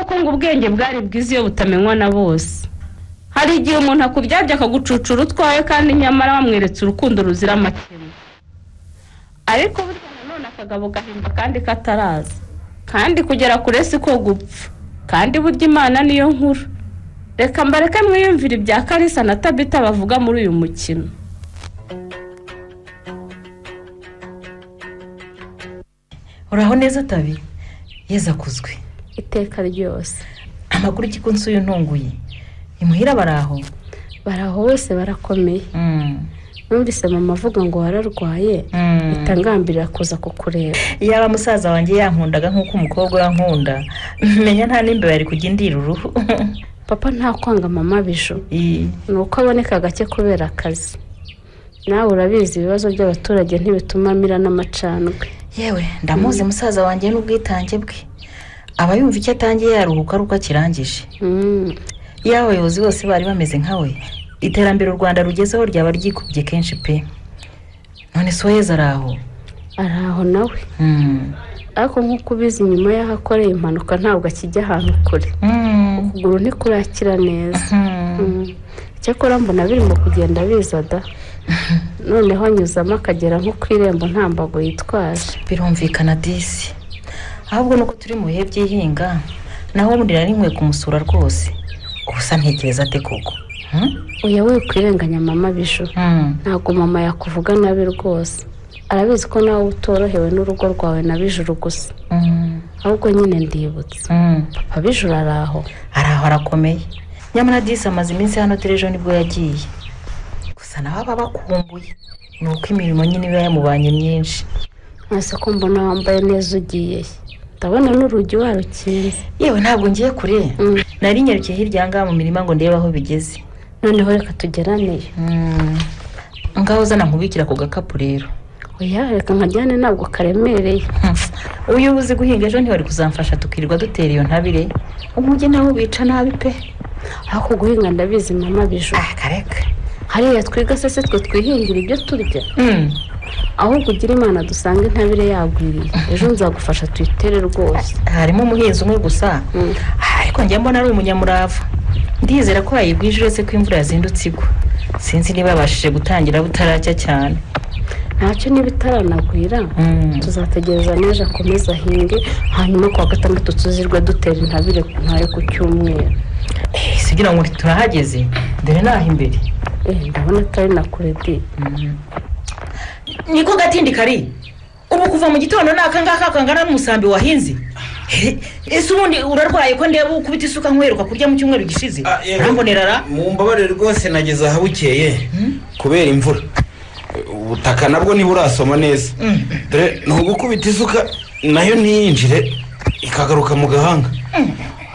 koko ngo ubwenge bwari bwiza iyo butamenywa na bose. Hari igihe umuntu akubyabya akagucucura utwaye kandi nyamara wamweretse urukundo ruzira amakemwa. Ariko burya nanone akagabo gahimba kandi kataraza, kandi kugera kure siko gupfa, kandi burya Imana niyo nkuru. Reka mbareke mwiyumvira ibya Kalisa na Tabita bavuga muri uyu mukino. Uraho neza Tabi? Yeza kuzwe. Iteka ryose. Amakuru kikunsu yuntunguye. Imuhira baraho? Baraho wese barakomeye. Numvise mama avuga ngo wararwaye, itangambirira kuza kukureba. Yaba musaza wanjye yankundaga nkuko umukobwa yankunda, menya nta nimbe bari kugindira uruhu. Papa nta kwanga mama Bijou. Nuko aboneka gake kubera akazi. Nawe urabizi ibibazo by'abaturage ntibituma amira n'amacandwe. Yewe ndamuzi musaza wanjye n'ubwitange bwe. Aba yumva icyo atangiye yaruhuka ruko kirangije. Yawe abayobozi bose bari bameze nkawe. Iterambere u Rwanda rugezeho ryaba ryikubye kenshi pe. None so Yeza araho nawe. Ariko nkuko ubizi nyuma y'ahakoreye impanuka ntabwo akijya ahantu kure. Ukuguru ntikurakira neza. Cyakora mbona birimo kugenda bizada. Noneho nyuzamo akagera nko kwirembo ntambago yitwaje. Birumvikana disi. Ahubwo nuko turi mu bihe by'ihinga, naho ubundi nari nkwe kumusura rwose. Ubusa ntekereza ate koko? Oya we kwirenganya mama Bijou. Ntago mama yakuvuga nabi rwose. Arabizi ko nawe utorohewe n'urugo rwawe na Bijou gusa. Ahubwo nyine ndibutse. Papa Bijou araho arakomeye. Nyamara disi amaze iminsi hano terejo nibwo yagiye. Gusa nawe bakumbuye. Nuko imirimo nyine iba yamubanye myinshi. Ase ko mbona wambaye neza ugiye. Ndabona n'urugi warukinze. Yewe ntabwo ngiye kure. Nari nyarukiye hirya ngaha mu mirima ngo ndebe aho bigeze. Noneho reka tugerane. Ngaho zana nkubikira ku gakapu rero. Oya reka nkajyane ntabwo karemereye. Uyu uzi guhinga ejo ntiwari kuzamfasha tukirirwa dutera iyo ntabire. Umujye nawe bica nabi pe. Ako guhinga ndabizi mama Bijou. Kareka. Hariya twiga sese twe twihingira ibyo turya. Aho kugira Imana dusanga intabire yagwiriye. Ejo nzagufasha tuyitere rwose. Harimo umuhinzi umwe gusa. Ariko njye mbona ari umunyamurava. Ndizera ko yayibwije uretse ko imvura yazindutse igwa. Sinzi niba babashije gutangira butaracya cyane. Ntacyo nibitaranagwira. Tuzategereza neje akomeza ahinge, hanyuma kwa gatandatu tuzirwa dutera intabire ntayo ku cyumweru. Sigira ngo turahageze. Dore naho imbere. Ndabona atari na kuredi. Niko gatindi kari. Ubu kuva mu gitondo nakangaka kangana n'umusambi wahinze. Ese ubundi urarwaye ko ndeba ukubita isuka nkweruka kurya mu cyumweru gishize. Rambonerara mu mbabare rwose nageze aho bukeye kubera imvura. Ubutaka nabwo niburasoma neza. Dore no gukubita isuka nayo niyinjire ikagaruka mu gahanga.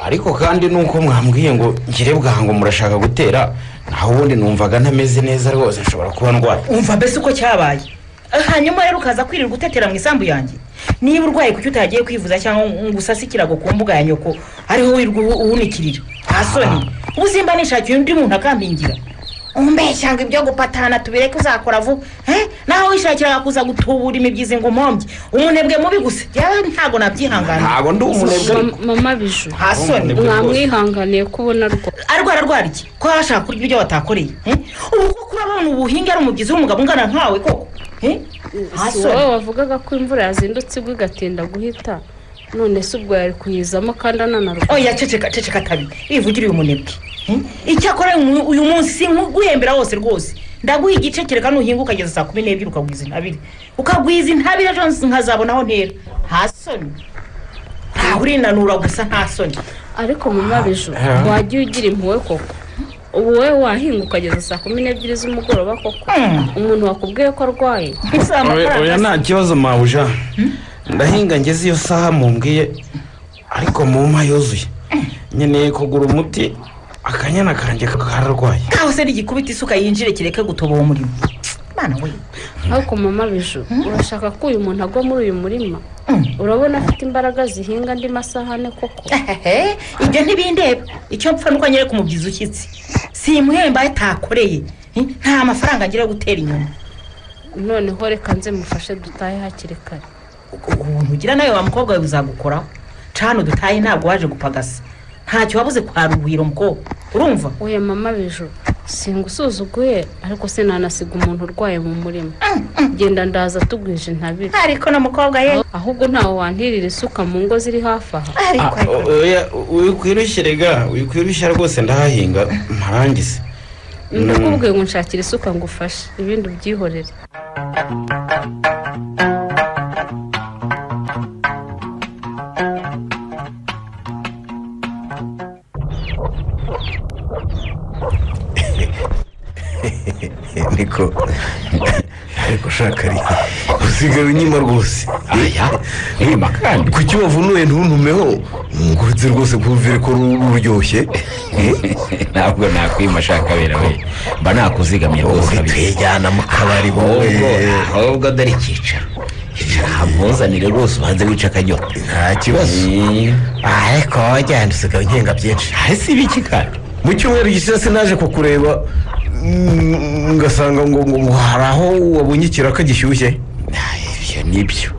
Ariko kandi nuko mwambwiye ngo ngire bwango murashaka gutera, naho ubundi numvaga ntameze neza rwose nshobora kuba ndwaye. Umva bese uko cyabaye. Hanyuma rero ukaza kwirirwa gutetera mu isambu yanjye. Niba urwaye kuki utagiye kwivuza cyangwa ngusasikirago ku mbuga ya nyoko ariho wirwa uhunikirira. Hasoni uzimba nishakiye undi muntu akambingira. Umbeshanga ibyo gupatana tubireke uzakora vuba. Naho wishakira kuza gutubura imibyizi ngo mpombye. Umunebwe mubi gusa. Ntago nabyihangana. Ntago ndi umunebwe. Mama Bijou. Hasoni mwamwihanganiye kubona arwara iki? Ko ashaka kurya ibyo watakoreye. Ubu ko kurabona ubuhinga ari umubyizi w'umugabo ungana nkawe koko. Wowe wavugaga ko imvura yazindutse igwa igatinda guhita, none se ubwo yari kuyizamo kandi ananarwa. Oya ceceka Tabi, ivugiriye umunebwe. Icyakora uyu munsi singuhembera wose rwose. Ndaguha igice kereka nuhinga ukageza saa 12 ukagwiza intabire. Ukagwiza intabire ejo nkazabonaho ntera. Hasoni. Urinanura gusa nta soni. Ariko mama Bijou wagiye ugira impuwe koko. Ubu wewe wahinga ukageza saa 12 z'umugoroba koko. Umuntu wakubwiye ko arwaye. Oya nta kibazo mabuja. Ndahinga ngeze iyo saha mumbwiye ariko mu mpa yuzuye. Nyeneye kugura umuti akanyana kanje kakararwaye. Kaho se rigikubita isuka yinjire kireke gutoba uwo murimo. Mana we. Ariko mama Bijou urashaka ko uyu muntu agwa muri uyu murima? Urabona afite imbaraga zihinga ndi masahane koko. Ibyo ntibindeba. Icyo mpfa nuko nyere kumubyiza ukitse. Simwemba atakoreye. Nta mafaranga ngira gutera inyuma. Noneho reka nze mufashe dutaye hakiri kare. Umuntu ugira nayo wa mukobwa we uzagukora. Cano dutaye ntabwo waje gupagasa. ntacyo wabuze kwa Ruhwiro mukobwa urumva oya mama bijo singusuzuguye ariko sinanasiga umuntu urwaye mu murima genda ndaza tugwije ntabiri ariko na mukobwa ye ahubwo ntawe wantirira isuka mu ngo ziri hafi aha oya wikwirushya rwose ndahahinga mparangize ndakubwiye ngo nshakire isuka ngufashe ibindi ubyihorere niko ariko shakari usigaye unyima rwose aya nyima kandi kuki wavunuye ntuntumeho ngurutse rwose kumvire ko ruryoshye ntabwo nakwima shakabera we mba nakuzigamye rwose tuyijyana mu kabari ahubwo dore icyicaro hamuzanire rwose ubanze wica akanyota nta kibazo ariko wajyana usigaye unkenga byinshi si ibiki kandi mu cyumweru gishize naje kukureba ngasanga ngo hari aho wabonye ikiraka gishyushye ibyo nibyo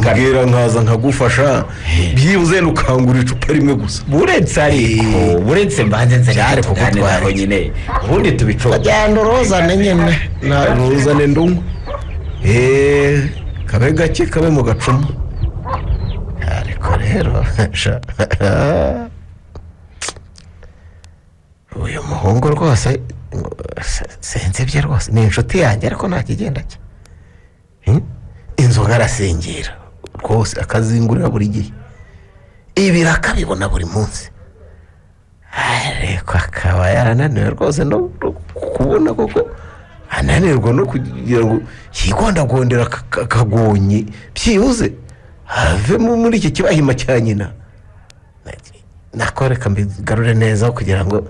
mbwira nkaza nkagufasha byibuze ukangura icupa rimwe gusa buretse mbanze nzanye kuganiraho nyine ubundi tubicoba genda uruzane nyine uruzane ndumwe kabe gake kabe mu gacuma ariko rero uyu muhungu rwose senze bye rwose ni inshuti yanjye ariko nta kigenda cye inzoga arasengera rwose akazingurira buri gihe ibiri akabibona buri munsi ariko akaba yarananiwe rwose no kubona koko ananirwa no kugira ngo yigondagondera akagonyi byibuze havemo muri iki kibahima cya nyina nakoreka mbigarure neza kugira ngo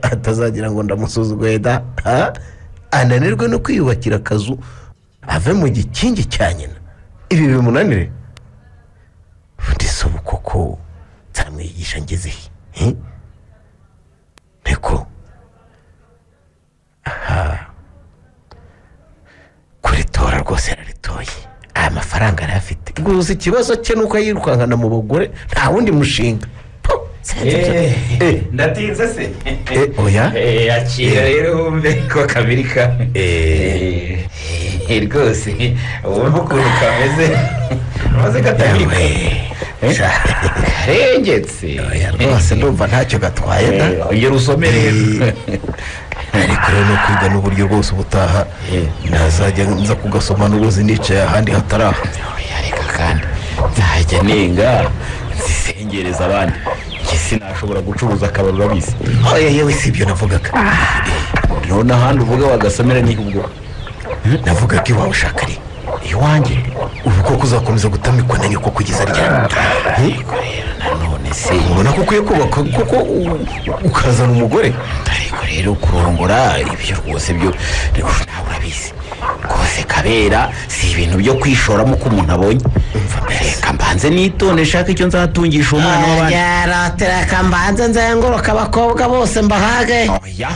atazagira ngo ndamusuzuguye da ananirwe no kwiyubakira akazu ave mu gikingi cya nyina ibi bimunanire undi si ubu koko nzamwigisha ngezehe nteko kuritora rwose yararitoye aya mafaranga arayafite gusa ikibazo cye nuko yirukankana mu bagore nta wundi mushinga ndatinze se oya akira rero wumve ko kabiri ka rwose wumva ukuntu kameze maze katabirika karengetse rwose ndumva ntacyo gatwaye da ongera usome rero ariko rero no kwiga n'uburyo bwose ubutaha nazajya nza kugasoma n'ubuzi nicaye ahandi hatari aho reka kandi nzajya nenga nzisengereza abandi sinashobora gucuruza akabari urabizi yewe si ibyo navugaga none ahandi uvuga wagasomera ni ubwo navugaga iwawe ushaka ari iwanjye ubu koko uzakomeza gutamikwa na nyoko kugeza ryari ariko rero nanone se ubona ko ukwiye kubaka koko ukazana umugore ariko rero kurongora ibyo rwose byo nawe urabizi rwose kabera si ibintu byo kwishoramo ko umuntu abonye reka mbanze nitonde shaka icyo nzatungisha umwana w'abandi reka mbanze nzenguruka abakobwa bose mbahage oya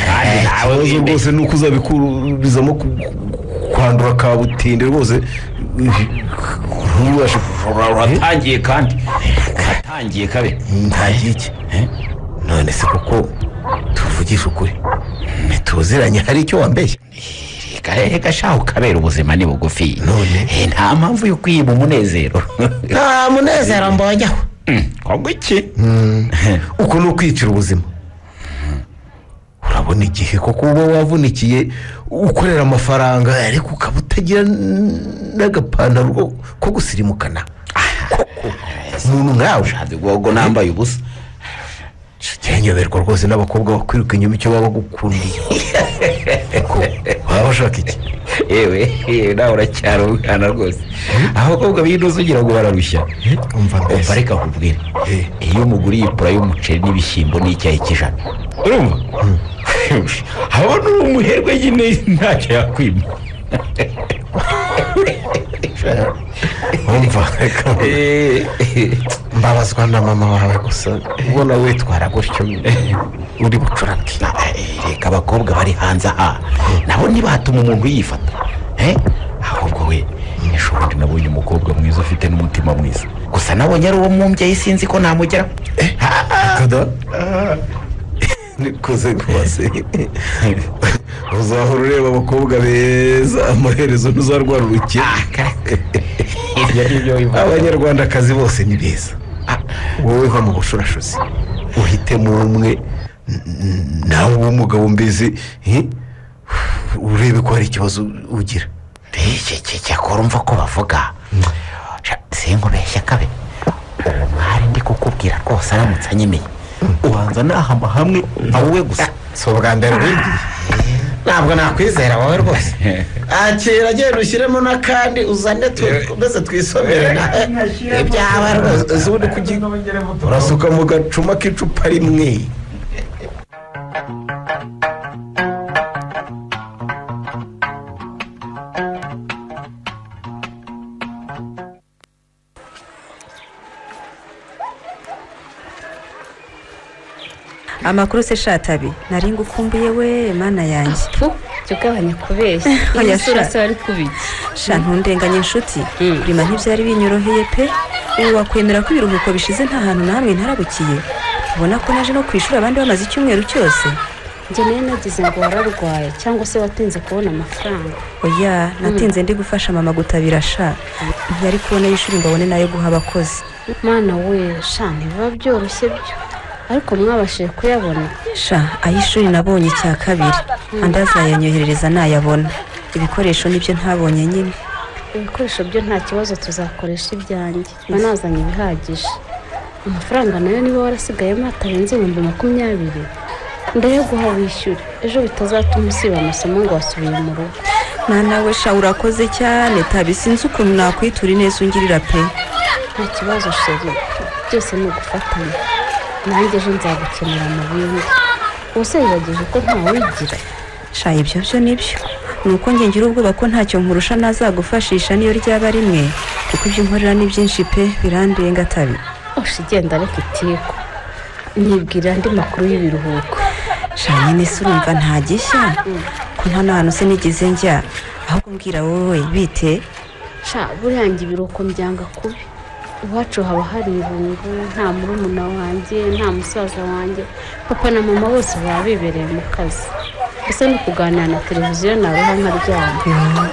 kandi nawe ikibazo rwose ni uko uzabikurizamo kwandura kabutinde rwose uratangiye kandi uratangiye kabe ntagiye iki none se koko tuvugisha ukuri ntituziranye hari icyo wambeshya reka shaho kabera ubuzima ni bugufi none nta mpamvu yo kwiba umunezero nta munezero mbonyeho ahubwo iki uko ni ukwicira ubuzima urabona igihe koko uba wavunikiye ukorera amafaranga ariko ukaba utagira n'agapantaro ko gusirimukana koko umuntu nkawe ushatse guhogo nambaye ubusa cyenyoberwa rwose n'abakobwa bakwiruka inyuma icyo baba bagukundiye waba bashaka iki yewe nawe uracyari umwana rwose abakobwa binuze ugira ngo bararushya umva reka nkubwire iyo umuguriye ipura y'umuceri n'ibishyimbo n'icyayi cy'ijana urumva haba n'umuherwe nyine ntacyo yakwima umva mbabazwa na mama wawe gusa ubona witwara gutyo uri bucurange reka abakobwa bari hanze aha nabo ntibatuma umuntu yifata ahubwo we ejo bundi nabonye umukobwa mwiza ufite n'umutima mwiza gusa nabonye ari uwo mu mbyeyi sinzi ko namugeraho kada nikoze rwose uzahora ureba abakobwa beza amaherezo ntuzarwara urukira abanyarwandakazi bose ni beza wowe nko mu bushurashuzi uhitemo umwe nawe w'umugabo mbizi urebe ko hari ikibazo ugira cyakora umva ko bavuga sinkubeshya kabe uwo mwari ndi kukubwira rwose aramutse anyemeye ubanza nahama hamwe nka wowe gusa si ubwa mbere wigiye ntabwo nakwizera wowe rwose akira agenda ushyiremo n'akandi uzane twese twisomere ibyaba rwose ubundi kugira urasuka mu gacuma k'icupa rimwe. amakuru se shatabi nari ngukumbuye we mana yanjye cyo gabanya kubeshya iyi sura se ari kubiki sha ntundenganye inshuti rima ntibyari binyoroheye pe ubu wakwemera ko ibiruhuko bishize nta hantu na hamwe ntarabukiye ubona ko naje no kwishura abandi bamaze icyumweru cyose njye nayo nagize ngo wararwaye cyangwa se watinze kubona amafaranga oya natinze ndi gufasha mama gutabira sha ntiyari kubona y'ishuri ngo abone nayo guha abakozi mana we sha ntibiba byoroshye byo ariko mwabashije kuyabona sha ay'ishuri nabonye cya kabiri andi azayanyoherereza nayabona ibikoresho nibyo ntabonye nyine ibikoresho byo nta kibazo tuzakoresha ibyanjye banazanye ibihagije amafaranga nayo niba warasigayemo hatarenze 20,000 ndayo guha wishyure ejo bitazatuma usiba amasomo ngo wasubiye mu rugo nawe sha urakoze cyane tabisinze ukuntu nakwitura ineza ungirira pe nta kibazo sheri byose ni ugufatanya nanjye ejo nzagukenera mu bindi ubuse yibagije ko ntawigira sha ibyo byo nibyo nuko njye ngira ubwoba ko ntacyo nkurusha nazagufashisha niyo ryaba rimwe kuko ibyo nkorera ni byinshi pe birandenga tabi igenda reka itiko nibwira andi makuru y'ibiruhuko sha nyine se urumva nta gishya ko nta n'ahantu se nigeze njya ahubwo mbwira wowe bite sha buriya njye ibiruhuko mbyanga kubi iwacu haba hari irungu nta murumuna wanjye nta musaza wanjye papa na mama bose baba bibereye mu kazi gusa no kuganira na televiziyo naruha nkaryama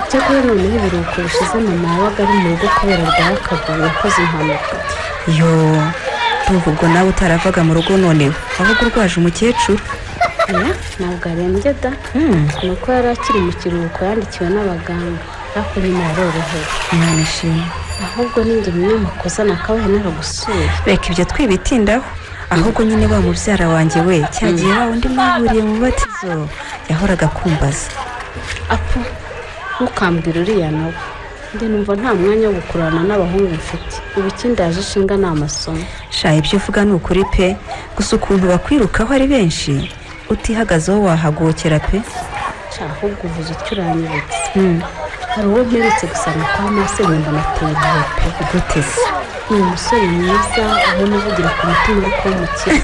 cyakora noneho ibiruhuko bishize mama yabaga ari mu rugo kubera rwakaguye yakoze impanuka yo ndumva ubwo nawe utaravaga mu rugo noneho ahubwo urwaje umukecuru ntabwo arembye da ni uko yari akiri mu kiruhuko yandikiwe n'abaganga ariko nyine yarorohewe imana ishimwe ahubwo ninjye munyamakosa nakabaye naragusura reka ibyo twibitindaho ahubwo nyine wa mubyara wanjye we cyagiye wa undi mwahuriye mu batizo yahoraga kumbaza apu ntukambwire uriya nawe njye numva nta mwanya wo gukurana n'abahungu mfite ubu ikindi yaje ishinga ni amasomo sha ibyo uvuga ni ukuri pe gusa ukuntu bakwirukaho ari benshi utihagazeho wahagokera pe sha ahubwo uvuze icyo uranyibutse hari uwo mperutse gusanga kwa masenge mbona ateye pe guteze ni umusore mwiza ubona uvugira ku mutima uri kumukira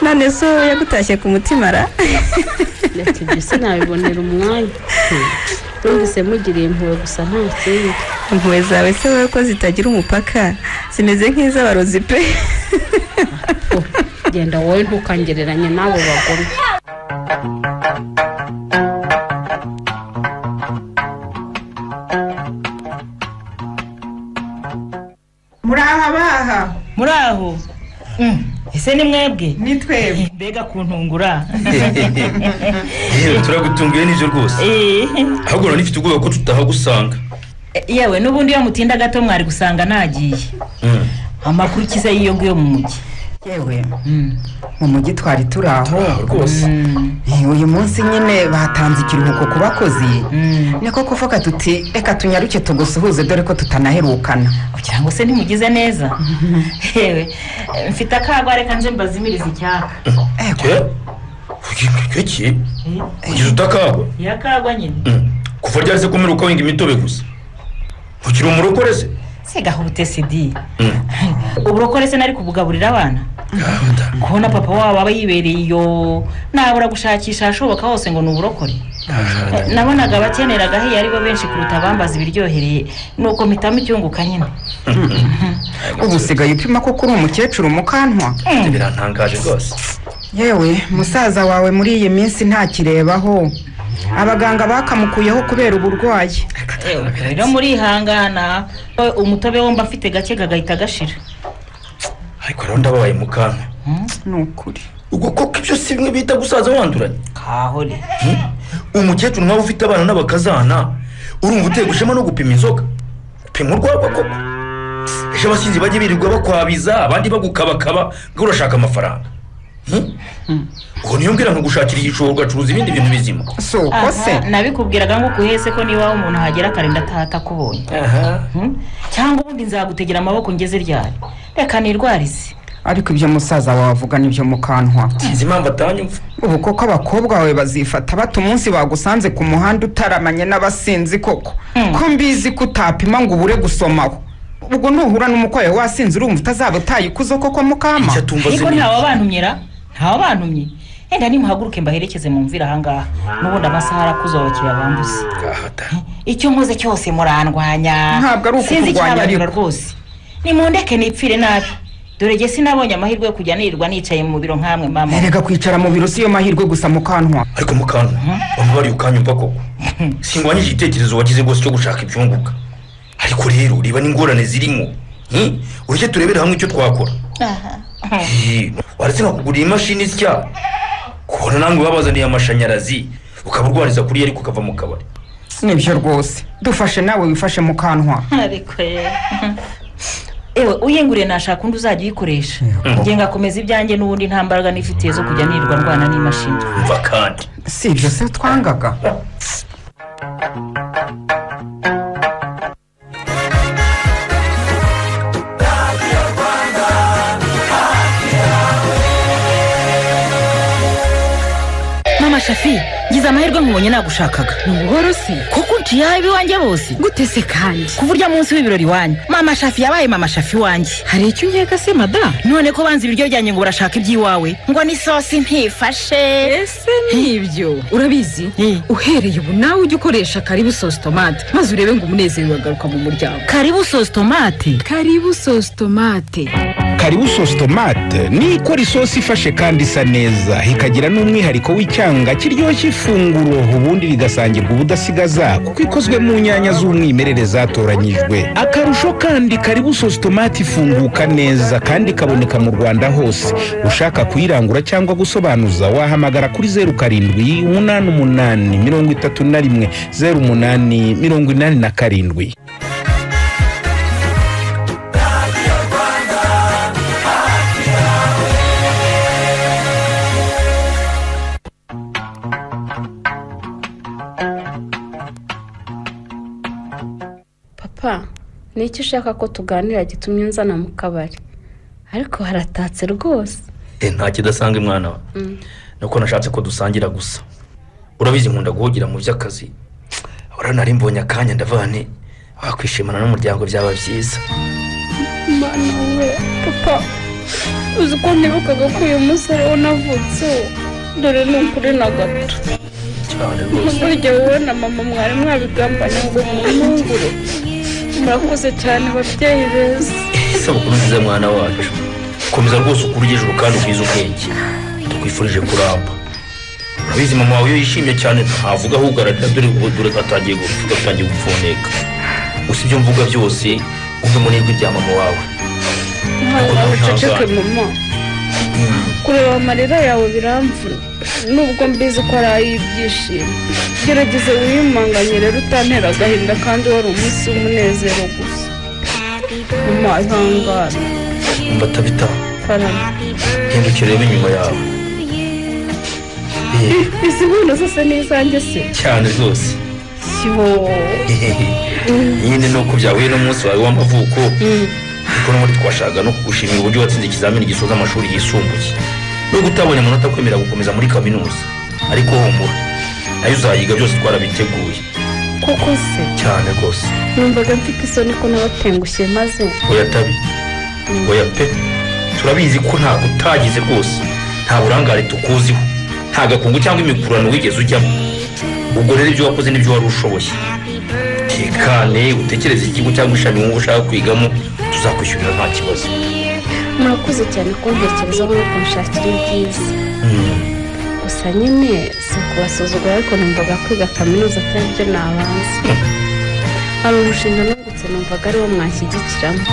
none so yagutashye ku mutima ra ndetse ibyo sinabibonera umwanya numvise mugiriye impuhwe gusa nta kindi impuhwe zawe se wowe ko zitagira umupaka zimeze nk'iz'abarozi pe genda wowe ntukangereranye n'abo bagore muri aho ese ni mwebwe ni twebwe mbega kuntungura turagutunguye n'ibyo rwose ahubwo none ifite ubwoba ko tutahagusanga yewe n'ubundi iyo mutinda gato mwari gusanga nagiye amakuru kiza y'iyo ngiyo mu mujyi yewe mu mujyi twari turi aho rwose uyu munsi nyine batanze ikiruhuko ku bakozi niko kuvuga tuti reka tunyaruke tugusuhuze dore ko tutanaherukana kugira ngo se ntimugize neza yewe mfite akagwa reka nje mbazimiriza icyaka iki ugize utakagwa yakagwa nyine kuva ryari se kumiruka winga imitobe gusa ukiri umurokore se segahute sidi uburokore se nari kubugaburira abana kubona papa wabo aba yibereye iyo nabura gushakisha ahashoboka hose ngo ni uburokore. Nabonaga abakenera agahiye ari bo benshi kuruta abambaza ibiryohereye nuko mpitamo icyunguka nyine. ubu usigaye upima ko kuri umukecuru Mukantwa. Birantangaje rwose. Yewe musaza wawe muri iyi minsi ntakirebaho, abaganga bakamukuyeho kubera uburwayi. Rero muri ihangana umutobe womba afite gake gahita gashira. Ariko rero ndababaye Mukantwa. Nukuri ubwo koko ibyo si bimwe bita gusaza wanduranye kahore. Umukecuru nawe ufite abana n'abakazana urumva uteye gushema no gupima inzoga, gupima urwagwa koko. Ejo abasinzi bajye birirwa bakwabiza abandi bagukabakaba ngo urashaka amafaranga. Uko niyo ngira ngo gushakira igishoro ugacuruza ibindi bintu bizima. so kose Nabikubwiraga ngo kuhese ko niba umuntu hagera karenda tahata kubonye. Cyangwa ubundi nzagutegera amaboko ngeze ryari. Reka nirwarize. ariko ibyo musaza wawe avuga nibyo Mukantwa. Sinzi impamvu atanyumva. ubu koko abakobwa bawe bazifata bata umunsi bagusanze ku muhanda utaramanye n'abasinzi koko. Ko mbizi ko utapima ngo ubure gusomaho. ubwo nuhura n'umukwaye wasinze urumva utazaba utayikuzo koko Mukama. Niko ntawabantumyera ntawabantumye. Enda nimuhaguruke mbaherekeze mu mvira ahangaha n'ubundi amasaha arakuze abakiriya bambuze. Icyo nkoze cyose murandwanya. Ntabwo ari ukukurwanya ariko rwose nimundeke nipfire nabi. Dore je sinabonye amahirwe yo kujya nirirwa nicaye mu biro nkamwe mama. Erega kwicara mu biro siyo mahirwe gusa Mukantwa. Ariko Mukantwa bari ukanyumva koko. Singwanye igitekerezo wagize gose cyo gushaka ibyunguka. Ariko rero riba n'ingorane zirimo. Ureke turebera hamwe icyo twakora. Waretse kugura imashini sya. Kubona namwe babazaniye amashanyarazi ukaburwariza kuri ariko ukava mu kabari. Nibyo rwose. Dufashe nawe wifashe Mukantwa. Ariko ewe uyenguriye nashaka undi uzajya uyikoresha. Ngiye ngakomeza ibyanjye n'ubundi nta mbaraga nifitiye zo kujya nirirwa ndwana n'imashini. Umva kandi. Si ibyo se twangaga. Mama Shafi, ngize amahirwe nkubonye nagushakaga. Nubuhoro si Koko ntiyabe wanjye bose. gute se kandi Kuvurya munsi w'ibirori wanyu. Mama Shafi yabaye Mama Shafi wanjye. hari icyo nkeka se mada. None ko banze ibiryo byanjye ngo urashaka iby'iwawe. Ngo ni sosi ntifashe. Ese nibyo urabizi uhereye ubu nawe ujya ukoresha karibu sauce tomate maze urebe ngo umunezero wagaruka mu muryango. Karibu sauce tomate. Karibu sauce tomate. Karibu sauce tomate ni ikora isosi ifashe kandi isa neza ikagira n'umwihariko w'icyanga kiryoshye ifunguro ubundi rigasangirwa ubudasigaza kuko ikozwe mu nyanya z'umwimerere zatoranyijwe. Akarusho kandi Karibu sauce tomate ifunguka neza kandi ikaboneka mu Rwanda hose. Ushaka kuyirangura cyangwa gusobanuza wahamagara kuri 0788310887. Papa, niki ushaka ko tuganira gitumye nzana mu kabari? Ariko haratatse rwose. Nta kidasanga mwana wa. Nuko nashatse ko dusangira gusa. Urabizi nkunda guhugira mu by'akazi. Nari mbonye akanya ndavane wakwishimana n'umuryango byaba byiza. Mana we, papa, uzi ko nibukaga ko uyu musore wanavutse dore n'ukuri na gato. Cyane rwose. Burya wowe na mama mwari mwabigambanye ngo muntungure. Murakoze cyane babyeyi beza. Isabukuru nziza mwana wacu. Komeza rwose ukurije ijuru kandi ukize ubwenge. Tukwifurije kuramba. Urabizi mama wawe yishimye cyane ntavuga ahubwo dore atangiye gupfundeka. Usibyo mvuga byose umve mu nijwi rya mama wawe. Ntabwo uceceke mama. Kureba amarira yawe biramvuna nubwo mbizi ko ari ay'ibyishimo. Gerageza wiyumanganye rero utantera agahinda kandi wari umunsi w'umunezero gusa. Mama ihangane. Mbatabita. Hindukira urebe inyuma yawe. Izi nkono zose ni izanjye se? Cyane rwose. Siho. Nyine nuko byahuye n'umunsi wawe w'amavuko. Kuko n'ubundi twashaka no kugushimira uburyo watsinze ikizamini gisoza amashuri yisumbuye. No gutabonye amanota kwemera gukomeza muri kaminuza. Ariko humura. Nayo uzayiga byose twarabiteguye. Koko se? Cyane rwose. Numvaga mfite isoni ko nabatengushye maze. Oya tabi. Oya pe. turabizi ko ntabwo utagize rwose nta burangare tukuziho nta gakungu cyangwa imikurano wigeze ujyamo ubwo rero ibyo wakoze n'ibyo wari ushoboye tekane utekereze ikigo cyangwa ishami wumva ushaka kwigamo tuzakwishyurira nta kibazo. murakoze cyane kumvirizaho no kunshakira ibyiza gusa nyine si ukubasuzugura ariko numvaga kwiga kaminuza atari byo nabanza hari umushinga nungutse numvaga ariwo mwanshyigikiramo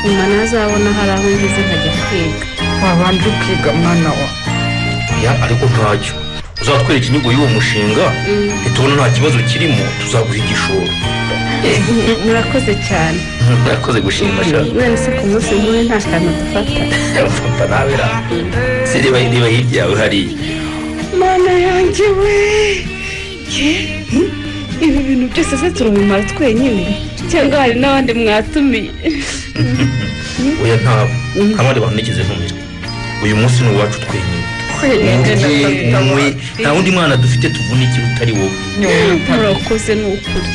nyuma nazabona hari aho ngeze nkajya kwiga. wabanje ukiga mwana wa ya ariko ntacyo uzatwereka inyigo y'uwo mushinga nitubona nta kibazo kirimo tuzaguha igishoro. murakoze cyane. murakoze gushima cyane. none se ku munsi nk'uyu nta kantu dufata fata nabera se reba hirya yawe hariya. mana yanjye we ibi bintu byose se turabimara twenyine cyangwa hari n'abandi mwatumiye? oya ntabwo nta bandi bantu nigeze ntumira uyu munsi ni uwacu twenyine nta wundi mwana dufite tuvunikira utari wowe. murakoze ni ukuri.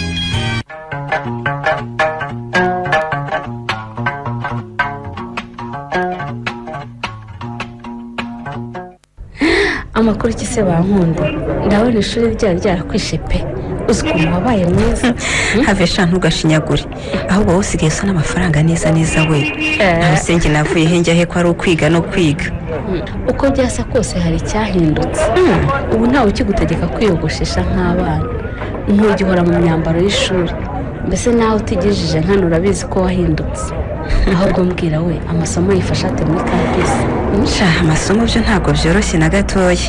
amakuru iki se bankunda ndabona ishuri ryari ryarakwishe pe uzi ukuntu wabaye mwiza. have sha ntugashinyagure ahubwo wowe usigaye usa n'amafaranga neza neza we nawe senge navuye he njya he ko ari ukwiga no kwiga. uko byasa kose hari icyahindutse ubu ntawe ukigutegeka kwiyogoshesha nk'abana ntugihora mu myambaro y'ishuri mbese nawe utigejeje nkano urabizi ko wahindutse ahubwo mbwira we amasomo yifasha ate muri kampisi? amasomo byo ntabwo byoroshye na gatoya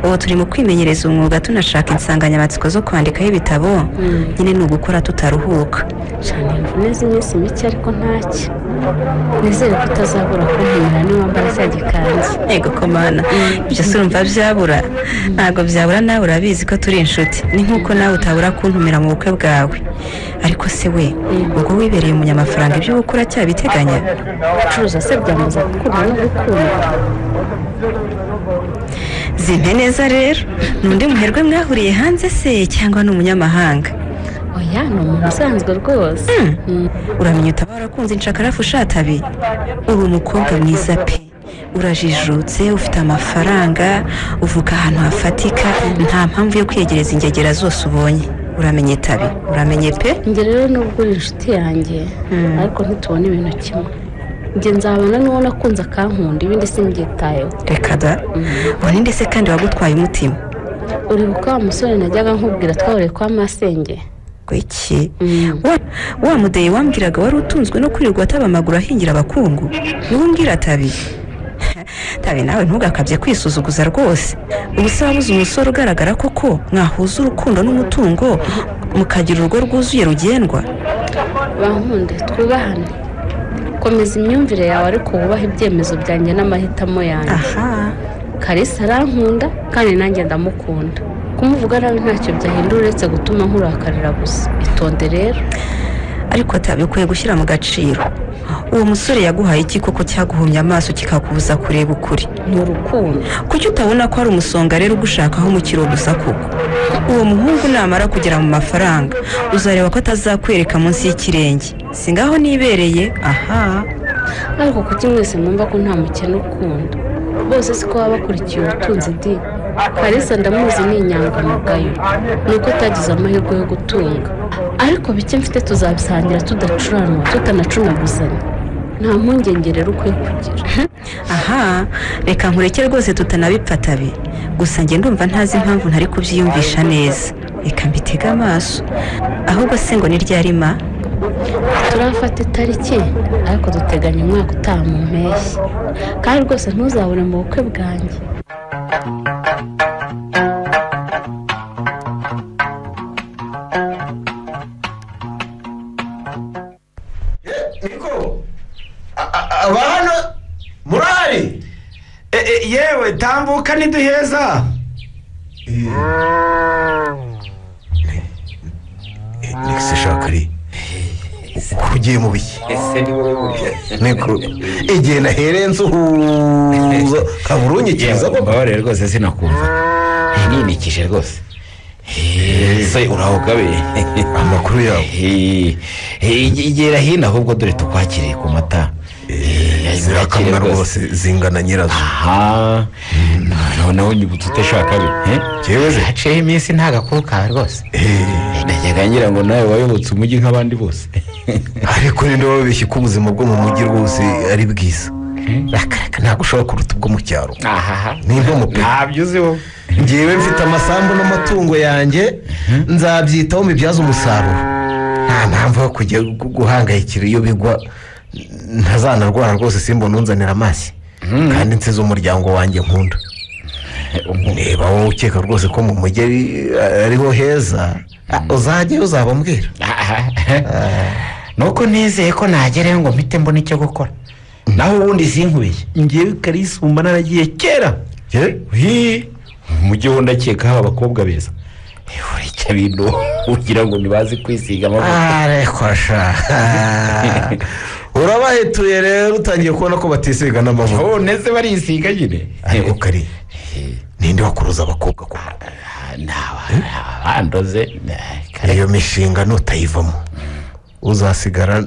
ubu turi mu kwimenyereza umwuga tunashaka insanganyamatsiko zo kwandikaho ibitabo nyine ni ugukora tutaruhuka cyane imvune z'iminsi mike ariko ntacyo nizere ko utazabura kuntumira niwambara cya gikanzu. yego komana ibyo se urumva byabura? ntabwo byabura nawe urabizi ko turi inshuti ni nk'uko nawe utabura kuntumira mu bukwe bwawe. ariko se we ubwo wibereye umunyamafaranga ibyo gukora cyabiteganya? gucuruza se byambuza gukunda no gukunda? zimpe neza rero n'undi muherwe mwahuriye hanze se cyangwa ni umunyamahanga? oya ni umuntu usanzwe rwose. uramenya utaba warakunze inshakarafu ushatabi? uri umukobwa mwiza pe urajijutse ufite amafaranga uvuga ahantu hafatika nta mpamvu yo kwiyegereza ingegera zose ubonye. uramenye tabi uramenye pe. njye rero nubwo uri inshuti yanjye ariko ntitubona ibintu kimwe. njye nzabona n'uwo nakunze akankunda ibindi simbyitayeho. reka da ubone ndetse kandi wagutwaye umutima. uribuka wa musore najyaga nkubwira twahuriye kwa masenge? iki wa mudeyi wambwiraga wari utunzwe no kwirirwa ataba amaguru ahingira abakungu niwe umbwira tabi? tabi nawe ntugakabye kwisuzuguza rwose. ubu se wabuze umusore ugaragara koko mwahuza urukundo n'umutungo mukagira urugo rwuzuye rugendwa? bankunde twubahane komeza imyumvire yawe ariko wubahe ibyemezo byanjye n'amahitamo yanjye. Kalisa arankunda kandi nanjye ndamukunda kumuvuga nawe ntacyo byahindura uretse gutuma nkurakarira gusa. itonde rero. ariko tabikwiye gushyira mu gaciro uwo musore yaguhaye iki koko cyaguhumye amaso kikakubuza kureba ukuri? ni urukundo. kuki utabona ko ari umusonga rero ugushakaho umukiro gusa koko? uwo muhungu namara kugera mu mafaranga uzareba ko atazakwereka munsi y'ikirenge. si ngaho nibereye? ariko kuki mwese mwumva ko nta mukene ukunda? bose siko baba bakurikiye ubutunzi di. Kalisa ndamuzi ni inyangamugayo nuko utagize amahirwe yo gutunga ariko bike mfite tuzabisangira tudacuranwa tutanacunaguzanya. nta mpungenge rero ukwiye kugira. reka nkureke rwose tutanabipfa tabi gusa njye ndumva ntazi impamvu ntari kubyiyumvisha neza. reka mbitege amaso ahubwo se ngo ni ryarima? turafata itariki ariko duteganya umwaka utaha mu mpeshyi kandi rwose ntuzabure mu bukwe bwanjye. abana murari yewe tambuka niduheza. nigise shakari ugiye mu biki? niko igihe nahereye nsuhuza kaburunyikiriza ko mbabare rwose sinakumva ninikije rwose. se uraho gabe amakuru yawe igera hino ahubwo dore tukwakiriye ku mata kamwe rwose zingana nyirazo. aha noneho nyibutse utashaka be jewe haciye iminsi nta gakuru kawe rwose ndajyaga ngira ngo nawe wayobotse umujyi nk'abandi bose ariko ninde wabeshye ko ubuzima bwo mu mujyi rwose ari bwiza. ntabwo ushobora kuruta ubwo mu cyaro. nimba mupe ntabyo uzi wowe. ngewe mfite amasambu n'amatungo yanjye nzabyitaho mbibyaze umusaruro. nta mpamvu yo kujya guhangayikira iyo bigwa ntazanarwara rwose simbona unzanira amashyi kandi nsize umuryango wanjye nkunda. niba wowe ukeka rwose ko mu mujyi ariho heza uzajya uzabambwira. nuko nizeye ko nagerayo ngo mpite mbona icyo gukora. naho ubundi sinkubeye ngewe karisumba naragiye kera umujyi wo ndakeka haba abakobwa beza icyo bintu ugira ngo ntibazi kwisiga amavuta. ariko sha urabahetuye rero utangiye kubona ko batisiga n'amavuta. neze barisiga nyine. ariko kari ninde wakuruza abakobwa ko bandoze iyo mishinga nutayivamo uzasigara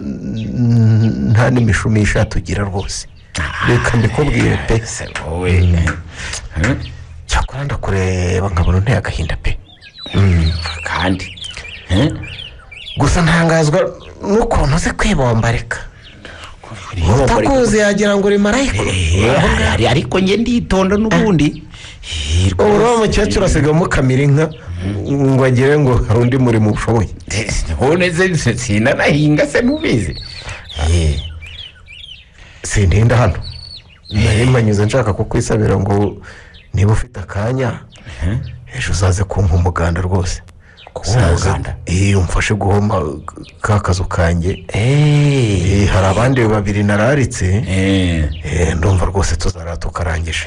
nta n'imishumi ishatugira rwose. reka mbikubwire pe. cyakora ndakureba nkabona unteye agahinda pe. kandi gusa ntangazwa n'ukuntu uzi kwibomba. reka utakuzi yagira ngo uri marayika. ariko njye nditonda n'ubundi. ubu rero umukecuru asigamo kamira inka ngo agire ngo hari undi murimo ushoboye. neze sinanahinga se mubizi. sindinda hano nari mpanyuze nshaka kukwisabira ngo niba ufite akanya ejo uzaze kumpa umuganda rwose. umuganda umfashe guhoma ka kazu kanjye. hari abandi babiri nararitse ndumva rwose tuzara tukarangije.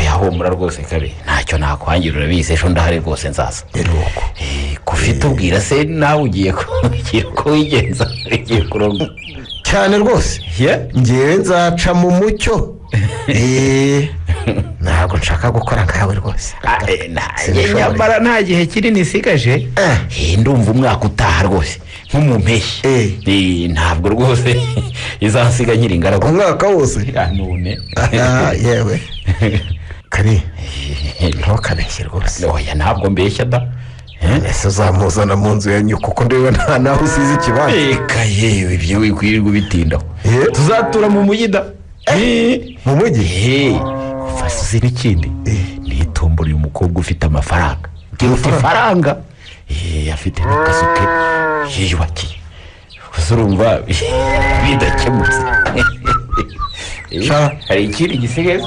yahumura rwose kabe ntacyo nakwangira urabizi ejo ndahari rwose nzaza. uko kufite ubwira se nawe ugiye ko wigenza ugiye kuronga cyane rwose. ngewe nzaca mu mucyo. ntabwo nshaka gukora nkawe rwose. nyamara nta gihe kinini isigaje ndumva umwaka utaha rwose nko mu mpeshyi. ntabwo rwose izansiga nkiri ingaragu umwaka wose. none yewe kari ntukabeshye rwose. oya ntabwo mbeshya da. ese uzamuzana mu nzu ya nyoko kuko ndeba nta naho usize ikibanza. reka yewe ibyo wikwirirwa ubitindaho. tuzatura mu mujyi da. mu mujyi ufasize n'ikindi nitombora uyu mukobwa ufite amafaranga. ufite ifaranga afite n'akazu ke yiyubakiye. gusa urumva bidakemutse. hari ikindi gisigaye.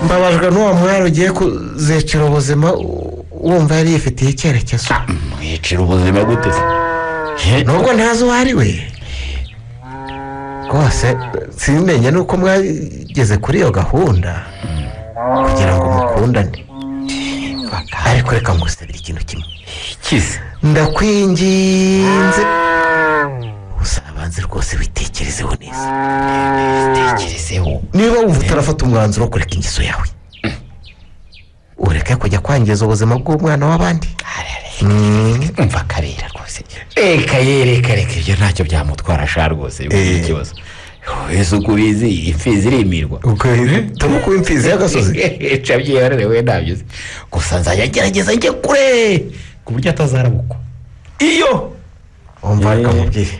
mbabajwe n'uwo mwari ugiye kuzicira ubuzima wumva yari yifitiye icyerekezo. mwicira ubuzima gute se? nubwo ntazi uwo ari we rwose simenye nuko mwageze kuri iyo gahunda kugira ngo mukundane. ariko reka ngusabire ikintu kimwe kize ndakwinginze uzabanze rwose witekerezeho neza. witekerezeho niba wumva utarafata umwanzuro wo kureka ingeso yawe ureke kujya kwangiza ubuzima bw'umwana w'abandi. umva karera rwose reka ibyo ntacyo byamutwara sha rwose. ikibazo wese uko ubizi imfizi irimirwa. turi ku imfizi y'agasozi. byihorere ntabyo gusa nzajya gerageza njye kure ku buryo atazarabukwa. iyo umva reka mubwire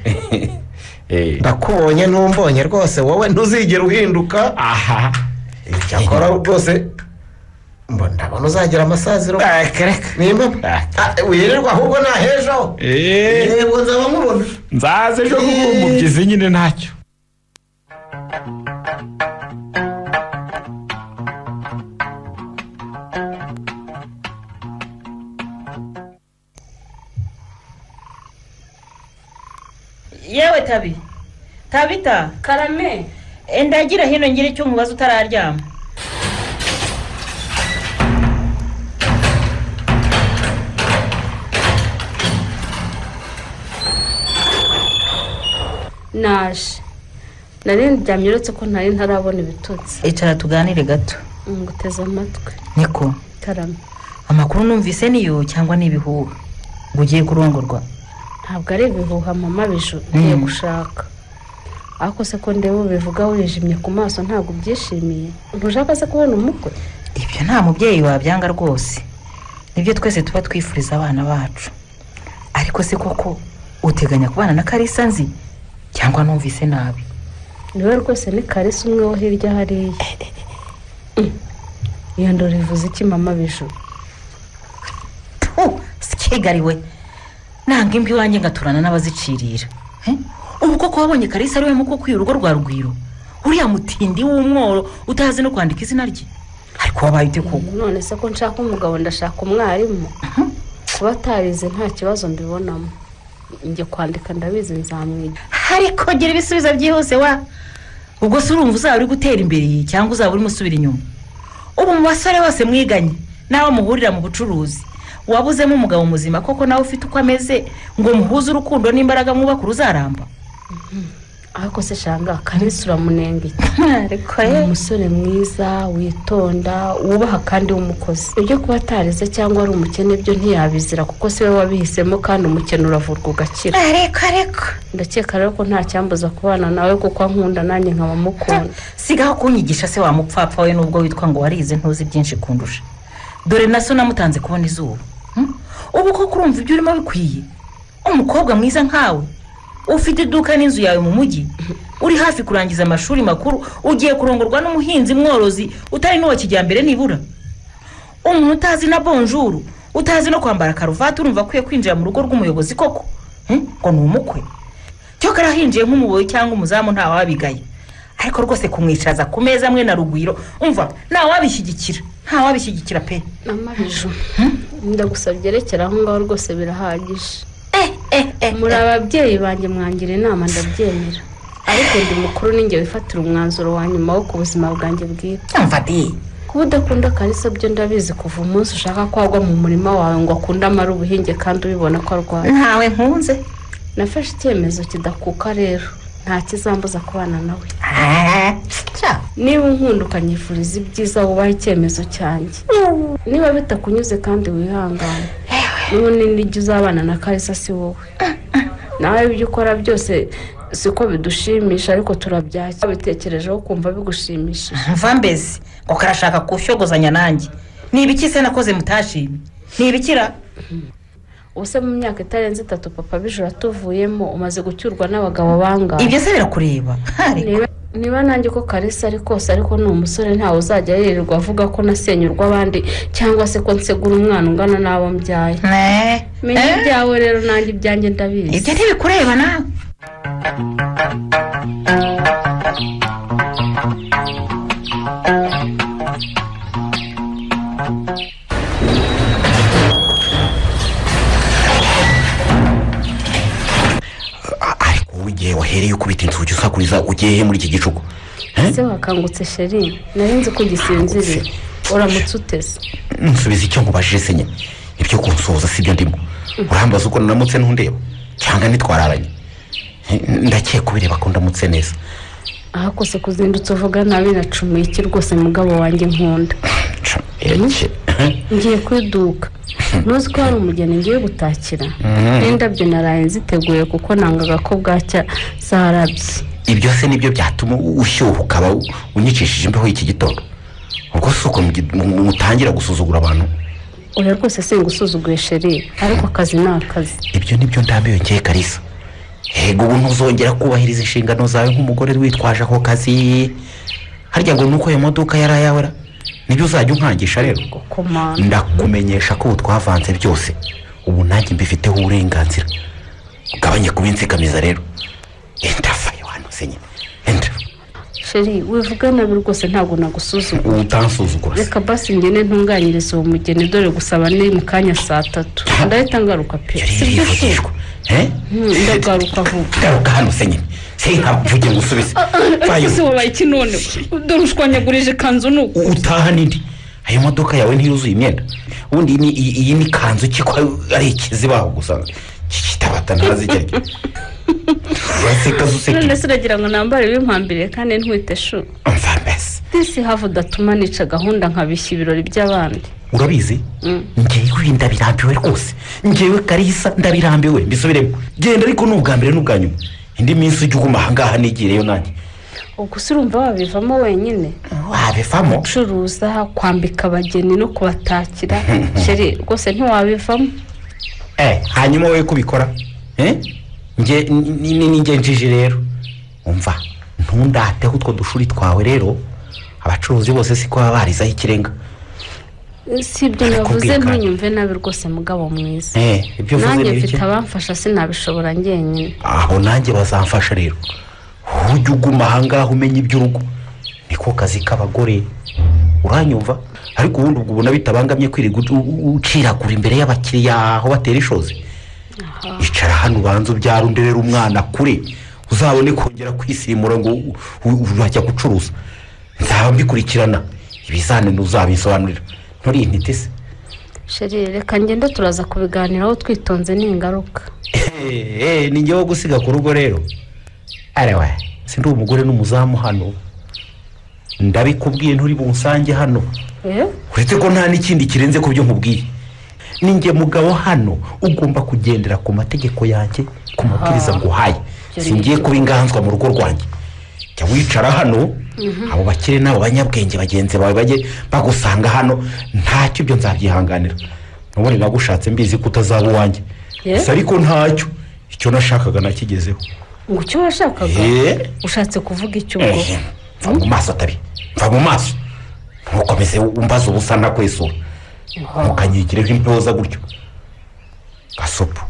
ndakubonye ntumbonye rwose wowe ntuzigera uhinduka. cyakora rwose ndabona uzagira amasaziro. nimba wirirwa ahubwo nta hejo. yego nzaba nkubona. nzaze ejo nk'umubyizi nyine ntacyo. yewe tabita karame ndagira hino ngira icyo nkubaza utararyama. naje nari ndyamye uretse ko ntari ntarabona ibitotsi. icara tuganire gato. nguteze amatwi. niko karame amakuru numvise niyo cyangwa ni ibihuha ngo ugiye kurongorwa? ntabwo ari ibihuha mama biju ngiye gushaka ariko se ko ndeba ubivuga wijimye ku maso ntabwo ubyishimiye ntushaka se kubona umukwe? ibyo nta mubyeyi wabyanga rwose, nibyo twese tuba twifuriza abana bacu. ariko se koko uteganya kubana na Kalisa nzi cyangwa numvise nabi? niwe rwose ni Kalisa umwe wo hirya hariya. iyo ndoro ivuze iki mama Bijuru? sikigariwe nanga imbi wanjye ngaturana n'abazicirira. ubu koko wabonye Kalisa ari we muko kwiye urugo rwa Rugwiro, uriya mutindi w'umworo utazi no kwandika izina rye? ariko wabaye ute koko? none se ko nshaka umugabo ndashaka umwarimu. kuba atarize nta kibazo mbibonamo, njye kwandika ndabizi nzamwiga. ariko gira ibisubizo byihuse wa. ubwo se urumva uzaba uri gutera imbere cyangwa uzaba urimo usubira inyuma? ubu mu basore bose mwiganye nawe muhurira mu bucuruzi wabuzemo umugabo muzima koko nawe ufite uko ameze ngo muhuze urukundo n'imbaraga mwubaka uruzaramba? ariko se shanga Kalisa uramunenge ariko umusore mwiza witonda wubaha kandi w'umukozi. ibyo kuba atarize cyangwa ari umukene byo ntiyabizira kuko se we wabihisemo kandi umukene uravurwa ugakira. ariko ndakeka rero ko nta cyambuza kubana nawe kuko ankunda nanjye nkaba mukunda. sigaho kunyigisha se wa mupfapfa we nubwo witwa ngo warize ntuzi byinshi kundusha. dore naso namutanze kubona izuba. ubu koko urumva ibyo urimo bikwiye? umukobwa mwiza nkawe ufite iduka n'inzu yawe mu mujyi, uri hafi kurangiza amashuri makuru, ugiye kurongorwa n'umuhinzi mworozi utari n'uwa kijyambere nibura. umuntu utazi na bonjour, utazi no kwambara karuvati, urumva akwiye kwinjira mu rugo rw'umuyobozi koko? ngo ni umukwe cyo karahinjiye nk'umuboyi cyangwa umuzamu nta wabigaye. ariko rwose kumwicaza ku meza amwe na Rugwiro umva nta wabishyigikira pe. mama Bijuru ndagusabye rekera aho ngaho rwose birahagije. muri ababyeyi banjye mwangira inama ndabyemera, ariko ndi mukuru ninjye wifatira umwanzuro wa nyuma wo ku buzima bwanjye bwite. umva di kuba udakunda Kalisa byo ndabizi kuva umunsi ushaka kwagwa mu murima wawe ngo akunde amara ubuhinge kandi ubibona ko arwaye. ntawe nkunze. nafashe icyemezo kidakuka rero nta kizambuza kubana nawe. niba unkunda ukanyifuriza ibyiza wubaha icyemezo cyanjye, niba bitakunyuze kandi wihangane, n'ubundi nijya uzabana na Kalisa si wowe. nawe ibyo ukora byose siko bidushimisha ariko turabyakira. bitekerejeho kumva bigushimishije. mva mbese ngo karashaka kushyogozanya nanjye? ni ibiki se nakoze mutashimye? ni ibikira? ubuse mu myaka itarenze 3 papa Bijuru atuvuyemo umaze gucyurwa n'abagabo banga. ibyo se birakureba? niba nanjye ko Kalisa ari kose ariko ni umusore ntawe uzajya yirirwa avuga ko nasenyurwa abandi cyangwa se ko nsegura umwana ungana n'abo mbyaye. menya ibyawe rero nanjye ibyanjye ndabizi. ibyo ntibikureba nawe. igihe wahereye ukubita inzugi usakuriza ugiye muri iki gicuku? ese wakangutse sheri? nari nzi ko gisinziriye. uramutse utese? nsubiza icyo nkubajije se nyine, ibyo kunsoza sibyo ndimo. urambaza uko namutse ntundeba cyangwa nitwararanye? ndakeka ubireba ko ndamutse neza. ahako se kuzindutse uvuga nabi nacumuye iki rwose mugabo wanjye nkunda. ngiye kwiduka. ntuzi ko hari umugeni ngiye gutakira? n'indabyo naraye nziteguye kuko nangaga ko bwacya zarabye. ibyo se nibyo byatuma ushyuha ukaba unyicishije imbeho y'iki gitondo? ubwo si uko mutangira gusuzugura abantu? oya rwose singusuzuguye sheri, ariko akazi ni akazi. ibyo nibyo ndambiwe ngiye Kalisa. yego ubu ntuzongera kubahiriza inshingano zawe nk'umugore witwaje ako kazi. harya ngo nuko ayo maduka yari ayawe nibyo uzajya unkangisha rero? ndakumenyesha ko ubu twavanze byose, ubu nanjye mbifiteho uburenganzira. ugabanye kuba insikamiza rero. ndafaye hano se nyine enda sheri wivuga nabi rwose ntabwo nagusuzugura. utansuzugura? reka basi ngene ntunganyirize uwo mugeni dore gusaba ni mu kanya 3:00 ndahita ngaruka pe. sibyo ndagaruka vuba. garuka hano se nyine sinkavuge ngusubize. ese wabaye iki none? dore ushwanyagurije kanzu nuko utaha nindi. ayo modoka yawe ntiyuzuye imyenda? ubundi iyi ni kanzu kiko ari ikizibaho gusa kitabata ntazigere. waseka zuseka. none se uragira ngo nambare ibimpambire kandi ntwite shu? mva mbese disi havu datuma nica gahunda nkabishya ibirori by'abandi. urabizi ngewe ndabirambiwe rwose. ngewe Kalisa ndabirambiwe mbisubiremo. genda ariko n'ubwa mbere n'ubwa nyuma. indi minsi ujya uguma ahangaha nigireyo nanjye. ubwo se urumva wabivamo wenyine? Wabivamo? gucuruza, kwambika abageni no kubatakira sheri rwose ntiwabivamo. Hanyuma wowe kubikora njye njije rero umva ntundateho utwo dushuri twawe rero abacuruzi bose siko baba barizaho ikirenga. si ibyo navuze ntunyumve nabi rwose mugabo mwiza. ibyo uvuze nanjye ni mfite abamfasha sinabishobora njyenyine. aho nanjye bazamfasha rero ujye uguma ahangaha umenya iby'urugo niko kazi k'abagore uranyumva. ariko ubundi ubwo ubona bitabangamye kwirirwa uciragura imbere y'abakiriya aho batera ishozi. icara hano ubanza ubyara underera umwana kure uzabone kongera kwisimura ngo urajya gucuruza. nzaba mbikurikirana ibizanane uzabisobanurira nturi intiti se. sheri reka ngende turaza kubiganiraho twitonze n'ingaruka. ni njyewe wo gusiga ku rugo rero. arewe sindi umugore n'umuzamu hano ndabikubwiye nturi bunsange hano. uretse ko nta n'ikindi kirenze ku byo nkubwiye. ninjye mugabo hano ugomba kugendera ku mategeko yanjye ku mabwiriza nguhaye. singiye kuba inganzwa mu rugo rwanjye. jya wicara hano abo bakire n'abo banyabwenge bagenzi bawe bajye bagusanga hano ntacyo ibyo nzabyihanganira. nubone nagushatse mbizi ko utazaba uwanjye gusa ariko ntacyo icyo nashakaga nakigezeho. ngo icyo washakaga ushatse kuvuga icyo ubwo? mva mu maso atabi mva mu maso ntukomeze umbaza ubusa nakwesura ntukanyigireho impoza gutyo gasopo.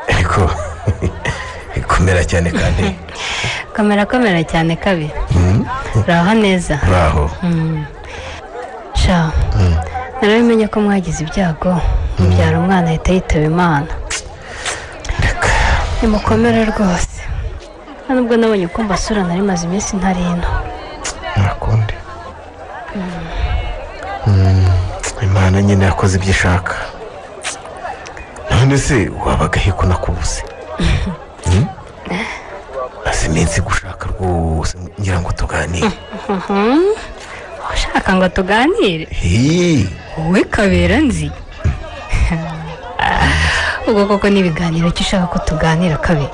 ariko komera cyane kandi komera cyane kabi. uraho neza? uraho. sha narabimenye ko mwagize ibyago mubyara umwana ahita yitaba Imana. nimukomere rwose. nubwo nabonye ko mbasura nari maze iminsi ntari ino. ntakundi. Imana nyine yakoze ibyo ishaka. none se wabaga hiko nakubuze? maze iminsi gushaka rwose ngira ngo tuganire. ushaka ngo tuganire? wowe kabera nzi. ubwo koko n'ibiganiro icyo ushaka ko tuganira kabe?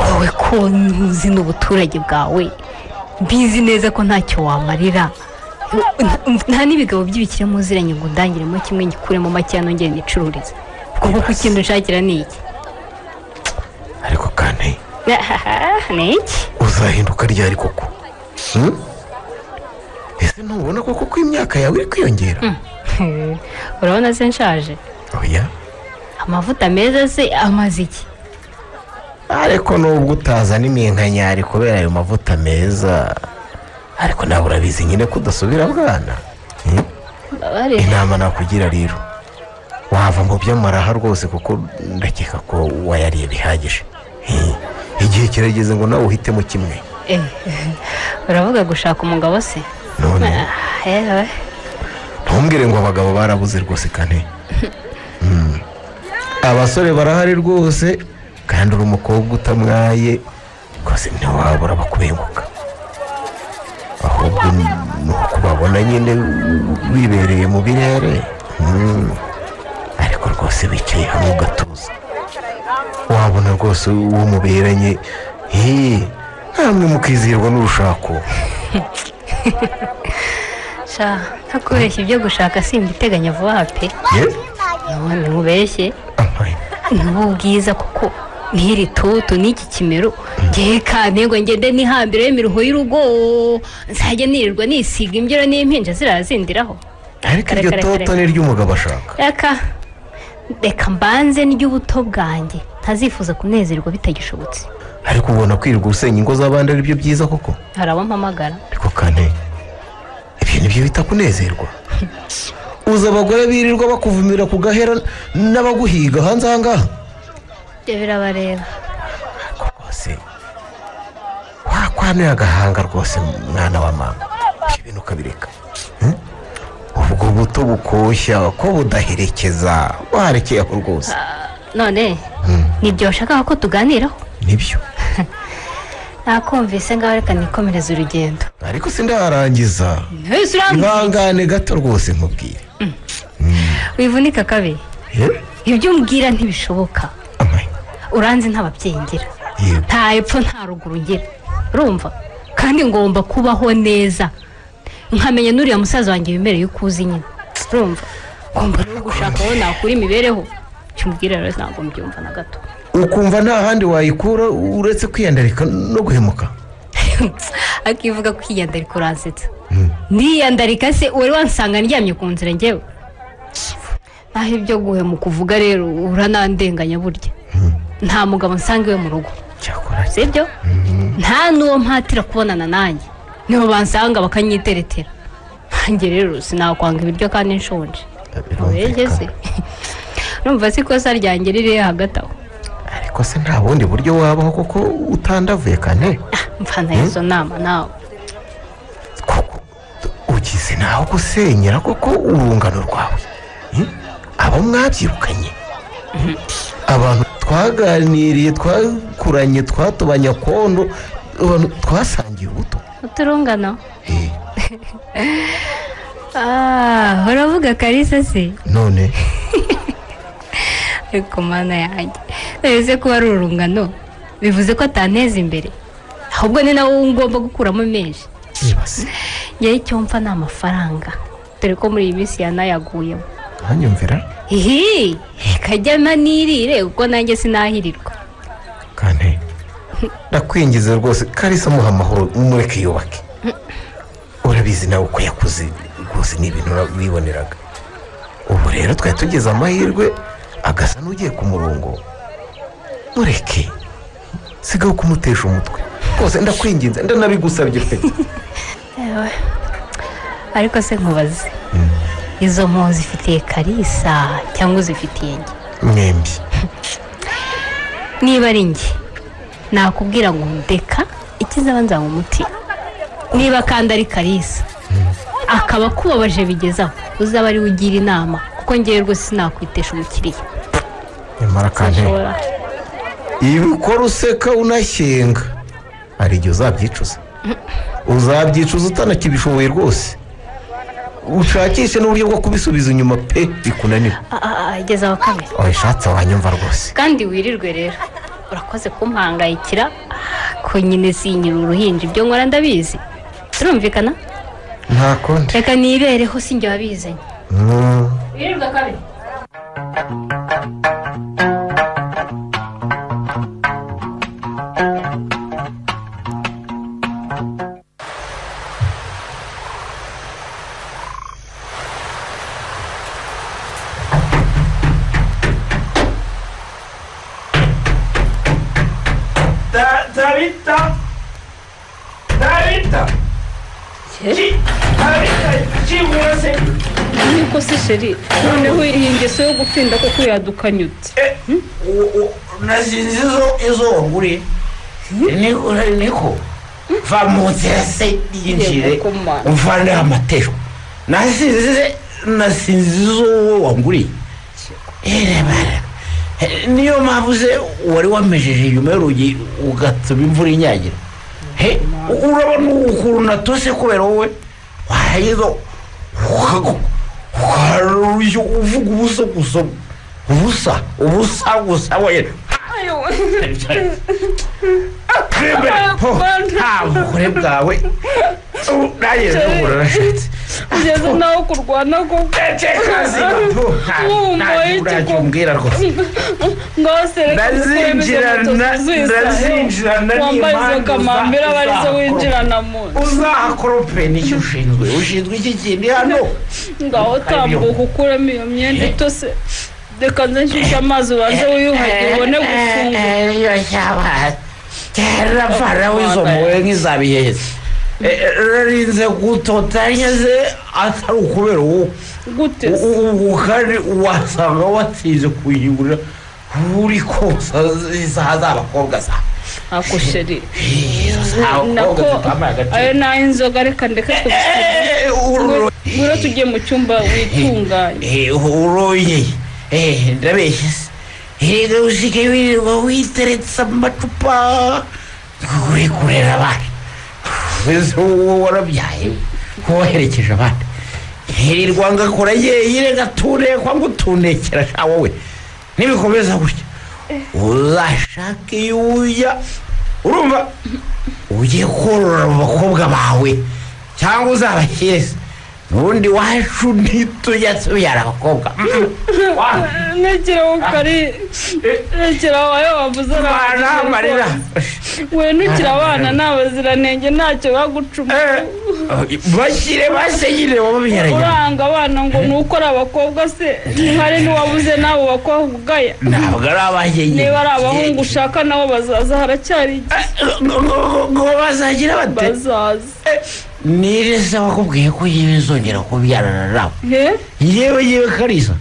wowe ko ntuzi n'ubuturage bwawe mbizi neza ko ntacyo wamarira. nta n'ibigabo by'ibikire muziranye ngo ndangiremo kimwe ngikuremo make nongere nicururize. kuko ko ikintu nshakira ni iki? ariko kandi ni iki? uzahinduka ryari koko? ese ntubona koko ko imyaka yawe iri kwiyongera? urabona se nshaje? oya. amavuta meza se amaze iki? ariko nubwo utazana iminkanyari kubera ayo mavuta meza ariko nawe urabizi nyine ko udasubira bwana. inama nakugira rero wava mu by'amaraha rwose kuko ndakeka ko wayariye bihagije. igihe kirageze ngo nawe uhitemo kimwe. uravuga gushaka umugabo se? none ntumbwire ngo abagabo barabuze rwose kane. abasore barahari rwose kandi uri umukobwa utamwaye rwose ntiwabura bakubenguka. ahubwo ni ukubabona nyine wibereye mu birere. ariko rwose wicaye hamwe ugatuza wabona rwose uwo muberanye namwe mukizihirwa n'urushako. sha ntakubeshye ibyo gushaka simbiteganya vuba pe. none nkubeshye n'ubu bwiza kuko n'iri tutu n'iki kimero ngewe kandi ngo ngende nihambire imiruho y'urugo nzajya nirirwa nisiga imbyiro n'impinja zirazindiraho. ariko iryo toto ni ry'umugabo ashaka. reka mbanze n'iry'ubuto bwanjye ntazifuza kunezerwa bitagishobotse. ariko ubona kwirirwa usenya ingo z'abandi ari byo byiza koko? hari abo mpamagara. ariko kandi ibyo ni byo bita kunezerwa. uzi abagore birirwa bakuvumira ku gahera n'abaguhiga hanze aha ngaha. ibyo birabareba. ariko rwose wakwanuye agahanga rwose mwana wa mama. ibyo bintu ukabireka. ubwo buto bukoshya ko budaherekeza warekeyeho rwose. none nibyo washakaga ko tuganiraho? nibyo. nakumvise ngaho reka nikomereze urugendo ariko sindarangiza ntese ihangane gato rwose nkubwire wivunika kabi ibyo umbwira ntibishoboka uranzi ntababyeyi ngira nta epfo nta ruguru ngira urumva kandi ngomba kubaho neza nkamenya n'uriya musaza wanjye wimereye uko uzi nyine urumva ngomba no gushaka aho nakura imibereho cyumbwira rero ntabwo mbyumva na gato ukumva nta handi wayikura uretse kwiyandarika no guhemuka akivuga kwiyandarika uransetsa niyandarika se wari wansanga ndyamye ku nzira njyewe naho ibyo guhemuka uvuga rero uranandenganya burya nta mugabo nsanga iwe mu rugo sibyo nta n'uwo mpatira kubonana nanjye niho bansanga bakanyiteretera nanjye rero sinakwanga ibiryo kandi nshonje urengeze numva si ikosa ryanjye riri hagati aho ariko se nta bundi buryo wabaho kuko utandavuye kane mfana izo nama nawe ugize naho gusenyera kuko urungano rwawe abo mwabyirukanye abantu twaganiriye twakuranye twatubanya kondo abantu twasangiye ubuto uturungano uravuga Kalisa se none ariko mana yanjye ese ko ari urungano bivuze ko atanteza imbere ahubwo ni nawe ngomba gukuramo menshi yewe icyo mfa ni amafaranga dore ko muri iyi minsi yanayaguyemo hanyumvira kajya manirire kuko nanjye sinahirirwa kandi ndakwingiza rwose Kalisa muha amahoro mureke yubake urabizi nawe uko yakuze rwose ni ibintu wiboneraga ubu rero twari tugeze amahirwe agasa n'ugiye ku murongo mureke sigaho kumutesha umutwe rwose ndakwinginze ndanabigusabye pe ariko se nkubaze izo mpunzi zifitiye Kalisa cyangwa uzifitiye njye mwembi niba ari njye nakubwira ngo ndeka ikizaba nzaba umuti niba kandi ari Kalisa akaba akubabaje bigezaho uzaba ari ugira inama kuko ngewe rwose sinakwitesha umukiriya nyamara kandi iyo ukora useka unashyenga hari igihe uzabyicuza uzabyicuza utanakibishoboye rwose ushakishe n'uburyo bwo kubisubiza inyuma pe bikunanira ageze aho kabiri wabishatse wanyumva rwose kandi wirirwe rero urakoze kumpangayikira ko nyine sinyira uruhinja ibyo nkora ndabizi turumvikana nta kundi reka nibereho sinjye wabizanye wirirwe kabiri niko se sheri noneho iyi ngeso yo gupfinda koko yadukanyutse nazinze izo wanguriye niko va mu nzira se yinjire umvane amateshwa nasinze izo wanguriye niyo mpamvu se wari wamejeje inyuma y'urugi ugatuma imvura inyagira urabona ukuntu natose kubera wowe wahizo uvuga ubusa gusa we nta bukore bwawe nageze n'ubura rashatse ugeze nawe kurwana ko uracyumbwira rwose ndazinjirana wambaye izo kamambira barizo winjirana mu uzahakorope nicyo ushinzwe iki kindi hano ngaho tambuka ukuremo iyo myenda itose reka nze nshyushye amazi ubanze wiyuhagire ubone gufungura iyo cyaba cyarapfana wizomowe nk'izabiheze rarinze gutotanya ze atari ukubera wowe gute ubu kandi wasanga watsinze kuyigurira buri kosa isaha z'abakobwa za ako sheri nako ayo naho inzoga reka ndeka ngwino tugiye mu cyumba witunganye uroye ndabeshye se reka usigaye wirirwa witeretse amacupa uri kurera abana wese wowe warabyaye woherekeje abana hirirwa ngakora yeyire gatunekwa ngutunekera sha wowe nibikomeza gutya uzashaka iyuya urumva ugiye korora abakobwa bawe cyangwa uzabashyese nubundi wacu ntitujya tubyara abakobwa ntekera ukari ntekera wawe wavuze amarira we ntukira abana nta baziranenge ntacyo bagucuma bashyire basenyire wababyaranye uranga abana ngo ni uko ari abakobwa se ntihari n'uwabuze n'abo bakobwa ugaya ntabwo ari abagenyi niba ari abahungu ushaka nabo bazaza haracyari ngo bazagira bate bazaza nirese wakubwiye ko yewe zongera kubyarana nabo yewe Kalisa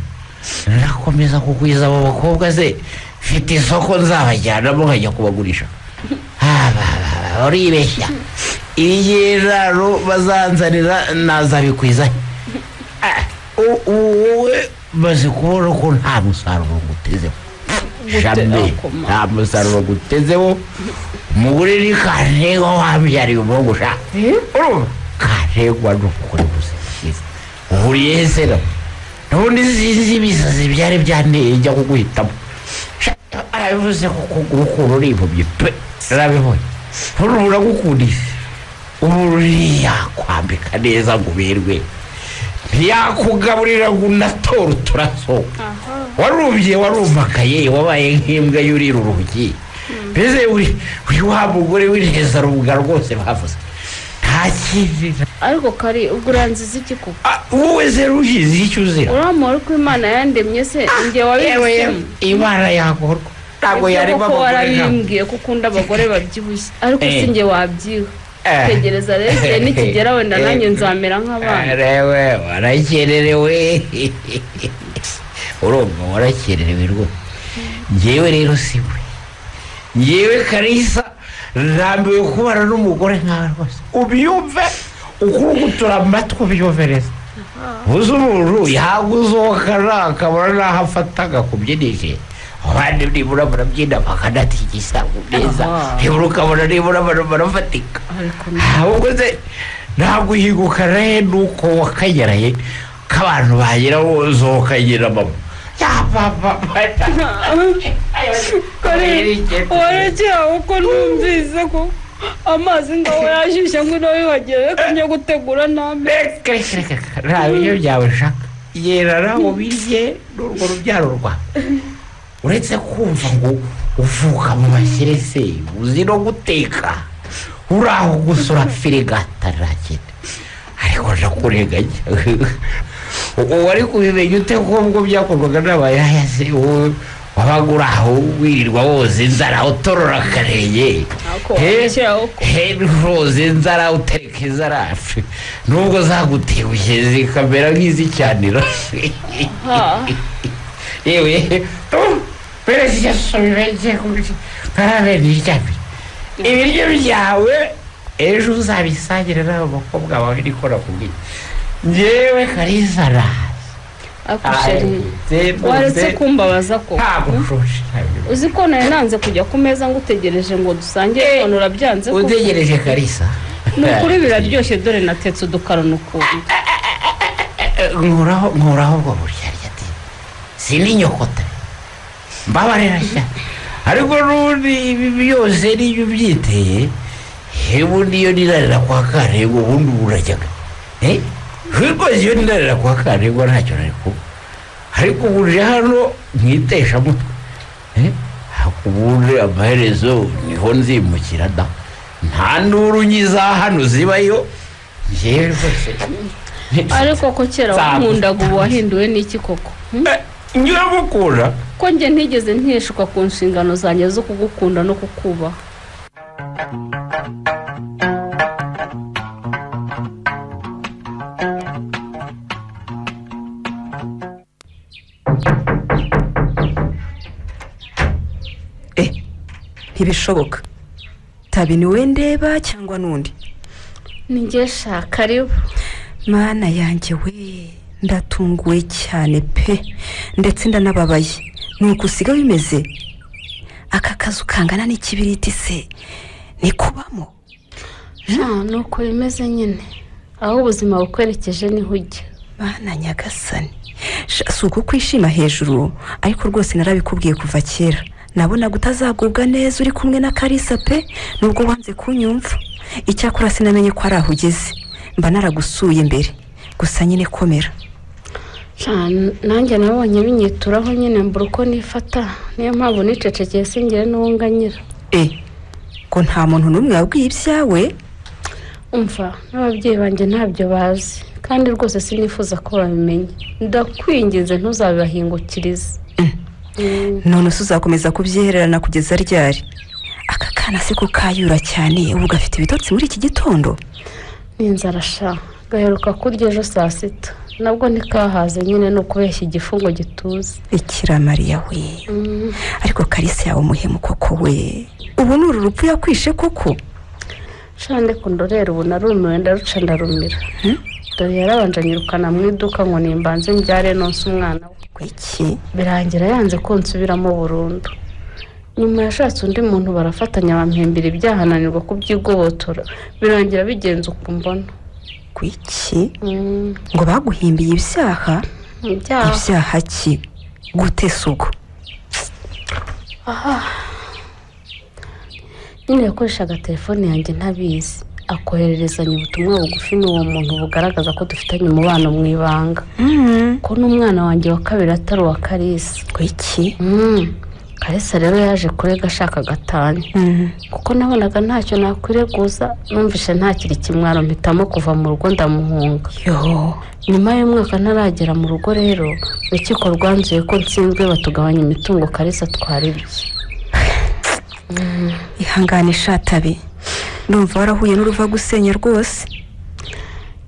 nakomeza kugwiza abo bakobwa se mfite isoko nzabajyanamo nkajya kubagurisha uribeshya ibiraro bazanzanira nazabikwiza wowe maze kubona ko nta musaruro ngutezeho jambe nta musaruro ngutezeho umugore ni kantego wabyariye umuhungu sha urumva kantego n'ukuri gusikiza uhuriye se no nubundi sinzi ibisazi byari byanteye njya kuguhitamo arabivuze ko ukuntu uri impumyi pe narabibonye urubura gukundisha ubu yakwambika neza ngo uberwe ntiyakugaburira ngo unatora uturaso warumakaye wabaye nk'imbwa yurira urugi mbese uri wa mugore w'ineza rubuga rwose bavuze nta kindi ariko kari ubwo uranziza iki koko wowe zero uhizi icyo uzira uramura ko imana yandemye se njye wabibisemo imana yakorwa ntabwo yarimo abagore warabimbwiye ko ukunda abagore babyibushye ariko si njye wabyiha tegereza rero igihe nikigera wenda nanjye nzamera nk'abana rewe warakererewe urumva warakererewe rwose njyewe rero siwe njyewe Kalisa nrambiwe kubana n'umugore nkawe rwose ubyumve ukurugutura amatwi ubyumvereza uzi umuntu yaguzohokana akabona n'aho afata agakubyinishe abandi nibura barabyina bakanatigisa neza nibura ukabona nibura barafatika ahubwo se ntabwo uhigukana he nuko wakageraye k'abantu bagira uzohokanyira mama warekeye uko numvise ko amazi ngaho yashyushye ngo nawe wagere ko njya gutegura n'amezi nta biryo byawe ushaka yerara ubirye n'urwo rubyaro rwawe uretse kumva ngo uvuka mu mashyirese uzi no guteka uri aho gusa urafirigata ntakindi ariko ndakurenganya wari kubimenya ute ko ubwo byakorwaga n'abayahasi wabaga uri aho wirirwa woza inzara utorora akarenge woza inzara utereka inzarafi nubwo zagutebuye zikamera nk'izicyanira yewe perezida yasubije karabe n'iryamye ibiryo byawe ejo uzabisangire n'abo bakobwa bawe nikora kubwira njyewe Kalisa waretse kumbabaza ko uzi ko nari nanze kujya ku meza ngo utegereje ngo dusangire none urabyanze ko utegereje Kalisa ni ukuri biraryoshye dore natetse udukaroni ukunda nkuraho ubwo buryarya ati sininyokota mbabarira cyane ariko n'ubundi ibi byose niyo ubyiteye ubundi iyo nirarira kwa Karego ubundi urajyaga rwose iyo nirarira kwa Karego ntacyo nari kuba ariko ubuje hano mwitesha mutwe ubundi amaherezo niho nzimukira da nta nduru nyiza hano zibayo njyewe rwose ariko ko kera wakundaga ubu wahinduwe n'iki koko njyewe gukunda ko njye ntigeze ntiyeshuka ku nshingano zanjye zo kugukunda no kukubaha ntibishoboka tabi ni we ndeba cyangwa n'undi ni njye shaka ariwe mana yanjye we ndatunguwe cyane pe ndetse ndanababaye nuko usiga bimeze aka kazu kangana n'ikibiriti se ni kubamo nuko bimeze nyine aho ubuzima bukwerekeje niho ujya bana nyagasani si uko kwishima hejuru ariko rwose narabikubwiye kuva kera nabonaga utazagubwa neza uri kumwe na Kalisa pe nubwo wanze kunyumva icyakora sinamenye ko ari aho ugeze mba naragusuye mbere gusa nyine komera nanjye nabonye binyituraho nyine mbura uko nifata niyo mpamvu nicecekeye singire n'uwo nganyira ko nta muntu n'umwe wabwiye ibyawe umva n'ababyeyi banjye ntabyo bazi kandi rwose sinifuza ko babimenye ndakwinginze ntuzabibahingukirize none uzakomeza kubyihererana kugeza ryari aka kana se ko kayura cyane ubu gafite ibitotsi muri iki gitondo n'inzara sha gaheruka kurya ejo saa sita nabwo ntikahaze nyine no kubeshya igifungo gituze Bikira Mariya we ariko Kalisa yawe umuhemu koko we ubu ni uru rupfu yakwishe koko shande kundorera ubu narumiwe ndaruca ndarumira dore yarabanje anyirukana mu iduka ngo nimbanze mbyare nonse umwana we iki birangira yanze ko nsubiramo burundu nyuma yashatse undi muntu barafatanya bampembera ibyahananirwa kubyigobotora birangira bigenze uko mbona kwiki ngo baguhimbiye ibyaha ki gute sugo nyine yakoreshaga telefone yanjye ntabizi akohererezanya ubutumwa bugufi n'uwo muntu bugaragaza ko dufitanye umubano mu ibanga ko n'umwana wanjye wa kabiri atari uwa Kalisa kwiki Kalisa rero yaje kurega ashaka gatanya kuko nabonaga ntacyo nakwireguza numvishe ntakiri kimwaro mpitamo kuva mu rugo ndamuhunga nyuma y'umwaka ntaragera mu rugo rero urukiko rwanzuye ko nsinzwe batugabanya imitungo Kalisa twaribye ihangane shatabe numva warahuye n'uruva gusenya rwose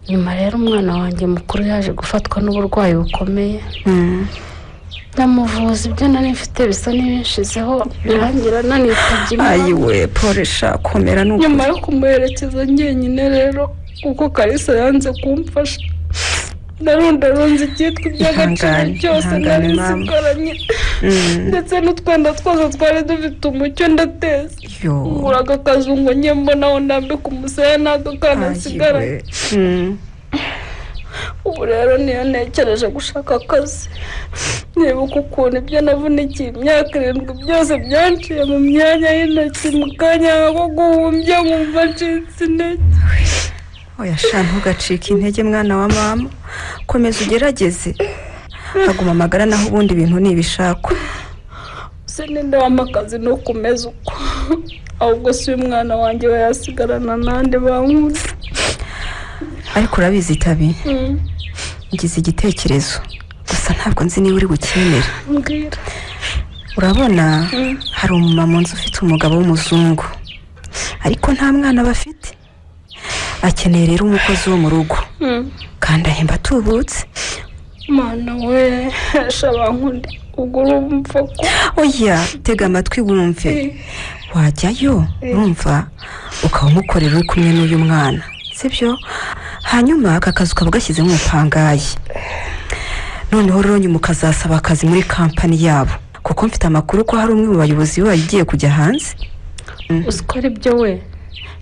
nyuma rero umwana wanjye mukuru yaje gufatwa n'uburwayi bukomeye ndamuvuza ibyo nari mfite bisa n'ibinshizeho birangira nanitabye Imana ayiwe poresha komera nuko nyuma yo kumuherekeza njyenyine rero kuko Kalisa yanze kumfasha ndarunze icyitwa iby'agaciro byose nari nsigaranye ndetse n'utwenda twose twari dufite umucyo ndateza nguraga akazungu njye mbonaho ndambika umusaya n'adukana nsigaranye ubu rero niyo ntekereje gushaka akazi nibuka ukuntu ibyo navunikiye imyaka 7 byose byanciye mu myanya y'intoki mu kanya ko guhumbya nkumva ncitse intege oya sha ntugacike intege mwana wa mama komeza ugerageze aguma amagara naho ubundi ibintu nibishakwa se ninde wamakazi no kumeza uko ahubwo si umwana wanjye we yasigarana nande bankunda ariko urabizi tabi ngize igitekerezo gusa ntabwo nzi niba uri bukenera mbwira urabona hari umumama nzi ufite umugabo w'umuzungu ariko nta mwana bafite akeneye rero umukozi wo mu rugo kandi ahemba atubutse mana we shabankundi ubwo urumva ko oya tega amatwi wumve wajyayo urumva ukaba umukorera uri kumwe n'uyu mwana sibyo hanyuma aka kazi ukaba ugashyizemo umupangayi noneho rero nyuma ukazasaba akazi muri kampani yabo kuko mfite amakuru ko hari umwe mu bayobozi bagiye kujya hanze uzikora ibyo we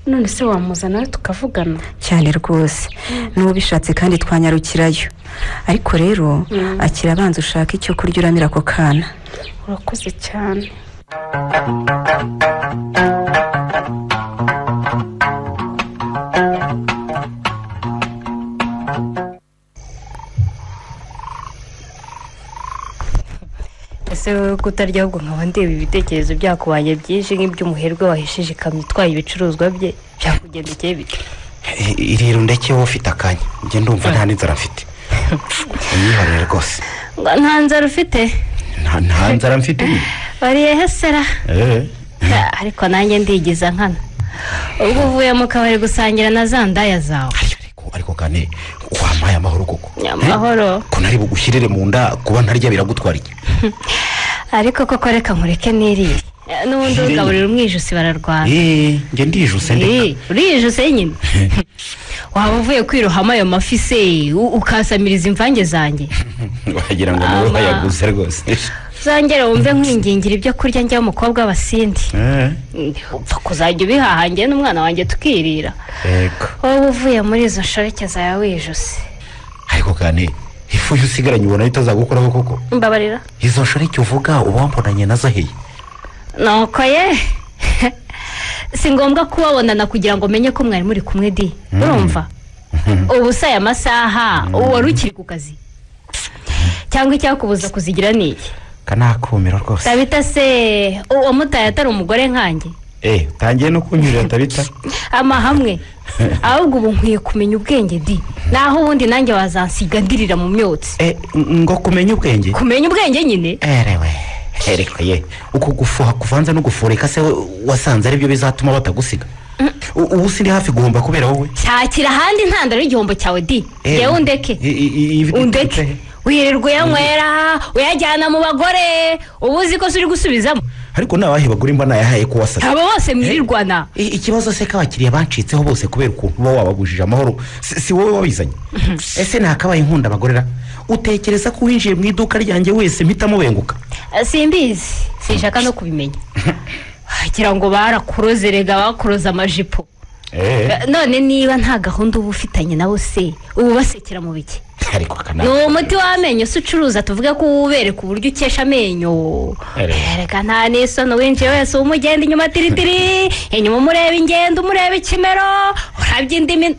none se wamuzana tukavugana cyane rwose n'ubu bishatse kandi twanyarukirayo ariko rero akira abanza ushaka icyo kurya uramira ako kana urakoze cyane ese wowe kutarya ahubwo nkaba ndeba ibitekerezo byakubanye byinshi nk'iby'umuherwe wahishije ikamyo itwaye ibicuruzwa bye byakugendekeye bite rero ndeke wowe ufite akanya njye ndumva nta n'inzara mfite unyihorere rwose nta nzara ufite nta nzara mfite wariye hesera ariko nanjye ndigiza nkana ubwo uvuye mu kabari gusangira na za ndaya zawe ariko kane wampaye amahoro koko amahoro ko nari bugushyirire mu nda kuba ntarya biragutwara iki ariko koko reka nkureke niriye n'ubundi ugaburira umwijusi bararwana njye ndijuse ndeka urijuse nyine waba uvuye kwirohamo ayo mafi se ukasamiriza imvange zanjye wagira ngo nawe wayaguze rwose uzongere wumve nkwingingira ibyo kurya njya umukobwa w'abasindi upfa kuzajya ubihaha njye n'umwana wanjye tukirira yego wowe uvuye muri izo nshoreke zawe wijuse ariko kandi ifu usigaranye ubona bitazagukuraho koko mbabarira izo nshoreke uvuga uba wambonanye nazo ahiye nuko ye si ngombwa kubabonana kugira ngo menye ko mwari muri kumwe di urumva ubu se aya masaha wari ukiri ku kazi cyangwa icyakubuza kuzigira ni iki kanakumira rwose tabita se uwamutaye atari umugore nkanjye utangiye no kunyurira tabita amahamwe ahubwo ubu nkwiye kumenya ubwenge di naho ubundi nanjye wazansiga ndirira mu myotsi ngo kumenya ubwenge nyine ereko ye uko gufuha kuvanze no gufurika se wasanze aribyo bizatuma batagusiga ubu sindi hafi guhomba kubera wowe cyakira ahandi ntandaro y'igihombo cyawe di yewe undeke wirirwa uyanywera uyajyana mu bagore ubu uzi ko uri gusubizamo ariko nabahe bagura imba nayahaye ko wasatse abo bose mwirirwana ikibazo se k'abakiriya bancitseho bose kubera ukuntu uba wabagujije amahoro si wowe wabizanye ese nakabaye inkunda abagorera utekereza ko winjiye mu iduka ryanjye wese mpita mubenguka simbizi sinshaka no kubimenya agira ngo barakuroze rega bakuroza amajipo none niba nta gahunda uba ufitanye nabo se ubu basekera mu biki ni umuti w'amenyo se ucuruza tuvuge ko ubereka uburyo ukesha amenyo reka nta n'isoni winjiye wese umugenda inyuma tiritiri inyuma umureba ingendo umureba ikimero urabya indimi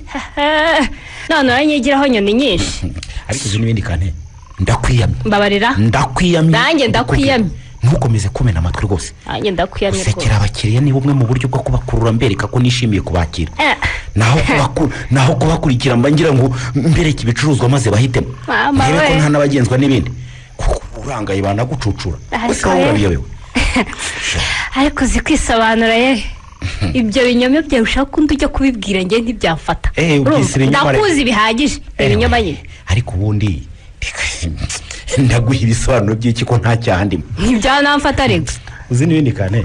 none uranyigiraho nyoni nyinshi ariko izo n'ibindi kane ndakwiyamye mbabarira ndakwiyamye nanjye ndakwiyamye ntukomeze kumena amatwi rwose nanjye ndakwiyamye rwose usekera abakiriya ni bumwe mu buryo bwo kubakurura mbereka ko nishimiye kubakira naho kubakurikira mba ngira ngo mbereke ibicuruzwa maze bahitemo rebe ko nta n'abagenzwa n'ibindi urangaye banagucucura gusa wowe urabiyobewe ariko uzi kwisobanura ye ibyo binyoma byawe ushaka undi ujya kubibwira njye ntibyamfata ndakuzi bihagije ibinyoma nyine ariko ubundi ndaguha ibisobanuro by'iki ko nta cyandimo ntibyanamfata rega uzi n'ibindi kane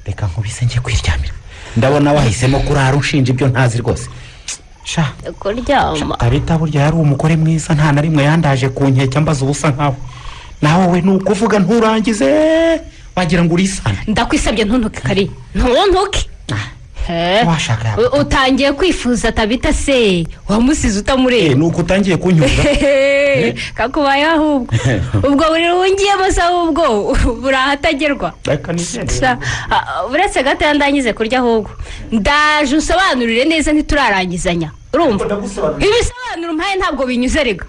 reka nkubise njye kwiryamira ndabona wahisemo kurara unshinja ibyo ntazi rwose kuryama tabita burya yari umugore mwiza nta na rimwe yandaje ku nkeke ambaza ubusa nkawe nawe we ni ukuvuga nturangize wagira ngo urisane ndakwisabye ntuntuke kari ntuntuke utangiye kwifuza tabita se wamusize utamureba nuko utangiye kunyura kakubaye ahubwo ubwo buri wungiyemo se ahubwo burahatagerwa uretse gato ndangize kurya ahubwo ndaje usobanurire neza ntiturarangizanya urumva ibisobanuro mpaye ntabwo binyuze rega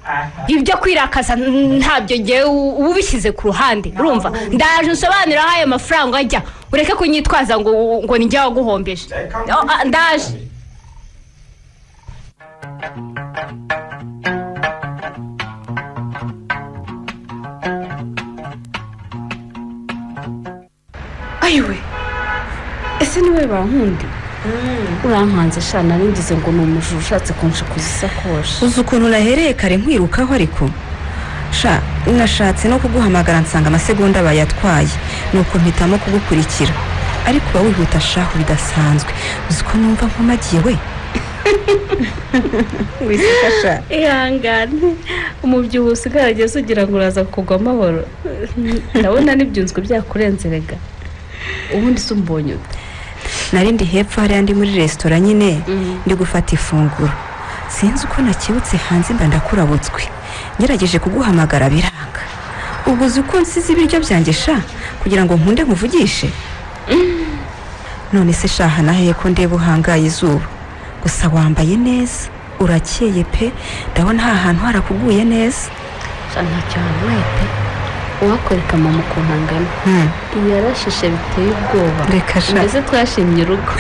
ibyo kwirakaza ntabyo ngewe uba ubishyize ku ruhande urumva ndaje usobanurire aho ayo mafaranga ajya ureke kunyitwaza ngo ni njye waguhombeje ndaje ayiwe ese niwe bankundi urampanze shana ningize ngo ni umujura ushatse kunshikuza isakoshi uzi ukuntu nahereye kare nkwirukaho ariko sha nashatse no kuguhamagara nsanga amasegonda bayatwaye nuko mpitamo kugukurikira ariko uba wihuta shaho bidasanzwe uzi ko numva nkomagiye we wiseka sha ihangane umubyibuho usigarageze ugira ngo uraza kugwa amahoro ndabona n'ibyunzwe byakurenze rega ubundi se umbonye ute narindi hepfo hariya ndi muri resitora nyine ndi gufata ifunguro sinzi uko nakibutse hanze mba ndakurabutswe ngerageje kuguhamagara biranga ubu uzi uko nsize ibiryo byanjye sha kugira ngo nkunde nkuvugishe none se shaha naheye ko ndeba uhangaye izuba gusa wambaye neza urakeye pe ndabona aha hantu harakuguye neza ntacyo wambaye pe uwakwereka mama ukuntu angana yarashishe biteye ubwoba reka sha mbese twashimye urugo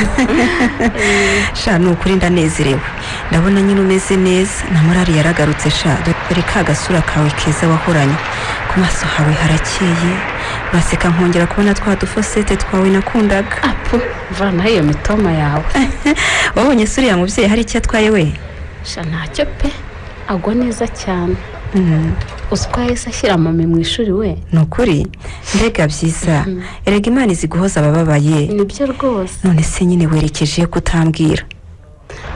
sha ni ukuri ndanezerewe ndabona nyine umeze neza na morali yaragarutse sha dore ka gasura kawe keza wahoranye ku maso hawe harakeye uraseka nkongera kubona twa dufosete twawe nakundaga apu vanaho iyo mitoma yawe wabonye se uriya mubyeyi hari icyo atwaye we sha ntacyo pe agwa neza cyane uzi ko yahise ashyira mami mu ishuri we ni ukuri mbega byiza erega imana izi guhoza abababaye nibyo rwose none se nyine werekeje kutambwira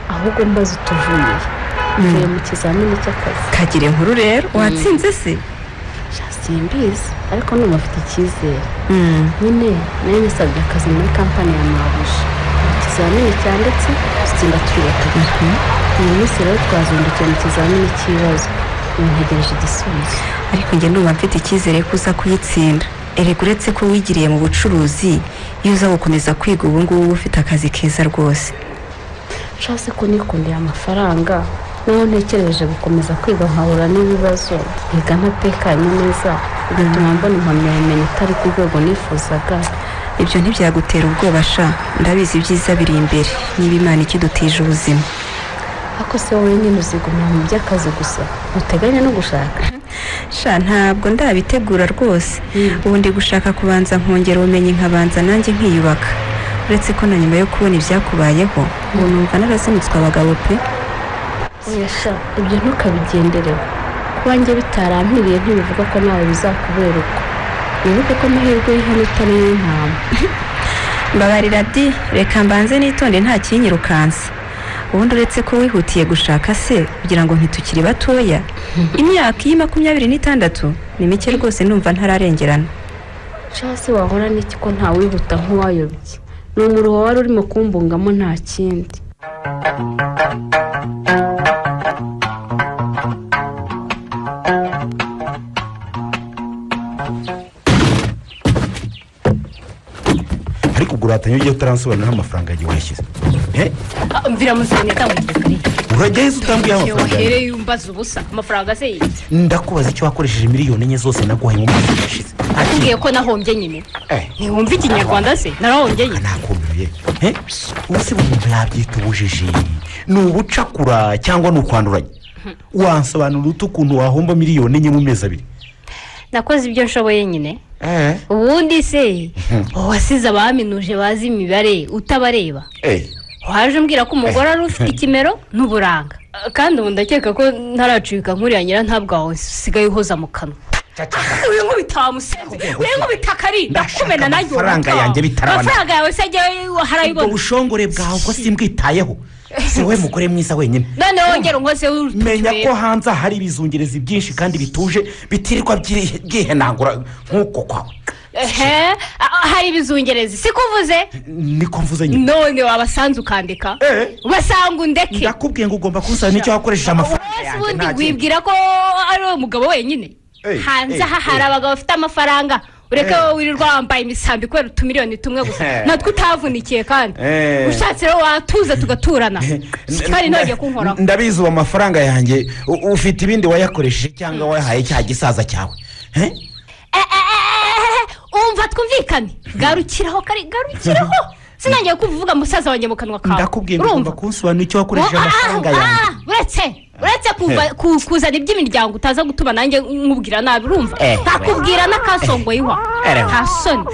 ahubwo mbaze utuvuye uvuye mu kizamini cy'akazi kagire inkuru rero watsinze se simbizi ariko numva afite icyizere nyine nayo nisabye akazi muri kampani ya mabuja ikizamini cyanditse dutsinda turi batatu uyu munsi rero twazindukiye mu kizamini cy'ibibazo ntegereje igisubizo ariko njye ndumva mfite icyizere ko uza kuyitsinda erega uretse ko wigiriye mu bucuruzi iyo uza gukomeza kwiga ubu ngubu ufite akazi keza rwose nshase ko nikundiye amafaranga naho ntekereje gukomeza kwiga nkahura n'ibibazo nkiga ntatekanye neza bigatuma mbona impamyabumenyi itari ku rwego nifuzaga. ibyo ntibyagutera ubwoba sha ndabizi ibyiza biri imbere niba imana ikidutije ubuzima. ako se wowe nyine uzigumira mu by'akazi gusa uteganya no gushaka? sha ntabwo ndabitegura rwose ubu ndi gushaka kubanza nkongera ubumenyi nkabanza nanjye nkiyubaka uretse ko na nyuma yo kubona ibyakubayeho ubu numva narazinutswe abagabo pe. oya sha ibyo ntukabigendereho kuba njye bitarampiriye ntibivuga ko nawe bizakubera uko wibuke ko amahirwe y'ihene itari y'intama. mbabarira di reka mbanze nitonde nta kinyirukansa ubundi uretse ko wihutiye gushaka se kugira ngo ntitukiri batoya imyaka iyi 26 ni mike rwose numva ntararengerana. shase wahora n'iki ko nta wihuta nk'uwayobye ni umuruho wari urimo kumbungamo nta kindi. ariko uguratanye ugiye utansobanurira amafaranga yagiye washyize mvira musene tamwe urajyayo utambwiye amafaranga wahereye umbaza ubusa amafaranga se yiki ndakubaza icyo wakoresheje miliyoni enye zose naguhaye mu mwaka ushize nakubwiye ko nahombye nyine ntiwumva ikinyarwanda se narahombye nyine nakumbuye ubuse umuntu yabyita ubujiji ni ubucakura cyangwa ni ukwanduranya wansobanura ute ukuntu wahomba miliyoni enye mu mezi abiri? nakoze ibyo nshoboye nyine ubundi se wasize abaminuje bazi imibare utabareba waje umbwira ko umugore ari ufite ikimero n'uburanga kandi ubu ndakeka ko ntaracika nkuriya nyira ntabwo wawe usigaye uhoza mu kanwa. uyu nkubita musenze uyu nkubita kari ndakumena nayo amafaranga yanjye bitarabana amafaranga yawe se harayibona ubwo bushongore bwawe ko simbwitayeho si wowe mugore mwiza wenyine none wongera unkoze menya ko hanze hari ibizungerezi byinshi kandi bituje bitirirwa byihenangura nk'uko kwawe. hari ibizungerezi si kuvuze niko mvuze nyine none wabasanze ukandika ubasanga undeke ndakubwiye ngo ugomba kunsaba n'icyo wakoresheje amafaranga yanjye ubundi wibwira ko ari uwo mugabo wenyine hanze aha hari abagabo bafite amafaranga ureke wowe wirirwa wambaye imisambi kubera utumiliyoni tumwe gusa natwe utavunikiye kandi ushatse rero watuza tugaturana kandi ntongeye kunkoraho. ndabizi uwo mafaranga yanjye ufite ibindi wayakoresheje cyangwa wayahaye cya gisaza cyawe umva twumvikane garukiraho sinangiye kuvuga musaza wanjye mu kanwa kawe ndakubwiye ngo ugomba kunsobanura icyo wakoresheje amafaranga yanjye uretse kuzana iby'imiryango utaza gutuma nanjye nkubwira nabi urumva ntakubwira n'akasongoye iwa nta soni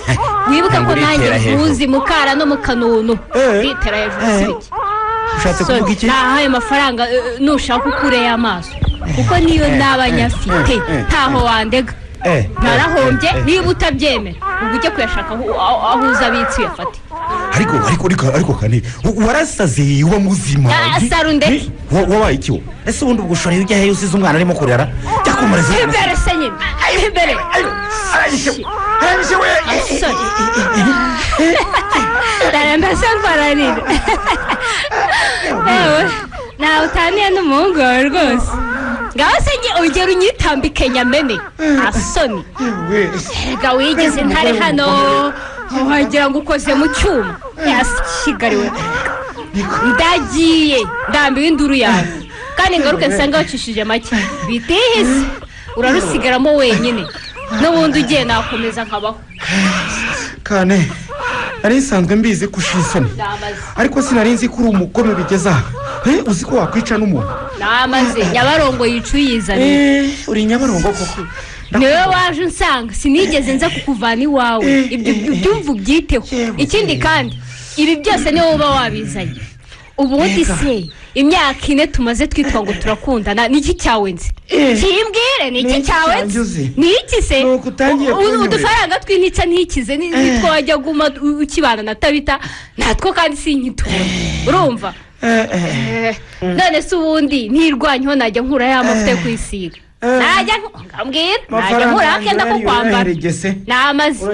wibuke ko nanjye nkuzi mukara no mu kanunu litera hejuru z'ibiki ushatse kuvuga iki? nahaye amafaranga nushaka ukureye amaso kuko niyo n'abanyafite ntaho wandega narahombye niba utabyemera ubwo ujye kuyashaka aho uza abitsi uyafate. ariko kane warasaze uba muzima sarunde wabaye iki wo ese ubundi ubwo ushoreye ujya hehe usize umwana arimo kurera jya kumureza imbere se nyine imbere arangije we ndasa mfararira nawe utaniye n'umuhungu wawe rwose ngaho se ugera unyitambike nyamene asoni rega wigeze ntari hano wagira ngo ukoze mu cyuma yasigariwe ndagiye ndambiwe induru yawe kandi ngaruke nsanga wacishije make bitihise urarusigaramo wenyine n'ubundi ugiye nakomeza nkabaho. kane nari nsanzwe mbizi ko ushisoni ariko sinari nzi ko uri umugome bigeze aha uzi ko wakwica n'umuntu namaze nyabarongo yica uyizaniye uri nyabarongo koko niwe waje unsanga sinigeze nza kukuvana iwawe ibyo byumva ubyiteho ikindi kandi ibi byose niwe uba wabizanye ubundi se imyaka 4 tumaze twitwa ngo turakundana niki cyawe nzi kimbwire niki cyawe niki se udufaranga tw'inica ntikize nitwo wajya guma ukibana na Tabita natwo kandi sinkitubona urumva none se ubundi ntirwanyeho najya nkura ya mafuta yo kwisiga najya nkambwira najya nkura akenda ko kwambara namaze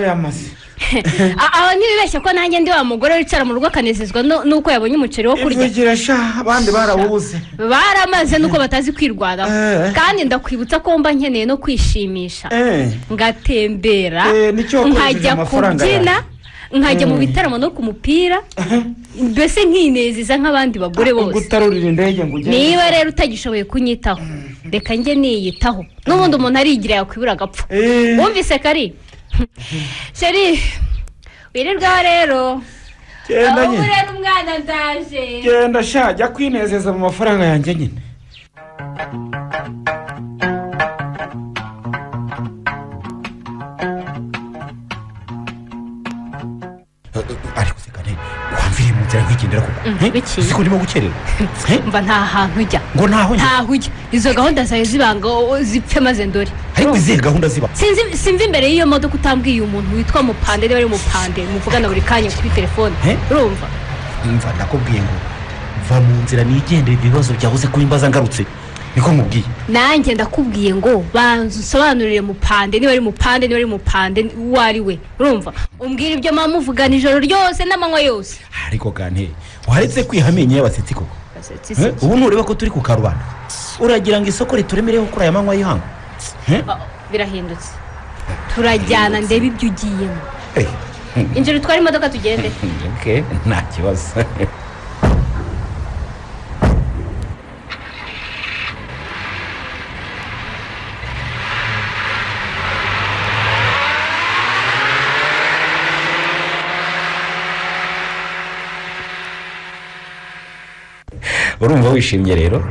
aho ntibibeshye ko nanjye ndi wa mugore wicara mu rugo akanezezwa nuko yabonye umuceri wo kurya ivugira sha abandi barawubuze baramaze nuko batazi kwirwanaho kandi ndakwibutsa ko mba nkeneye no kwishimisha ngatembera nkajya kubyina nkajya mu bitaramo no ku mupira mbese nkinezeza nk'abandi bagore bose niba rero utagishoboye kunyitaho reka njye niyitaho n'ubundi umuntu arigira yakwibura agapfa wumvise kari sheri wirirwaho rero aho urera umwana ndaje genda sha jya kwinezeza mu mafaranga yanjye nyine ariko se kane wamviriye mu nzira nk'igendera koko siko ndimo gukerera mba nta hantu ujya ngo ntaho ujya izo gahunda zawe zibanga zipfe maze ndore ariko izihe gahunda ziba simva imbere y'iyo modoka utambwiye umuntu witwa Mupande niba ari Mupande muvugana buri kanya kuri telefone urumva mva ndakubwiye ngo va mu nzira nigendere ibibazo byabuze kubimbaza ngarutse niko mubwiye nanjye ndakubwiye ngo banza usobanurire Mupande niba ari Mupande niba ari Mupande uwo ari we urumva umbwira ibyo mama muvugana ijoro ryose n'amanywa yose ariko gane waretse kwihamenye y'abasetsi koko ubu ntureba ko turi ku karubanda uragira ngo isoko rituremereho kuri aya manywa y'ihanga birahindutse turajyana ndebe ibyo ugiyemo injira utwara imodoka tugende nta kibazo urumva wishimye rero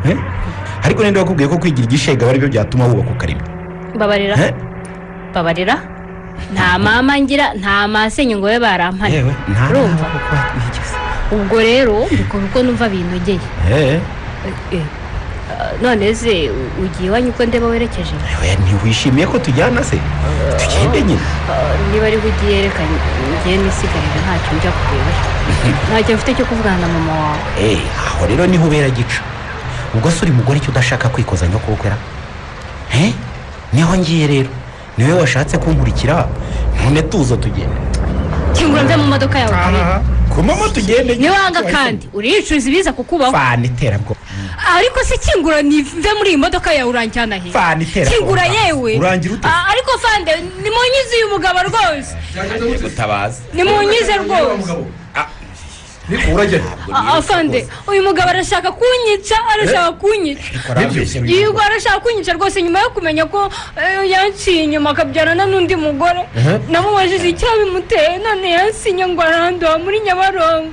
ariko ninde wakubwiye ko kwigira igishega ari byo byatuma wubaka ukarima babarira nta mama ngira nta masenye ngo we barampaye urumva ubwo rero mbikora uko numva binogeye none se ugiye iwanyu uko ndeba werekeje ntiwishimiye ko tujyana se tugende nyine niba ari bugiye reka ngiye nisigarira ntacyo njya kureba ntacyo mfite cyo kuvugana na mama wawe aho rero niho ubera gica ubwo se uri mugore icyo udashaka kwikoza nyokobukwe niho ngiye rero niwe washatse kunkurikira none tuzo tugende kingura mve mu modoka yawe kare ku mama tugende niwanga kandi uricuza ibiza kukubaho fana iterabwo ariko se kingura nive muri iyi modoka yawe uranjyana he fana iterabwo kingura yewe urangira ute ariko fande nimunyize uyu mugabo rwose utabaza nimunyize rwose afande uyu mugabo arashaka kunyica yego arashaka kunyica rwose nyuma yo kumenya ko yanciye inyuma akabyarana n'undi mugore namubajije icyo bimuteye none yansinye ngo arandoha muri Nyabarongo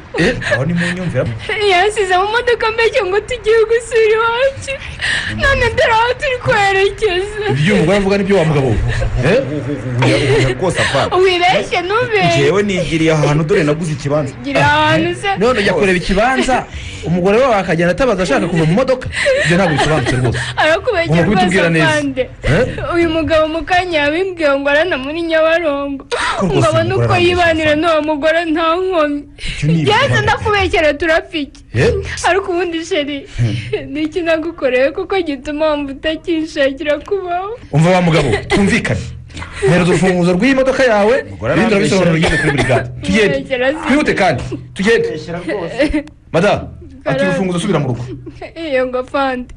yansize mu modoka mbeshye ngo tugiye gusura iwacu none dore aho turi kwerekeza ibyo umugore avuga nibyo wa mugabo rwose apfa wibeshye nubeshye njyewe nigiriye ahantu dore naguze ikibanza gira ahantu none ujya kureba ikibanza umugore wawe akagenda atabaza ashaka kuva mu modoka ibyo ntabwo bisobanutse rwose arakubekera rwose afande uyu mugabo mu kanya yabimbwiye ngo arana muri Nyabarongo ngo abone uko yibanira n'uwo mugore nta nkomyi byanze ndakubekera turapfike ariko ubundi sheri niki nagukoreye kuko gituma wumva utakishakira kubaho umva wa mugabo twumvikane mpera urufunguzo rw'iyi modoka yawe ibindi urabisobanura ugeze kuri burigade tugende twihute kandi tugende madamu ati urufunguzo subira mu rugo iyo ngo afande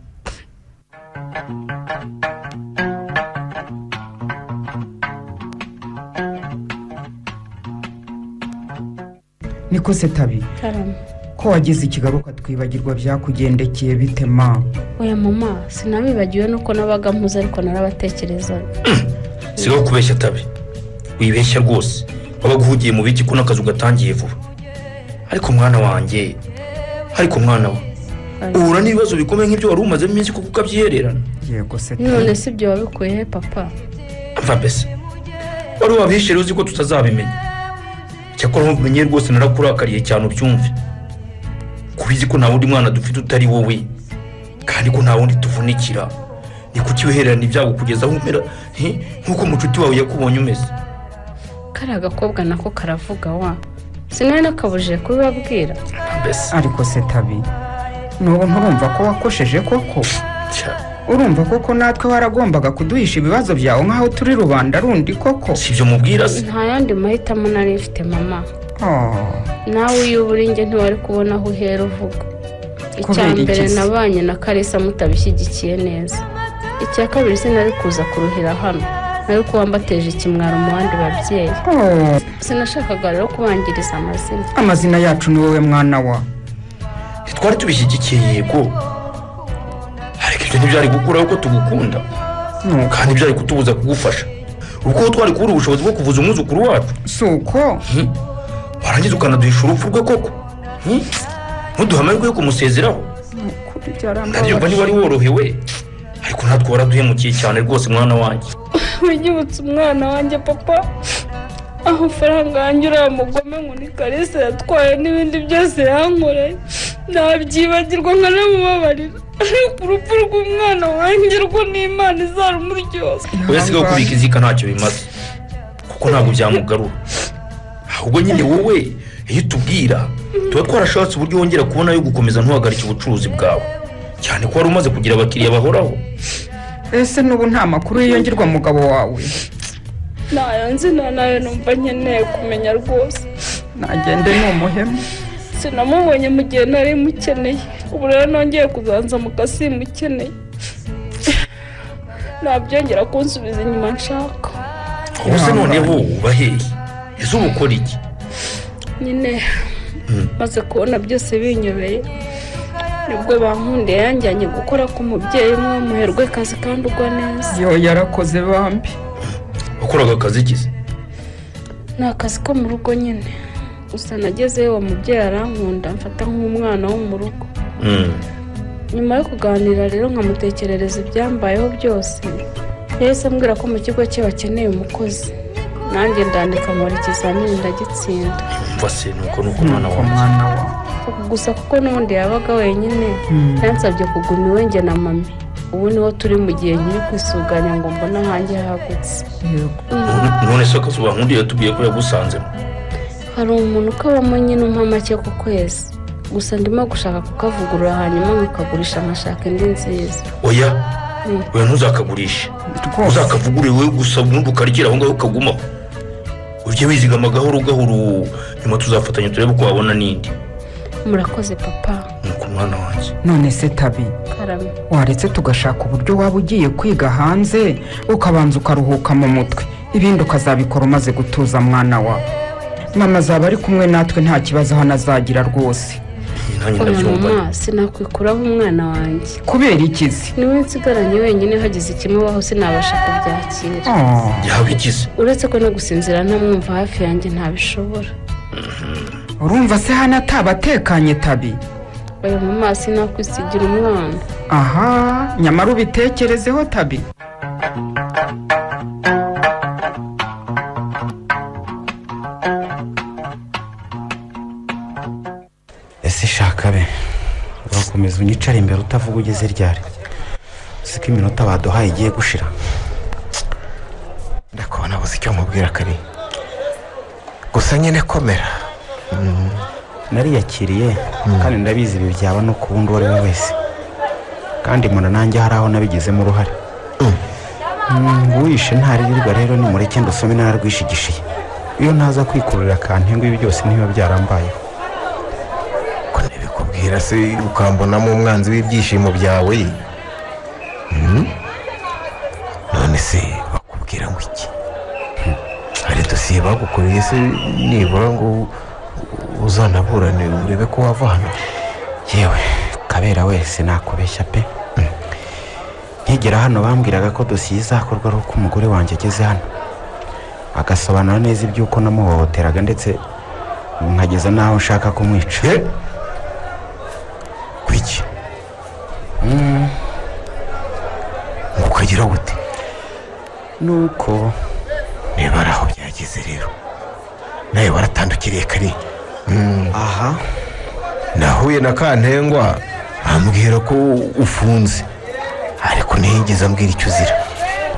niko se tabi ko wagize ikigaruka twibagirwa byakugendekeye bite ma oya mama sinabibagiwe nuko nabaga mpuze ariko narabatekerezaga sigaho kubeshya tabi wibeshya rwose wabaga uhugiye mu biki ko n'akazi ugatangiye vuba ariko mwana wanjye mwana we uhura n'ibibazo bikomeye nk'ibyo wari umazemo iminsi kuko ukabyihererana yego se none si ibyo wabikuye he papa mva mbese wari wabishere uzi ko tutazabimenya cyakora mumenye rwose narakurakariye cyane ubyumve kubizi ko nta wundi mwana dufite utari wowe kandi ko nta wundi tuvunikira ni kuki wihererana ibyago kugeza aho umera nk'uko mucuti wawe yakubonye umeze kariya gakobwa nako karavuga wa sinari nakabujije kubibabwira ariko se tabi n'ubu nturumva ko wakosheje koko urumva koko natwe waragombaga kuduhisha ibibazo byawe nk'aho turi rubanda rundi koko si ibyo mubwira se nta yandi mahitamo nari mfite mama Oh, nawe iyo uburi njye ntiwari kubona aho uhera uvuga icya Kubera iki mbere se? nabanye na Kalisa mutabishyigikiye neza icya kabiri sinari kuza kuruhira hano nari kuba mbateje ikimwaro mu bandi babyeyi oh, sinashakaga rero kubangiriza amazina amazina yacu ni wowe mwana wa ntitwari tubishyigikiye yego ariko ibyo ntibyari gukuraho ko tugukunda Nuko kandi byari kutubuza kugufasha kuko twari kubura ubushobozi bwo kuvuza umwuzukuru wacu si uko warangiza ukanaduhisha urupfu rwe koko ntuduhe amahirwe yo kumusezeraho kuri kandi yumva niba ari worohewe ariko natwe waraduhemukiye cyane rwose mwana wanjye wigibutse umwana wanjye papa amafaranga yanjye uriya mugome ngo ni Kalisa yatwaye n'ibindi byose yankoreye nabyibagirwa nkanamubabarira ariko urupfu rw'umwana wanjye rwo n'Imana izarumuryoza oya sigaho kubika inzika ntacyo bimaze kuko ntabwo byamugarura ahubwo nyine wowe iyo utubwira tuba twarashatse uburyo wongera kubona yo gukomeza ntuhagarike ubucuruzi bwawe cyane ko wari umaze kugira abakiriya bahoraho ese n'ubu nta makuru yiyongerwa mugabo wawe ntayo nzi nta nayo numva nkeneye kumenya rwose nagende ni umuhemu sinamubonye mu gihe nari mukeneye ubu rero nongeye kuzanza mu kasi mukeneye nabyongera kunsubiza inyuma nshaka ubu se noneho uba hehe ese uba ukora iki nyine maze kubona byose binyobeye nibwo bankundiye yanjyanye gukora ku mubyeyi umwe muherwe kazi kandi ugwa neza yo yarakoze bambi wakoraga akazi kize ni akazi ko mu rugo nyine gusa nagezeyo uwo mubyeyi arankunda mfata nk'umwana wo mu rugo nyuma yo kuganira rero nkamutekerereza ibyambayeho byose yahise ambwira ko mu kigo cye bakeneye umukozi nanjye ndandika nkora ikizamini ndagitsinda mva se nuko umwana wawe umwana wawe gusa kuko n'ubundi yabaga wenyine yansabye kuguma iwe njye na mami ubu niho turi mu gihe nkiri kwisuganya ngo mbone ahanjye hagutse none se akazuba nkundi yatubwiye ko yagusanzemo hari umuntu ukabamo nyine umpa make ku kwezi gusa ndimo gushaka kukavugurura hanyuma nkakagurisha nkashaka indi nziza oya oya ntuzakagurishe uzakavugurure wowe gusa ubundi ukarikira aho ngaho ukagumaho ujye wizigama gahoro gahoro nyuma tuzafatanya turebe ko wabona n'indi murakoze papa nuko umwana wanjye none se tabi karame waretse tugashaka uburyo waba ugiye kwiga hanze ukabanza ukaruhuka mu mutwe ibindi ukazabikora umaze gutuza mwana wa mama azaba ari kumwe natwe nta kibazo hano azagira rwose nanjye oya ndabyumva mama sinakwikuraho umwana wanjye kubera ikizi niwe nsigaranye wenyine hagize ikimubaho sinabasha kubyakira yaba ikize uretse ko no gusinzira ntamwumva hafi yanjye ntabishobora urumva se hano ataba atekanye tabi oya mama sinakwisigira umwana aha nyamara ubitekerezeho tabi ese shaka be urakomeza unyicare imbere utavuga ugeze ryari uzi ko iminota baduhaye igiye gushira ndakubona buze icyo nkubwira kari gusa nyine komera nariyakiriye kandi ndabizi ibi byaba no ku wundi uwo ari we wese kandi mbona nanjye hari aho nabigizemo uruhare uwishe ntaririrwa rero nimureke ndusome nararwishigishiye iyo ntaza kwikururira akantengo ibi byose ntibiba byarambayeho ko ntibikubwira se ukambonamo umwanzi w'ibyishimo byawe none se bakubwira ngo iki hari dosiye bagukuriye se nibura ngo uzanaburane urebe ko wava hano yewe kabera wese nakubeshya pe nkigera hano bambwiraga ko dosiye izakorwa ari uko umugore wanjye ageze hano agasobanura neza iby'uko namuhohoteraga ndetse nkageza n'aho nshaka kumwica kwiki ukagira gute nuko niba ari aho byageze rero nawe waratandukiriye kari aha nahuye na kantengwa ambwira ko ufunze ariko ntiyigeze ambwira icyo uzira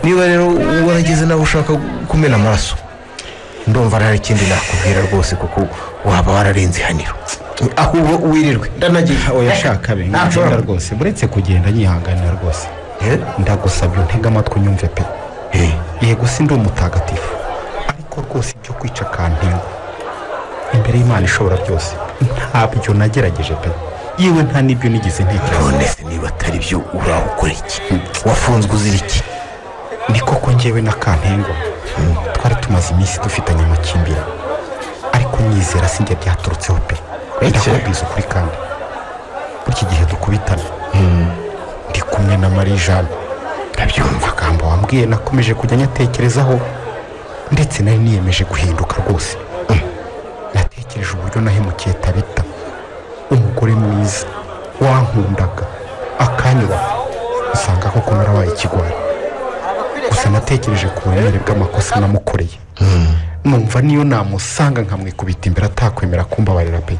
niba rero warageze nawe ushaka kumena amaraso ndumva nta ikindi nakubwira rwose kuko waba wararenze ihaniro aho wirirwe ndanagiye oya shaka be ngenda rwose buretse kugenda nyihanganira rwose ndagusabye untege amatwi unyumve pe yego si ndi umutagatifu ariko rwose ibyo kwica Kantengo imbere y'Imana ishobora byose ntabyo nagerageje pe yewe nta n'ibyo nigeze ntekereza. none se niba atari byo uraho ukora iki wafunzwe uzira iki? ni koko njyewe na Kantengo twari tumaze iminsi dufitanye amakimbirane ariko nyizera sinjye byaturutseho pe ndakubwiza ukuri kandi burya igihe dukubitana ndi kumwe na Marie Jeanne ndabyumva amagambo wambwiye nakomeje kujya nyatekerezaho ndetse nari niyemeje guhinduka rwose. natekereje uburyo nahemukiye Tabita umugore mwiza wankundaga akanyubaha usanga koko narabaye ikigwari. gusa natekereje ku buremere bw'amakosa namukoreye numva niyo namusanga nkamwikubita imbere atakwemera kumbabarira pe.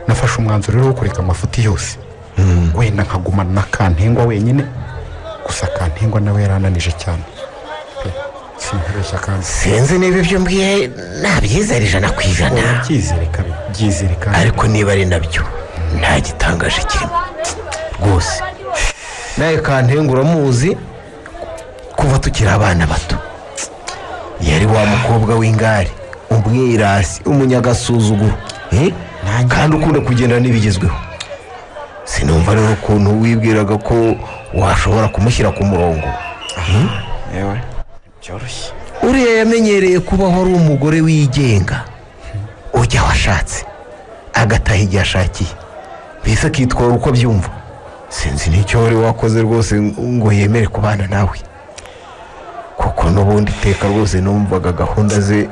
nafashe umwanzuro rero wo kureka amafuti yose wenda nkagumana na Kantengwa wenyine. gusa Kantengwa nawe yarananije cyane sinkoresha kandi sinzi niba ibyo mbwiye nabyizera ijana ku ijana. byizere kandi ariko niba ari nabyo nta gitangaje kirimo rwose. nawe Kantengwa uramuzi kuva tukiri abana bato. yari wa mukobwa w'ingare umwirasi umunyagasuzuguro kandi ukunda kugendana n'ibigezweho. sinumva rero ukuntu wibwiraga ko washobora kumushyira ku murongo. yewe byoroshye. uriya yamenyereye kubaho ari umugore wigenga ujya aho ashatse agataha igihe ashakiye mbese akitwara uko abyumva. sinzi n'icyo wari wakoze rwose ngo yemere kubana nawe kuko n'ubundi iteka rwose numvaga gahunda ze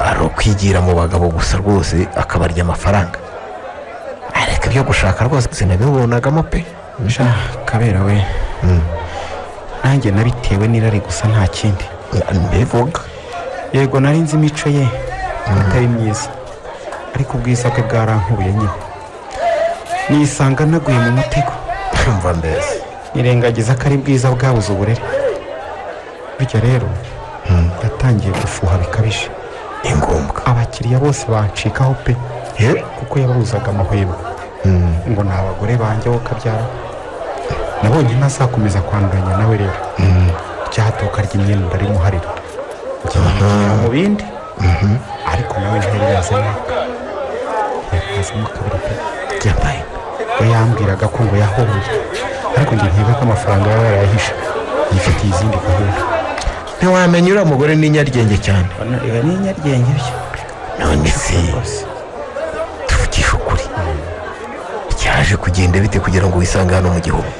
ari ukwigira mu bagabo gusa rwose akabarya amafaranga. ariko ibyo gushaka rwose sinabibonagamo pe. Kabera we nanjye nabitewe n'irari gusa nta kindi. mbivuga yego nari nzi imico ye atari myiza ariko ubwiza bwe bwarankubuye nyine nisanga naguye mu mutego. mva mbese nirengagiza ko ari bwiza bwabuze uburere. bityo rero yatangiye gufuha bikabije. ni ngombwa abakiriya bose bancikaho pe kuko yababuzaga amahwemo ngo ni abagore banjye wo kabyara. nabonye ntazakomeza kwanduranya nawe rero ryatuka ry'imyenda rimuharira ngira mu bindi ariko nawe ntiyari yazemo kabiri pe. yambaye we yambwiraga ko ngo yahombye ariko njye ntiga ko amafaranga yaba yarayahishe yifitiye izindi gahunda. ntiwamenya uriya mugore ni inyaryenge cyane. iba ni inyaryenge byo. none se tuvugisha ukuri cyaje kugenda bite kugira ngo wisange hano mu gihugu?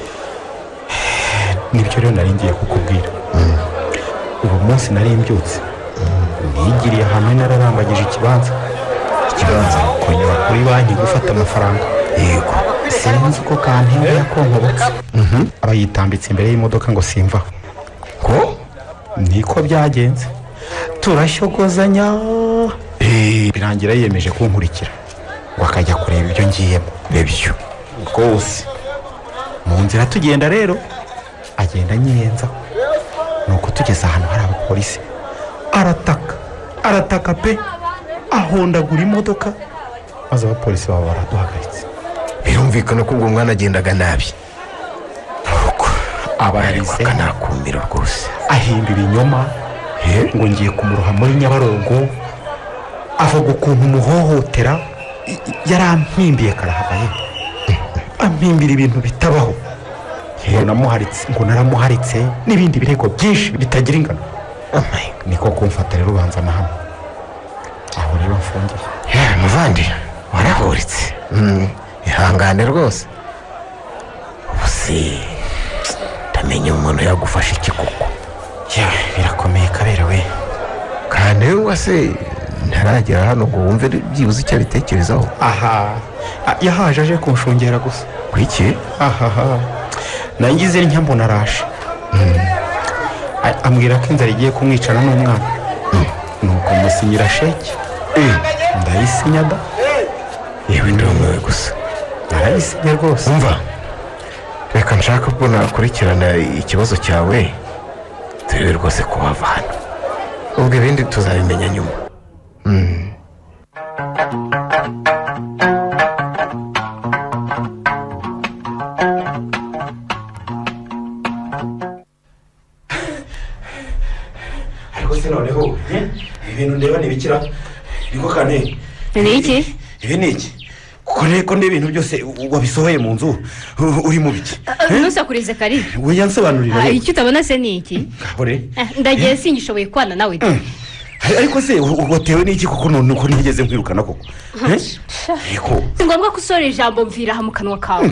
nibyo rero nari ngiye kukubwira. uwo munsi nari mbyutse nigiriye ahantu nararambagije ikibanza konyura kuri banki gufata amafaranga. yego sinzi uko Kantengwa yakonkobotse aba yitambitse imbere y'imodoka ngo simvaho. ko niko byagenze turashyogozanya birangira yiyemeje kunkurikira ngo akajya kureba ibyo ngiyemo. nibyo rwose mu nzira tugenda rero agenda anyiyenzaho nuko tugeze ahantu hari abapolisi arataka pe ahondagura imodoka maze abapolisi baba baraduhagaritse. birumvikana ko ubwo mwana agendaga nabi abararize akanakumira rwose ahimba ibinyoma ngo ngiye kumuroha muri Nyabarongo avuga ukuntu umuhohotera yarampimbiye karahabaye ampimbira ibintu bitabaho ngo naramuharitse n'ibindi birego byinshi bitagira ingano. niko kumfata rero ubanza na hano aho rero mfungiye. muvandi warahuritse ihangane rwose. ubu se ndamenya umuntu yagufasha iki koko? birakomeye Kabera we. Kantengwa se ntaragera hano ngo wumve byibuze icyo abitekerezaho? yahaje aje kunshungera gusa. kwiki? nangize nyambona araje ambwira ko inzara igiye kumwicana n'umwana nuko musinyira sheke ndayisinya da. yewe ndumiwe gusa. narayisinya rwose. umva reka nshaka ko nakurikirana ikibazo cyawe turebe rwose ko wava hano ubwo ibindi tuzabimenya nyuma. se noneho ibintu ndeba ntibikira niko kane ni iki ibi ni iki ko n'ibintu byose wabisohoye mu nzu uri mu biki ntusakurize kari we yansobanurira icyo utabona se ni iki ndagiye singishoboye kwana nawe ariko se watewe n'iki kuko none uko ntigeze nkwirukana koko si ngombwa ko usora ijambo mvira aha mu kanwa kawe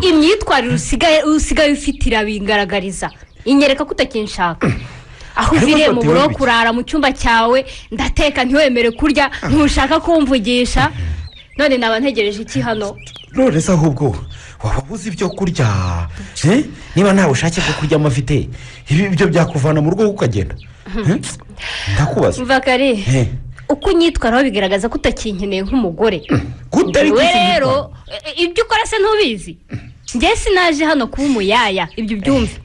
imyitwarire usigaye ufite irabingaragariza inyereka ko utakinshaka aho uviriye mu buro kurara mu cyumba cyawe ndateka ntiwemere kurya ntushaka kumvugisha none naba ntegereje iki hano none se ahubwo waba uzi ibyo kurya niba nta bushake bwo kurya amafite ibi byo byakuvana mu rugo ukagenda ndakubaza mva kare uko unyitwaraho bigaragaza ko utakinkeneye nk'umugore we rero ibyo ukora se ntubizi njye sinaje hano kuba umuyaya ibyo byumve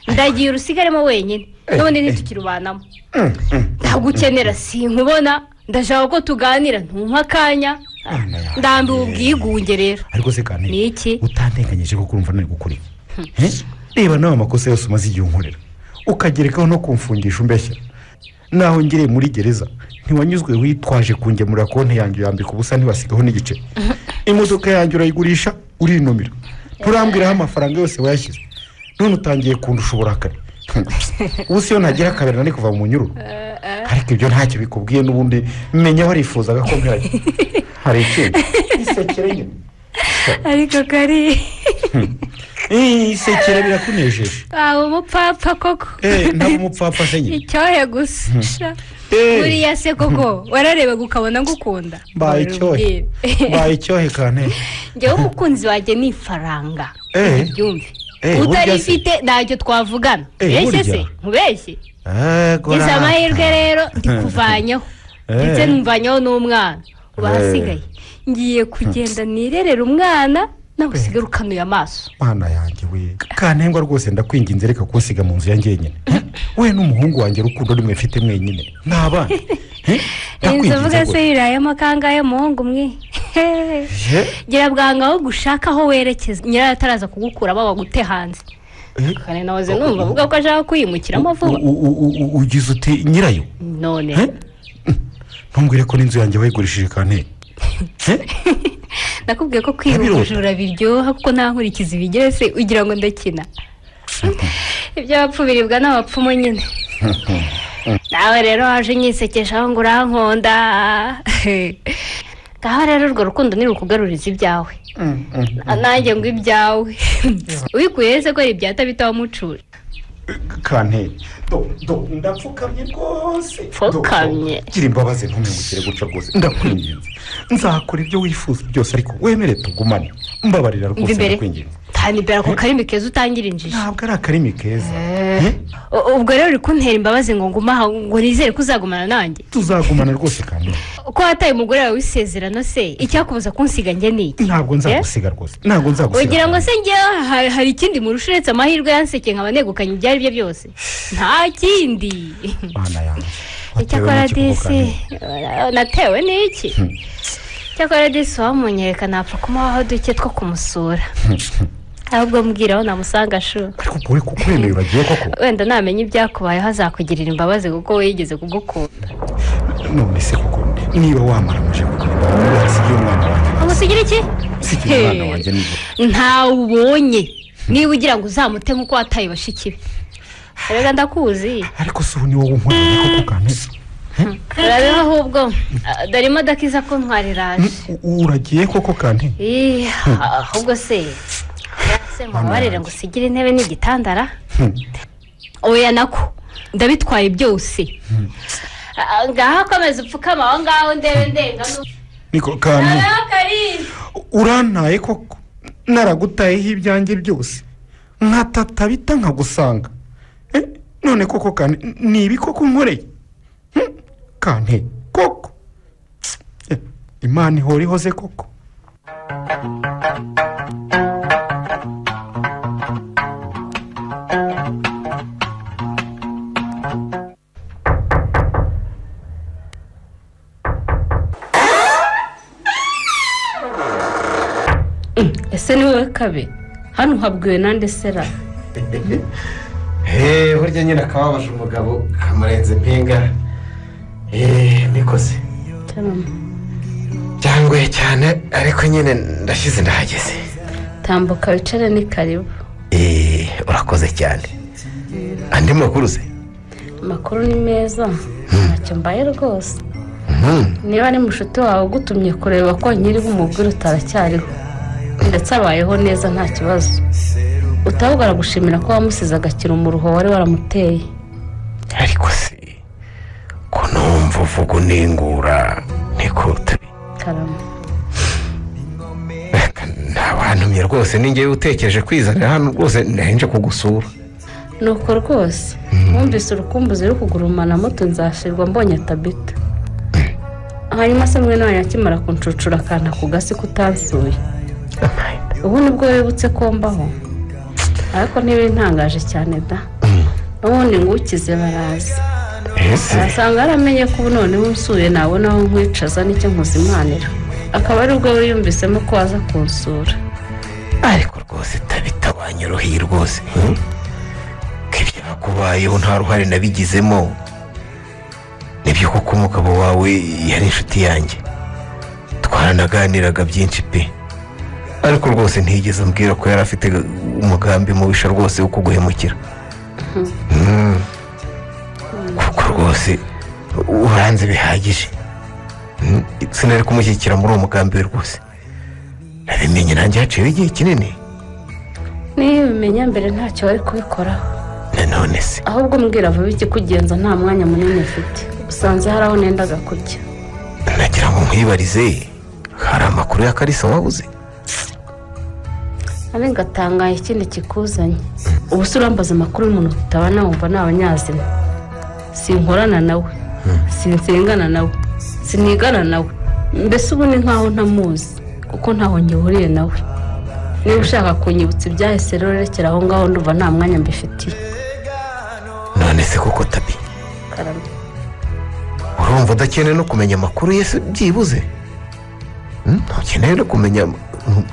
ndagiye urusigaremo wenyine none ntitukirubanamo ntabwo ukenera sinkubona ndashaka ko tuganira ntumpa akanya ndambiwe ubwigunge rero ariko se kandi ni iki utantenganyije ko urumva nari gukora reba nawe amakosa yose umaze igihe unkorera ukagerekaho no kumfungisha umbeshya naho ngiriye muri gereza ntiwanyuzwe witwaje kungemura konti yanjye yambika ubusa ntibasigaho n'igice imodoka yanjye urayigurisha urinomira nturambwiraho amafaranga yose wayashyize none utangiye kundusha uburakari ubu siyo ntagira akabera nari kuva mu nyururu ariko ibyo ntacyo bikubwiye n'ubundi menya warifuzaga ko mpera hari ikintu isekere nyine ariko kari isekere birakunejeje waba umupfapfa koko ntabwo umupfapfa se nyine icyohe gusa buriya se koko wararebaga ukabona ngukunda mbaye icyohe kane njyewe umukunzi wanjye ni ifaranga byumve utarifite ntacyo twavugana mbese se nkubeshye izi amahirwe rero ndikuvanyeho ndetse numvanyeho n'umwana uba hasigaye ngiye kugenda nirerera umwana nawe usigare ukanuye amaso mwana yanjye we kantengwa rwose ndakwinginze reka kunsiga mu nzu ya njyenyine we n'umuhungu wanjye rukundo rimwe mfite mwenyine n'abana inzu uvuga se yirayemo kangahe muhungu mwe gira bwanga aho gushaka aho werekeza nyirayo ataraza kugukura bagute hanze kane nahoze numva avuga ko ashaka kwimukiramo vuba ugize uti nyirayo none ntumbwire ko n'inzu yanjye wayigurishije kane nakubwiye ko kwiba ubujura biryoha kuko nta nkurikizi bigeretse ugira ngo ndakina iby'abapfu biribwa n'abapfumu nyine nawe rero waje nyisekeshaho ngo urankonda ngaho rero urwo rukundo nirukugaruriza ibyawe nanjye ngo ibyawe ubikuye se ko ari ibyata bitawamucura kane ndapfukamye rwose pfukamye gira imbabazi ntumwimukire gutyo rwose ndakwinginze nzakora ibyo wifuza byose ariko wemere tugumane mbabarira rwose ndakwinginze imbere ako karimi keza utangira injiji ntabwo ari akarimi keza ubwo rero uri kuntera imbabazi ngo ngumaha ngo nizere ko uzagumana nanjye tuzagumana rwose kandi ko wataye umugore wawe w'isezerano se icyakubuza kunsiga njye ni iki ntabwo nzagusiga rwose ntabwo nzagusiga ugira ngo se njyewe hari ikindi murusha uretse amahirwe yanseke nkaba negukanye ibyo ari byo byose nta kindi icyakora disi natewe n'iki icyakora disi wamunyereka napfa kumuhaho duke two kumusura ahubwo mbwira aho namusanga shuri ariko uri kukwemera uragiye koko wenda namenya ibyakubayeho azakugirira imbabazi kuko we yigeze kugukunda none se koko niba wamaramaje kugenda usigiye umwana wanjye umusigira iki usigiye umwana wanjye nibwo ntawe ubonye niba ugira ngo uzamute nk'uko wataye bashiki be reka ndakuzi ariko si ubu ni wowe unkoreye koko kaneza urabeho ahubwo dore imodoka iza ko ntwariraje uragiye koko kane ahubwo se mubabarire ngo usigire intebe n'igitandara oya nako ndabitwaye byose ngaho komeza upfukama aho ngaho ndebe ndenga niko kane urantaye koko naragutayeho ibyanjye byose nkatata bita nkagusanga none koko kane ni ibi koko nkoreye kane koko imana ihora ihoze koko ese ni wowe kabe hano habwiwe nande sera burya nyine akababaje umugabo kamurenze mpinga nikoze byangoye cyane ariko nyine ndashyize ndahageze. tambuka wicare ni karibu. urakoze cyane. andi makuru se? amakuru ni meza ntacyo mbaye rwose. niba ari mushuti wawe ugutumye kureba ko nyiri bumubwire utaracyariho ndetse abayeho neza nta kibazo, utabwo aragushimira ko wamusize agakira umuruho wari waramuteye. ariko se ko numva uvuga uningura niko tabi karama ntawantumye rwose ninjye utekereje kwizanira hano rwose ndahenje kugusura. nuko rwose wumvise urukumbuzi ruri kugurumana moto nzashirwa mbonye Tabita. hanyuma se mwene wanyu akimara kuncucura akanta ku gasi kutansuye ubu nibwo wibutse ko mbaho, ariko ntibintangaje cyane da. n'ubundi ngukize baraza arasanga aramenye ko ubu noneho unsuye nabona aho nkwicaza n'icyo nkuzimanira, akaba ari ubwo wiyumvisemo ko waza kunsura. ariko rwose Tabita wanyoroheye rwose ko ibyakubayeho nta ruhare nabigizemo. nibyo kuko umugabo wawe yari inshuti yanjye, twaranaganiraga byinshi pe, ariko rwose ntigeze ambwira ko yari afite umugambi mubisha rwose wo kuguhemukira. kuko rwose uranze bihagije. sinari kumushyigikira muri uwo mugambi we rwose. nabimenye nanjye haciyeho igihe kinini. niyo ubimenya mbere ntacyo wari kubikoraho. nanone se ahubwo mbwira vuba ikikugenza nta mwanya munini ufite, usanze hari aho nendaga kujya. nagira ngo nkwibarize, hari amakuru ya Kalisa wabuze? nari ngatangaye ikindi kikuzanye. ubu se urambaza amakuru y'umuntu tutabana wumva ni abanyazina. sinkorana nawe, sinsengana nawe, sinigana nawe, mbese ubu ni nkaho ntamuzi kuko ntaho ngihuriye nawe. niba ushaka kunyibutsa ibyahise rero rekera aho ngaho, ndumva nta mwanya mbifitiye. none se koko Tabi karame urumva udakeneye no kumenya amakuru ye se byibuze? ntukeneye no kumenya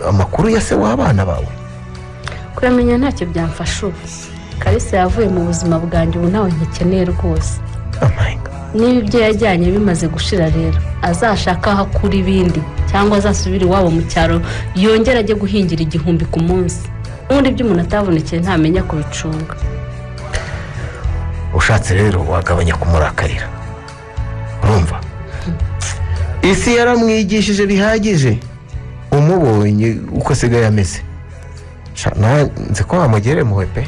amakuru ya se w'abana bawe? kuramenya ntacyo byamfasha ubu. Kalisa yavuye mu buzima bwanjye, ubu ntawe nkikeneye rwose. niba ibyo yajyanye bimaze gushira rero azashaka aho akura ibindi, cyangwa azasubira iwabo mu cyaro yongera ajye guhingira 1000 ku munsi. n'ubundi ibyo umuntu atavunikiye ntamenya kubicunga. ushatse rero wagabanya kumurakarira. urumva isi yaramwigishije bihagije, umubonye uko asigaye ameze nzi ko wamugere muwe pe.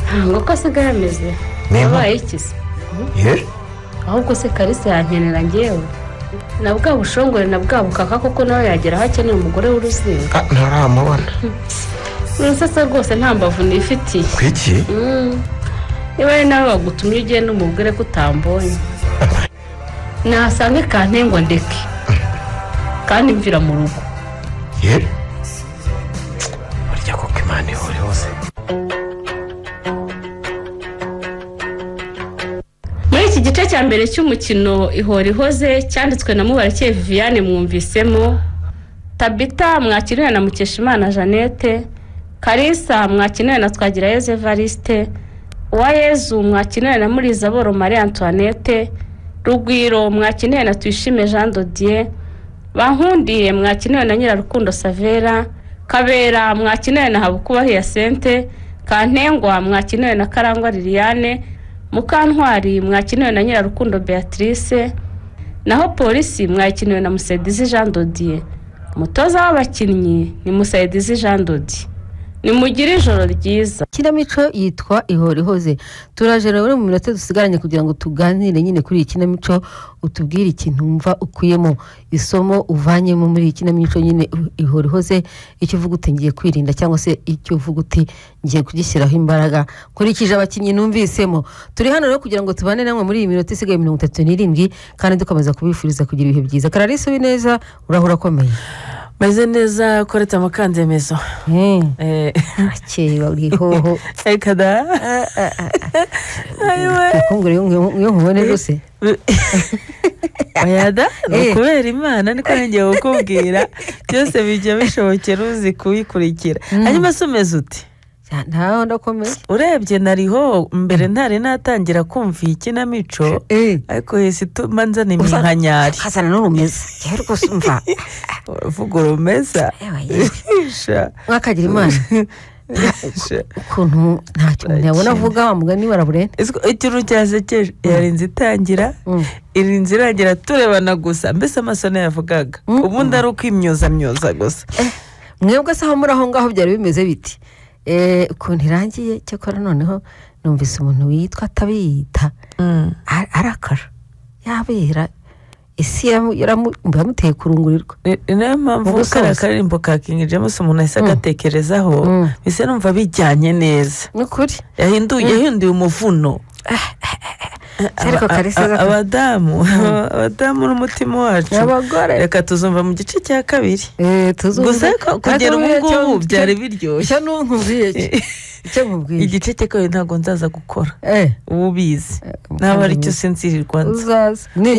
ntabwo ko asigaye ameze yabaye iki se? ahubwo se Kalisa yankenera ngewe na bwa bushongore na bwa bukaka koko nawe yagera aho akeneye umugore w'uruzinga. ntaramubona urusasa rwose nta mbavu nifitiye. kwiki? niba ari nawe wagutumye ugenda umubwire ko utambonye, nasange kantengwa ndeke kandi mvira mu rugo. burya koko Imana ihora hose. muri iki gice cya mbere cy'umukino ihora ihoze cyanditswe na Mubarakeye Viviane, mwumvisemo Tabita mwakiriwe na Mukeshimana Jeannette, Kalisa mwakiriwe na Twagirayezu Evariste, Uwayezu mwakiriwe na Murizaboro Marie Antoinette, Rugwiro mwakiriwe na Tuyishime Jean Dodier, Bankundiye mwakiriwe na Nyirarukundo Savera, Kabera mwakiriwe na Habukuba Hyacinthe, Kantengwa mwakiriwe na Karangwa Liliane, Mukantwari mwakiriwe na Nyirarukundo Beatrice, naho Polisi mwakiriwe na Musedizi Jean Dodier. umutoza w'abakinnyi ni Musedizi Jean Dodier. nimugire ijoro ryiza. Kinamico yitwa ihora ihoze. turaje rero mu minota dusigaranye kugira ngo tuganire nyine kuri iyi kinamico, utubwire ikintu umva ukuyemo, isomo uvanyemo muri iyi kinamico nyine ihora ihoze, icyo uvuga uti ngiye kwirinda cyangwa se icyo uvuga uti ngiye kugishyiraho imbaraga nkurikije abakinnyi numvisemo. turi hano rero kugira ngo tubane namwe muri iyi minota isigaye 37 kandi dukomeza kubifuriza kugira ibihe byiza. Clarisse Wineza urahura komeye. Meze neza koreta amakandemezo. Akeye urihoho. Ekada. Ayiwe. Kongore yo nkubone rwose. Oyada kubera Imana niko ngiye gukubwira byose bijya bishobokera uzi kuyikurikira. Hanyuma someze uti ntaho ndakomeye urebye nariho mbere ntari natangira kumva iyi kinamico ariko hese ituma nzana iminkanyari ukazana n'urumeza yewe rwose umva uvuga urumeza mwakagira imana ukuntu ntacyo umuntu yabona avuga wa mugani baraburende ikintu cyasekeje yarinze itangira irinze irangira turebana gusa mbese amaso yavugaga ubundi ari ukwimyoza gusa mwebwe se aho muri aho ngaho byari bimeze biti ukuntu irangiye cyakora noneho numvise umuntu witwa Tabita arakara yabera isi yamuteye kurungurirwa niyo mpamvu kariya karirimbo ka King James umuntu ahise agatekerezaho bise numva bijyanye neza ni ukuri yahinduye umuvuno abadamu n'umutima wacu reka tuzumva mu gice cya kabiri gusa kugera ubu ngubu byari biryoshye igice cya kabiri ntabwo nzaza gukora ubu ubizi ntabwo aricyo sinzirirwa nzi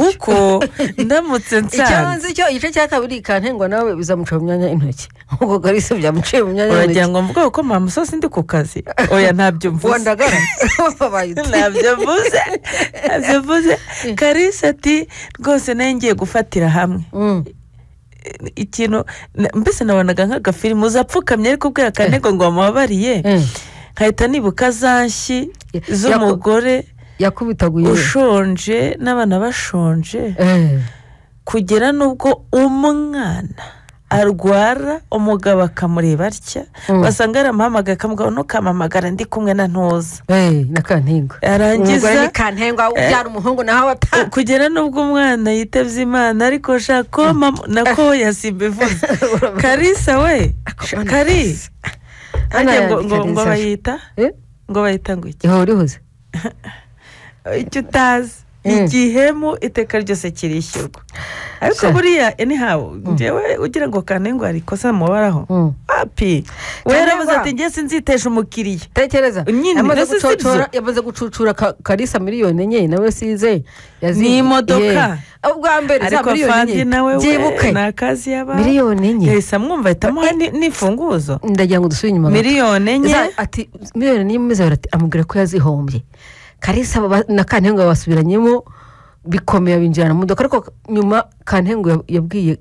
kuko ndamutse nsanze igice cya kabiri kantengwa nawe bizamuca mu myanya y'intoki nk'uko Kalisa byamuciye mu myanya y'intoki uragira ngo mvuge ko mama musozi ndi ku kazi oya ntabyo mvuze ntabyo mvuze Kalisa ati rwose nayo ngiye gufatira hamwe ikintu mbese nabonaga nk'agafilime uzapfukamye ariko ubwira Kantengwa ngo wamubabariye nkahita nibuka za nshyi z'umugore yakubitaguye ushonje n'abana bashonje kugera n'ubwo umwana arwara umugabo akamureba atya basanga yaramuhamagaye akamubwira ntukamamagara ndi kumwe na Ntuza na Kantengwa arangiza Kantengwa ubyara umuhungu naho wata kugera n'ubwo umwana yitavye Imana ariko shako nako yasimbivuze Kalisa we Kari ngo bayita ngo iki ihurihuze icyo utazi igihemu iteka ryose kirishyurwa ariko buriya anyhow njyewe ugira ngo Kantengwa hari ikosa mubaraho api werabuze ati njye sinzitesha umukiriya tekereza yamaze gucucura Kalisa miliyoni enye nawe size ni imodoka ubwa mbere za miliyoni enye nawe byibuke nakazi yaba miliyoni enye yahise amwumva ahitamo n'ifunguzo ndagira ngo dusubire inyuma miliyoni enye ati miliyoni enye mumeze barati amubwira ko yazihombye Kalisa na Kantengwa basubiranyemo bikomeye binjirana mu modoka ariko nyuma Kantengwa yabwiye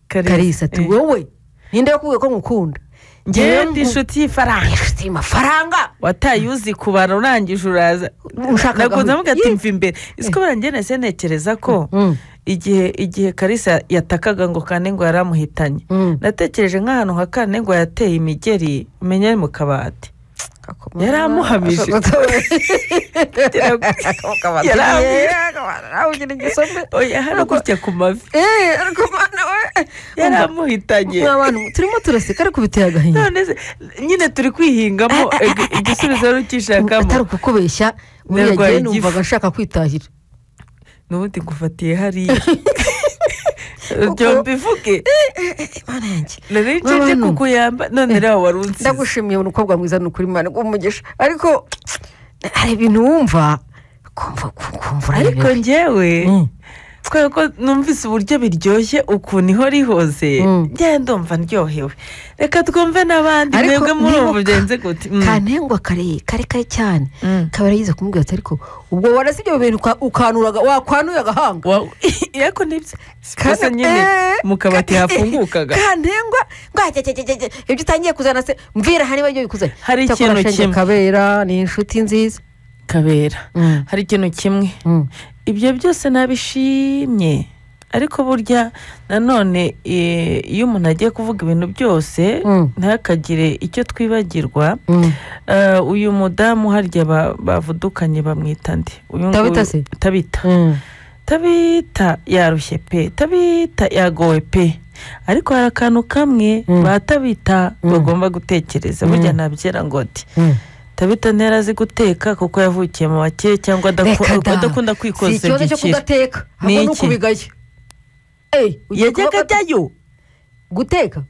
Kalisa ati wowe ninde yakubwiye ko ngukunda njyewe ndi inshuti y'ifaranga wataye uzi kubara urangije uraza nakunze amuga ati mva imbere isiko barangiye nahise ntekereza ko igihe Kalisa yatakaga ngo Kantengwa yaramuhitanye natekereje nk'ahantu nka Kantengwa yateye imigeri umenya ari mu kabati yaramuhamije hano gutya ku mavi yaramuhitanye turimo turaseka ariko biteye agahinda nyine turi kwihingamo igisubizo ari ukishakamo atari ukukubeshya yagiye numvaga nshaka kwitahira n'ubundi ngufatiye hariya byombi bivuge nari nje kukuyamba none rero warunze ndagushimiye umukobwa mwiza n'ukuri Imana umugisha ariko hari ibintu wumva kumva ariko njyewe kubera ko numvise uburyo biryoshye ukuntu iho rihoze njyewe ndumva ndyohewe reka twumve n'abandi mwebwe muri ubu bigenze gute Kantengwa kare cyane kabara yize kumubwira ati ariko ubwo warasi ibyo bintu ukanuraga wakwanuye agahanga yako nibyo kasa nyine mu kabati hafungukaga Kantengwa ibyo utangiye kuzana se mvira hari ibyo bikuzanye hari ikintu kimwe Kabera ni inshuti nziza Kabera hari ikintu kimwe ibyo byose nabishimye ariko burya nanone iyo umuntu agiye kuvuga ibintu byose ntakagire icyo twibagirwa uyu mudamu harya bavudukanye bamwita nde Tabita yarushye pe Tabita yagowe pe ariko hari akantu kamwe Tabita bagomba gutekereza burya nabyera ngo ati Tabita ntiyarazi guteka kuko yavukiye mu bakire cyangwa adakunda kwikoza igikira si ikibazo cyo kudateka ahubwo nuko ubigaye yajyaga ajyayo guteka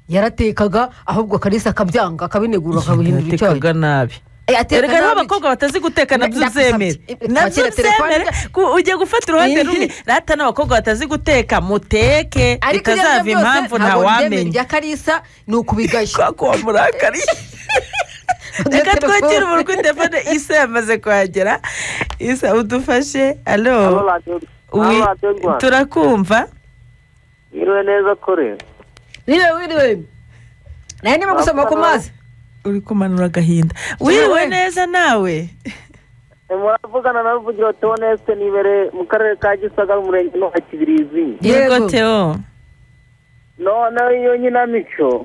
yaratekaga ahubwo Kalisa akabyanga akabinegura akabihindura icyayi yatekaga nabi erega n'abakobwa batazi guteka nabyo uzemere ugiye gufata uruhande rumwe rata n'abakobwa batazi guteka muteke bitazava impamvu ntawamenya Kalisa ni ukubigaye ko wamurakariye reka twakire umuntu kuri telefone isa yamaze kuhagera isa udufashe alo turakumva wiriwe neza kore wiriwe nawe ndimo gusoma ku mazi uri kumanura agahinda wiriwe neza nawe muravugana na Ruvugiro Theoneste nibere mu karere ka Gisagara umurenge no wa Kibirizi yego Theo none iyo nyinamico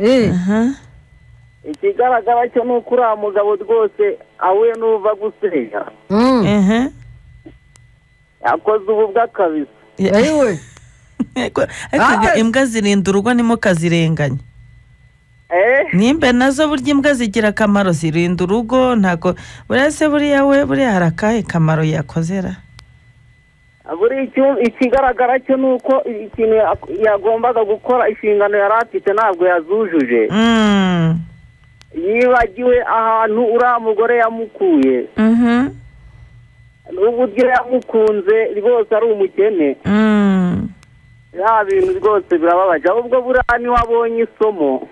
ikigaragara cyo nuko uriya mugabo rwose ahuye n'uva gusenya yakoze ubu bw'akabisa yewe ariko imbwa zirinda urugo nimo kazirenganya nimba nazo burya imbwa zigira akamaro zirinda urugo ntabwo burese buriya hari akahe kamaro yakozera ikigaragara cyo ni uko ikintu yagombaga gukora inshingano yari afite ntabwo yazujuje yibagiwe ahantu uriya mugore yamukuye n'uburyo yamukunze rwose ari umukene ya bintu rwose birababaje ahubwo buriya niwe abonye isomo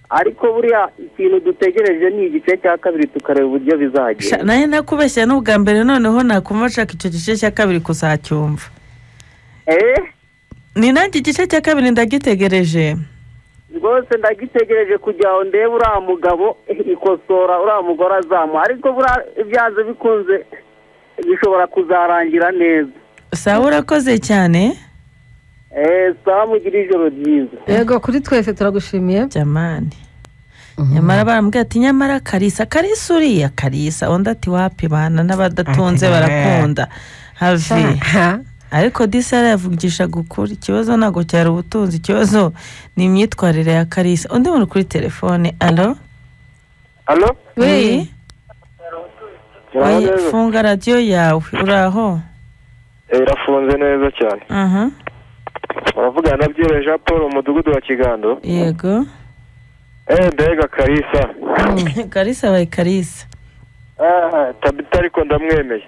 ariko buriya ikintu dutegereje ni igice cya kabiri tukareba uburyo bizagenda nawe nakubeshya n'ubwa mbere noneho nakumva nshaka icyo gice cya kabiri kuzacyumva ni nanjye igice cya kabiri ndagitegereje rwose ndagitegereje kugira ngo ndebe uriya mugabo ikosora uriya mugore azamuha ariko buriya ibyanze bikunze bishobora kuzarangira neza sawa urakoze cyane sawa mugire ijoro ryiza yego kuri twese turagushimiye jamani nyamara barambwira ati nyamara karisa uriya karisa undi ati wapi bana n'abadatunze barakunda have ariko disara yavugishaga ukuri ikibazo ntabwo cyari ubutunzi ikibazo ni imyitwarire ya karisa undi muntu kuri telefone alo funga radiyo yawe uraho irafunze neza cyane uravugana na Byere Jean Paul mu mudugudu wa Kigando yego mbega karisa karisa bayi karisa tabita ariko ndamwemeye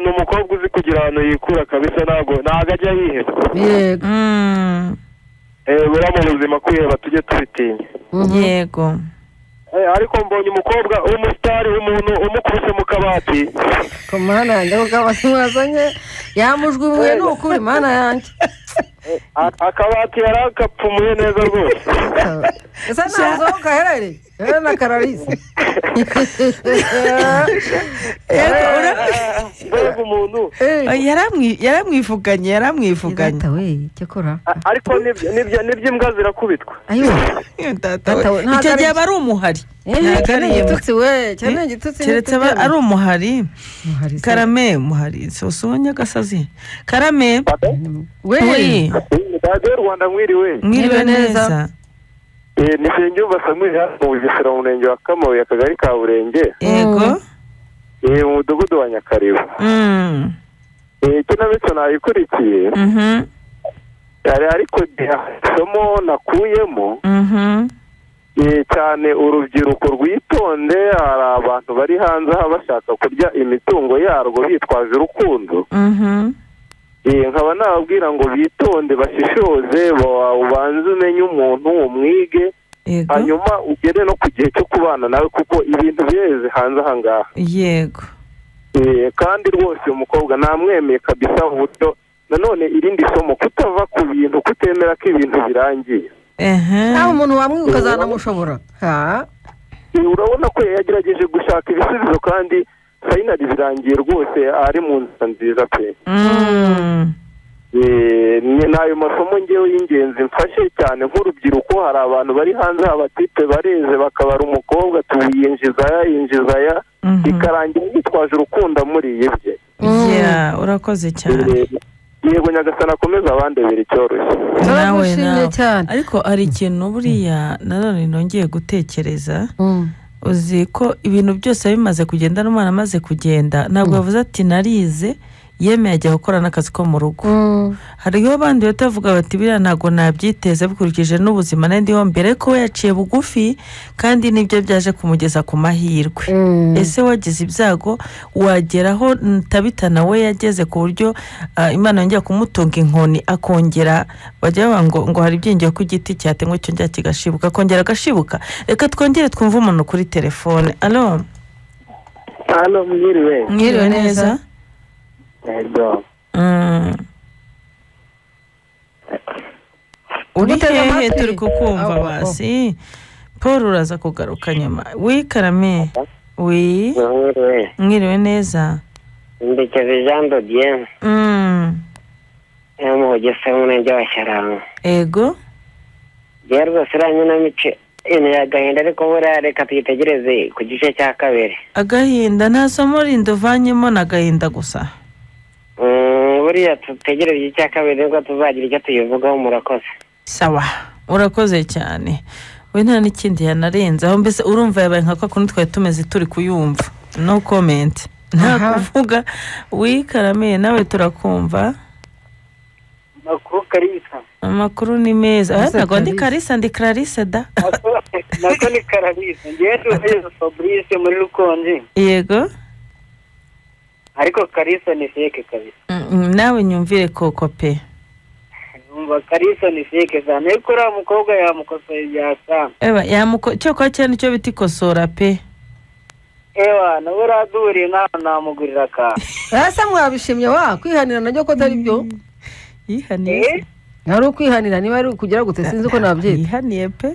ni umukobwa uzi kugira ahantu yikura kabisa ntabwo ajya yiheba yego buriya mu buzima kwiheba tujye tubitinya yego ariko mbonye umukobwa w'umusitari w'umuntu umukubise mu kabati ku mana yanjye ukabati mwazanye yamujwimuye ni ukuri mana yanjye akabati yari agapfumuye neza rwose ese ntazo gaherereye na kararisi mbega umuntu yaramwivuganye ariko nibyo imbwa zirakubitwa icyo gihe aba ari umuhari keretse aba ari umuhari karame umuhari soso nyagasazi karame we radiyo rwanda mwiriwe neza ni Nsengiyumva Samuel mu Bugesera mu murenge wa Kamabuye akagari ka Burenge yego mu mudugudu wa Nyakaribu ikinamico nayikurikiye ariko isomo nakuyemo cyane urubyiruko rwitonde hari abantu bari hanze aha bashaka kurya imitungo yarwo bitwaje urukundo nkaba nababwira ngo bitonde bashishoze ubanze umenye umuntu umwige hanyuma ugere no ku gihe cyo kubana nawe kuko ibintu bireze hanze aha ngaha yego kandi rwose umukobwa namwemeye kabisa uburyo nanone irindi somo kutava ku bintu kutemera ko ibintu birangiye nawe umuntu wamwe ukazanamushobora urabona ko yagerageje gushaka ibisubizo kandi fayinali birangiye rwose ari mu nzira nziza pe n'ayo masomo ngewe y'ingenzi mfashe cyane nk'urubyiruko hari abantu bari hanze abatipe bareze bakabara umukobwa yinjizaya bikarangira yitwaje urukundo amuriye bye urakoze cyane yego nyagasana akomeza abandebera icyoroshye nawe ariko hari ikintu buriya nanone nongeye gutekereza uzi ko ibintu byose bimaze kugenda n'umwana amaze kugenda ntabwo yavuze ati narize yemeye ajya gukora n'akazi ko mu rugo hariho abandi batavuga bati biriya ntabwo nabyiteze bikurikije n'ubuzima n'indiho mbere ko we yaciye bugufi kandi nibyo byaje kumugeza ku mahirwe ese wagize ibyago wageraho Tabita nawe yageze ku buryo Imana yongera kumutunga inkoni akongera bajya bavuga ngo hari ibyingiye ku giti cyatemwe cyo njya kigashibuka akongera agashibuka reka twongere twumve umuntu kuri telefone alo mwiriwe neza Ego. Uri hehe turi kukumva basi Paul uraza kugaruka nyuma wikarame mwiriwe neza Ndekeze Jean Dodien Muhogesa Umurenge wa Sharama ego rwose uranyunamice agahinda ariko buriya reka tuyitegereze ku gice cya kabiri agahinda nta somo rindi uvanyemo n'agahinda gusa buriya tutegereze icya kabiri nibwo tuzagira icyo tuyivugaho murakoze sawa urakoze cyane we nta n'ikindi yanarenzaho mbese urumva yabaye nka kwa kundi twari tumeze turi kuyumva no comment nta kuvuga wikarame nawe turakumva makuru Karisa amakuru ni meza ntabwo ndi Karisa ndi Clarisse da nako ni Clarisse ngiye tuvuze Fabrice muri Rukonji yego ariko Karisa ni fake kabisa nawe nyumvire koko pe umva Karisa ni fake cyane ariko uriya mukobwa yamukosoye byasa cyo kwa cyane cyo biti kosora pe nawe uraduriye namugurira ka ese mwabishimye kwihanira najyo ko atari byo yihaniye ari ukwihanira niba ari kugira gute sinzi uko nabyita yihaniye pe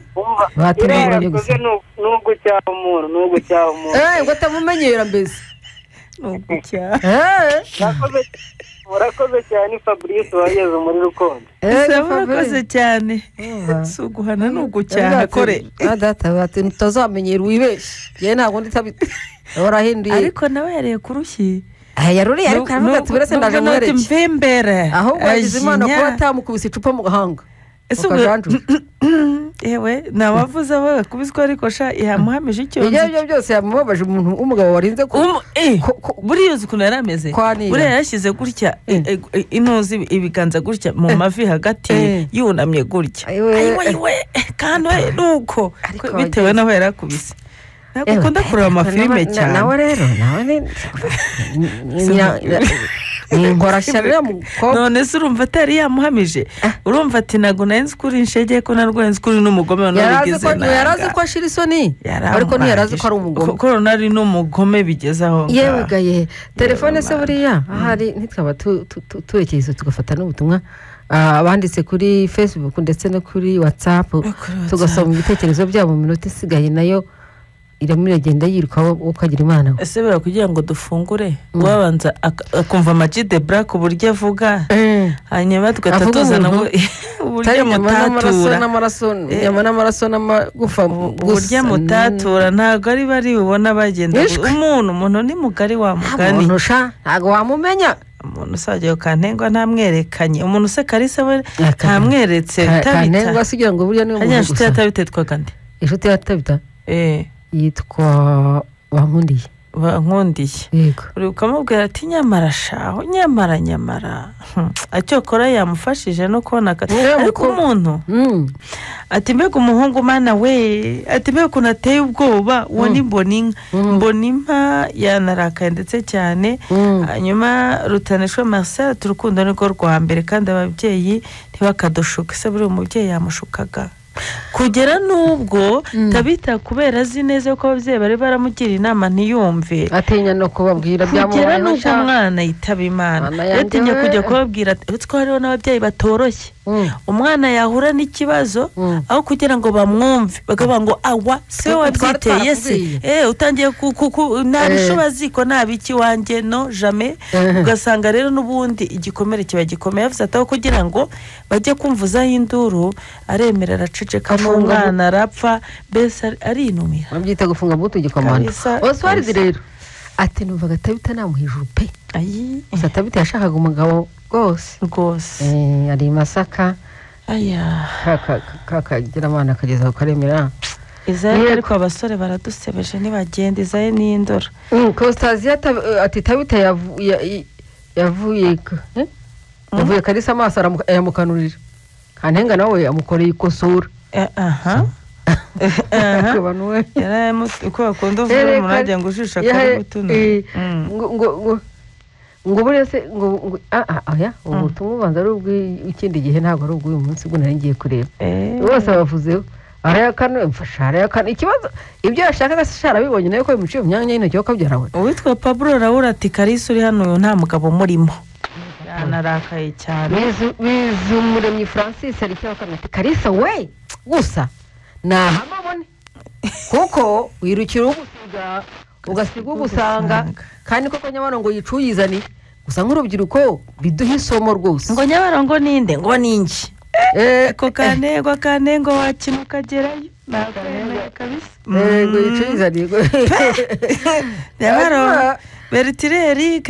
batumuranye gusa nubwo cyaho umuntu ngo atamumenyera mbese nubwo cyaho murakoze cyane Fabrice wageze muri Rukondo murakoze cyane si uguhana nubwo cyaha kore data bati ntutazamenyera wibeshe yewe ntabwo nditabite warahinduye ariko nawe yareye kurushyi yaruriye ariko aravuga ati birase ndaje mwereke mvembere ahubwo yagize Imana kuba atamukubise icupa mu gahanga ewe nawavuze aho yakubiswe ariko sha yamuhamije icyonzi ibyo byose yamubabaje umuntu w'umugabo warinze buriya uzi ukuntu yari ameze buriya yashyize gutya intuzi ibiganza gutya mu mavi hagati yunamye gutya ayiwe kandi we nuko bitewe n'aho yari akubise ntabwo ukunda kureba amafilime cyane nawe rero nawe ni inkorashyarira mukobwa none se urumva atari yamuhamije urumva ati ntabwo nari nzi kuri inshege ko narwenze kuri n'umugome yarazi ko ashira isoni ariko ntiyarazi ko ari umugome kuko nari n'umugome bigeze aho yewe gaye telefone se buriya ahari ntitwaba turekeye tugafata n'ubutumwa abanditse kuri Facebook ndetse no kuri WhatsApp tugasoma ibitekerezo byabo mu minota isigaye nayo iramuragenda yirukaho ukagira Imana ese bera kugira ngo dufungure wabanza akumva Majide Black uburyo avuga hanyuma tugatuzana uburyo mutatura n'amaraso n'amagufa uburyo mutatura ntabwo ari bari bubona bagenda umuntu ni mugari wa mugani ntabwo wamumenya umuntu usajya kantengwa ntamwerekanye umuntu se Karisa we ntamweretse kantengwa asigira ngo burya niyo muntu gusa yatabitwa nde inshuti yatabita yitwa Wankundiye yego uri ukamubwira ati nyamara shaho nyamara acyokora yamufashije no kubona ariko umuntu ati mbega umuhungu mana we ati mbega ukuntu ateye ubwoba uwo ni mbonimpa yanarakaye ndetse cyane hanyuma Rutanishwe Marcel turukundo niko rwa mbere kandi ababyeyi ntibakadushuka se buri umubyeyi yamushukaga kugera nubwo Tabita kubera azi neza ko ababyeyi bari baramugira inama ntiyumve atinya no kubabwira kugera nubwo umwana yitaba Imana yatinya kujya kubabwira ko hariho n'ababyeyi batoroshye umwana yahura n'ikibazo aho kugira ngo bamwumve bakavuga ngo awa se wabyiteye se utangiye ntabishoba ziko ntabiki wanjye no jamais ugasanga rero n'ubundi igikomere kiba gikomeye yavuze ataho kugira ngo bajye kumvuzaho induru aremerera aceceka n'umwana arapfa mbese arinumira babyita gufunga buto igikomanda Oswald rero ati numvaga Tabita namuhijuru pe gusa Tabita yashakaga umugabo rwose ari Masaka kakagira Imana akageza karemera Izaye ariko abasore baradusebeje ntibagenda Izaye n'indora Constazia ati Tabita yavuye Kalisa amaso aramukanurira Kantenga nawe amukoreye ikosora uko bakunda uvuga murajya ngo ujisha akari gutuna ngo buriya se ngo ubu tumubanza ari ubw'ikindi gihe ntabwo ari ubw'uyu munsi bwo nari ngiye kureba bose bavuzeho arayakana mfasha arayakana ikibazo ibyo yashakaga se arabibonye nayo ko bimuciye mu myanya y'intoki wakabyarawe uwitwa Pablo Raoul ati Kalisa uri hano uyu nta mugabo murimo yanarakaye cyane Bizumuremyi Francis ari cyo ati Kalisa we gusa nahamabone kuko wirukira ugasiga ugusanga kandi koko nyabano ngo yicuyizani gusa nk'urubyiruko biduha isomo rwose ngo nyabarongo ninde ngo ninjye ko kanengo wakina ukagerayo nakwemera kabisa ngo yicuyizani nyabarongo Bertire Eric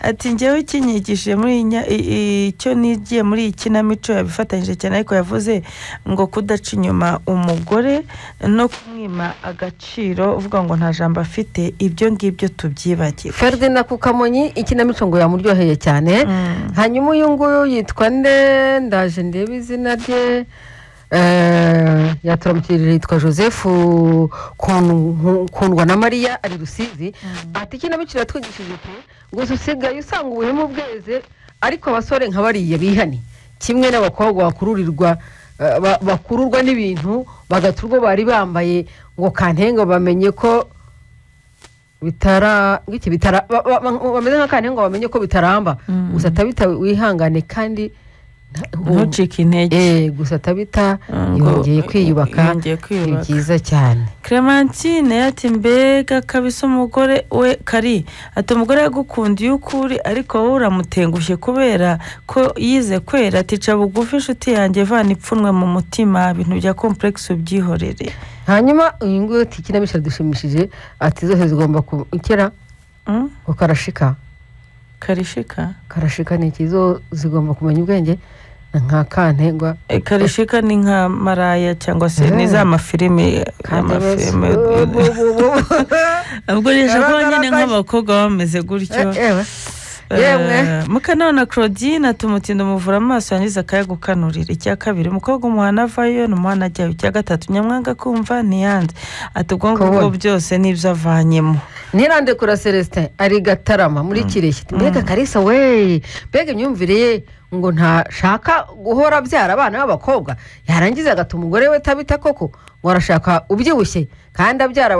ati njyewe ikinyigishije muri icyo nigiye muri ikinamico yabifatanyije cyane ariko yavuze ngo kudaca inyuma umugore no kumwima agaciro uvuga ngo nta jambo afite ibyo ngibyo tubyibagire Ferdinand Kukamonyi ikinamico ngo yamuryoheye cyane hanyuma uyu nguyu yitwa nde ndaje ndebe izina rye yaturamukirije yitwa Joseph Kundwa na Maria ari Rusizi ati ikinamico yatwigishije ngo usigaye usanga ubuhemu bweze ariko abasore nka bariya bihani kimwe n'abakobwa bakururwa n'ibintu bagaturwa bari bambaye ngo Kantenga bamenye ko bameze nka Kantenga bamenye ko bitaramba gusa tabita wihangane kandi ntucike intege gusa tabita yongeye kwiyubaka ni byiza cyane Clementine yati mbega kabisa umugore we Kari ati umugore yagukundiye ukuri ariko wowe uramutengushye kubera ko yize kwera ati ca bugufi inshuti yanjye vana ipfunwe mu mutima ibintu bya complex ubyihorere hanyuma uyu nguyu ikinamico dushimishije ati zose zigomba kukera ngo karashika ni ikizo zigomba kumenya ubwenge nka Kantengwa Karishika ni nka Maraya cyangwa se ni za mafilime ubwo rije nyine nk'abakobwa bameze gutyo Mukanana Claudine atumutindo muvura amaso yangiza akayagukanurira icya kabiri umukobwa umuhana avayo n'umuhana ajyayo icya gatatu nyamwanga kumva niyanze atubwo byose nibyo avanyemo Nirande kura Celestin ari Gatarama muri Kireshyi mbega Kalisa we mbega imyumvire ye ngo ntashaka guhora byara abana b'abakobwa yarangiza agatuma umugore we tabita koko ngo arashaka ubyibushye kandi ubyara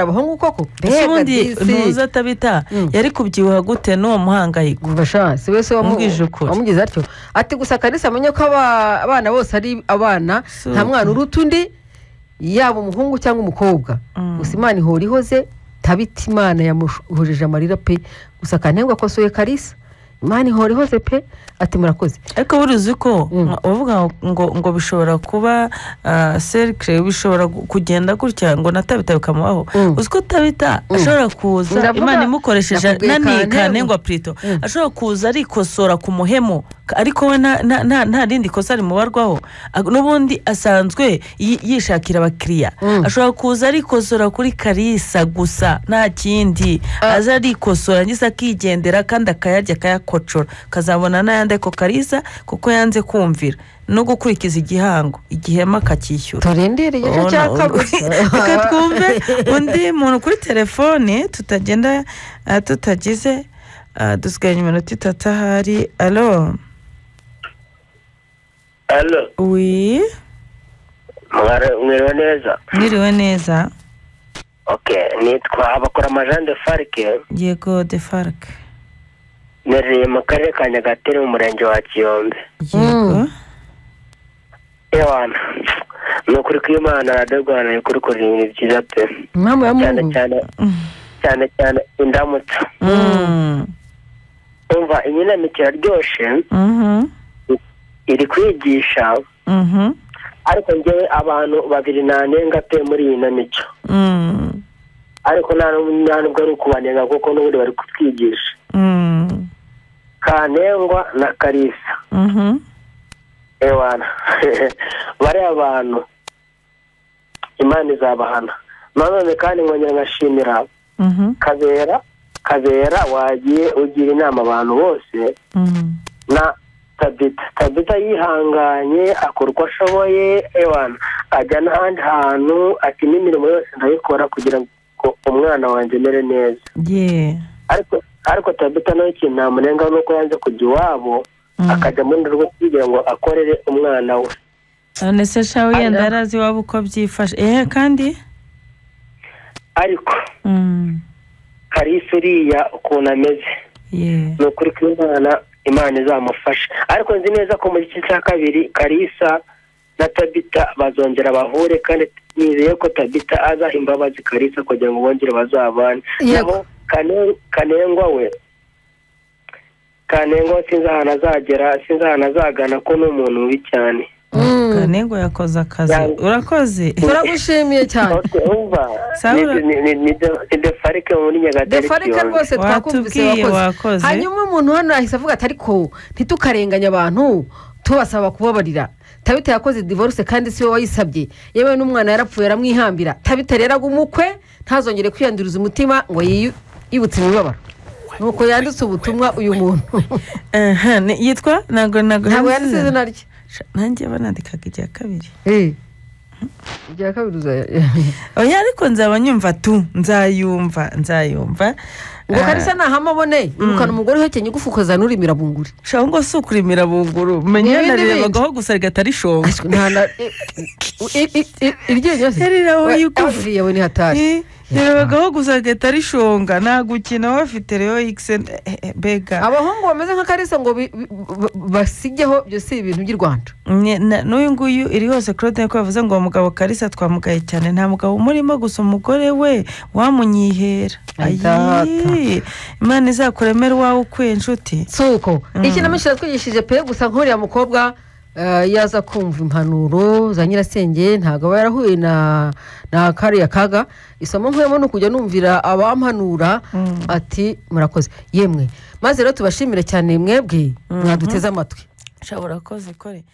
abahungu koko mbega ntuza tabita yari kubyibuha gute n'uwo muhangayiko si wese wamugize atyo ati gusa Kalisa amenye ko abana bose ari abana nta mwana uruta undi yaba umuhungu cyangwa umukobwa gusa Imana ihora ihoze tabita Imana yamuhujije amarira pe gusa Kantenga akosoye Kalisa Imana ihora ihoze pe ati murakoze ariko buruzi ko uvuga ngo bishobora kuba cercle bishobora kugenda gutya ngo natabita bikamubaho uziko tabita ashobora kuza Imana imukoresheje nani Kantenga Prito ashobora kuza arikosora ku muhemo ariko we nta rindi kosa rimubarwaho n'ubundi asanzwe yishakira abakiriya ashobora kuza arikosora kuri Kalisa gusa nta kindi aza arikosora ngisa akigendera kandi akayarya akayakocora kazabona n'ayandi ko Kalisa kuko yanze kumvira no gukurikiza igihango igihema akacyishyura turendereye cyo cyakabutse reka twumve undi muntu kuri telefone tutagenda tutagize dusigaye iminota itatu ahari alo oui mwiriwe neza mwiriwe neza nitwa abakora amajande Farke yego de Farke nereye mu karere ka Nyagatare mu murenge wa Kiyombe yego ewana nukuri ko Imana radagwana y'ukuri ko ibintu byiza pe cyane indamutso umva inkinamico iraryoshe iri kwigisha ariko njyewe abantu babiri nanenga pe muri iyi namico ariko nta nubwo ari ukubanenga kuko n'ubundi bari kutwigisha Kantengwa na Kalisa ewana bariya abantu Imana izabahana nanone kandi nkongera ngashimira Kabera Kabera wagiye ugira inama abantu bose na Tabita yihanganye akora uko ashoboye ajya n'ahandi hantu ati n'imirimo yose ndayikora kugira ngo umwana wanjye mere neza ariko Tabita nawe ikintu ntamunenga nuko yanze kujya iwabo akajya mu rugo kugira ngo akorere umwana we. none se shawe yenda yarazi iwabo uko byifashe kandi ariko Kalisa uriya ukuntu ameze ni ukuri kw'Imana Imana izamufasha ariko nzi neza ko muri iki cya kabiri Kalisa na Tabita bazongera bahure kandi nizeye ko Tabita azaha imbabazi Kalisa kugira ngo bongere bazabane. Naho Kanengwa sinzi ahantu azagana ko ni umuntu mubi cyane. Kanengwa yakoze akazi urakoze turagushimiye cyane ni Defarike muri Nyagatare. Defarike rwose twakumvise wakoze. Hanyuma umuntu hano ahise avuga ati ariko ntitukarenganya abantu tubasaba kubabarira. Tabita yakoze divorce kandi si we wayisabye yewe n'umwana yarapfuye aramwihambira. Tabita rero agumukwe ntazongere kwiyanduriza umutima ngo yibutse imibabaro nuko yanditse ubutumwa uyu muntu yitwa ntabwo yanditse izina rye nanjye banandikaga irya kabiri irya kabiri oya ariko nzaba nyumva nzayumva ngo Kalisa nahama abone irukana umugore uhekenye ugufukoza n'urimira bunguri shaho ngo si ukurimira bunguru menya narebagaho gusa rigatari shonga iryinyo se yariraho yawe ni hatari yarebagaho gusa rigatari shonga nta gukina bafite rero bega abahungu bameze nka Kalisa ngo basigeho byose ibintu by'i Rwanda n'uyu nguyu iri hose Claude ko yavuze ngo umugabo Kalisa twamugaye cyane nta mugabo umurimo gusa umugore we wamunyihera Imana izakuremera uwawe ukwiye inshuti suko ikinamico twigishije pe gusa nk'uriya mukobwa yaza kumva impanuro za nyirasenge ntabwo aba yarahuye na kariya kaga isomo nkuyemo ni ukujya numvira abampanura ati murakoze yemwe maze rero tubashimire cyane mwebwe mwaduteze amatwi ushobora koze kore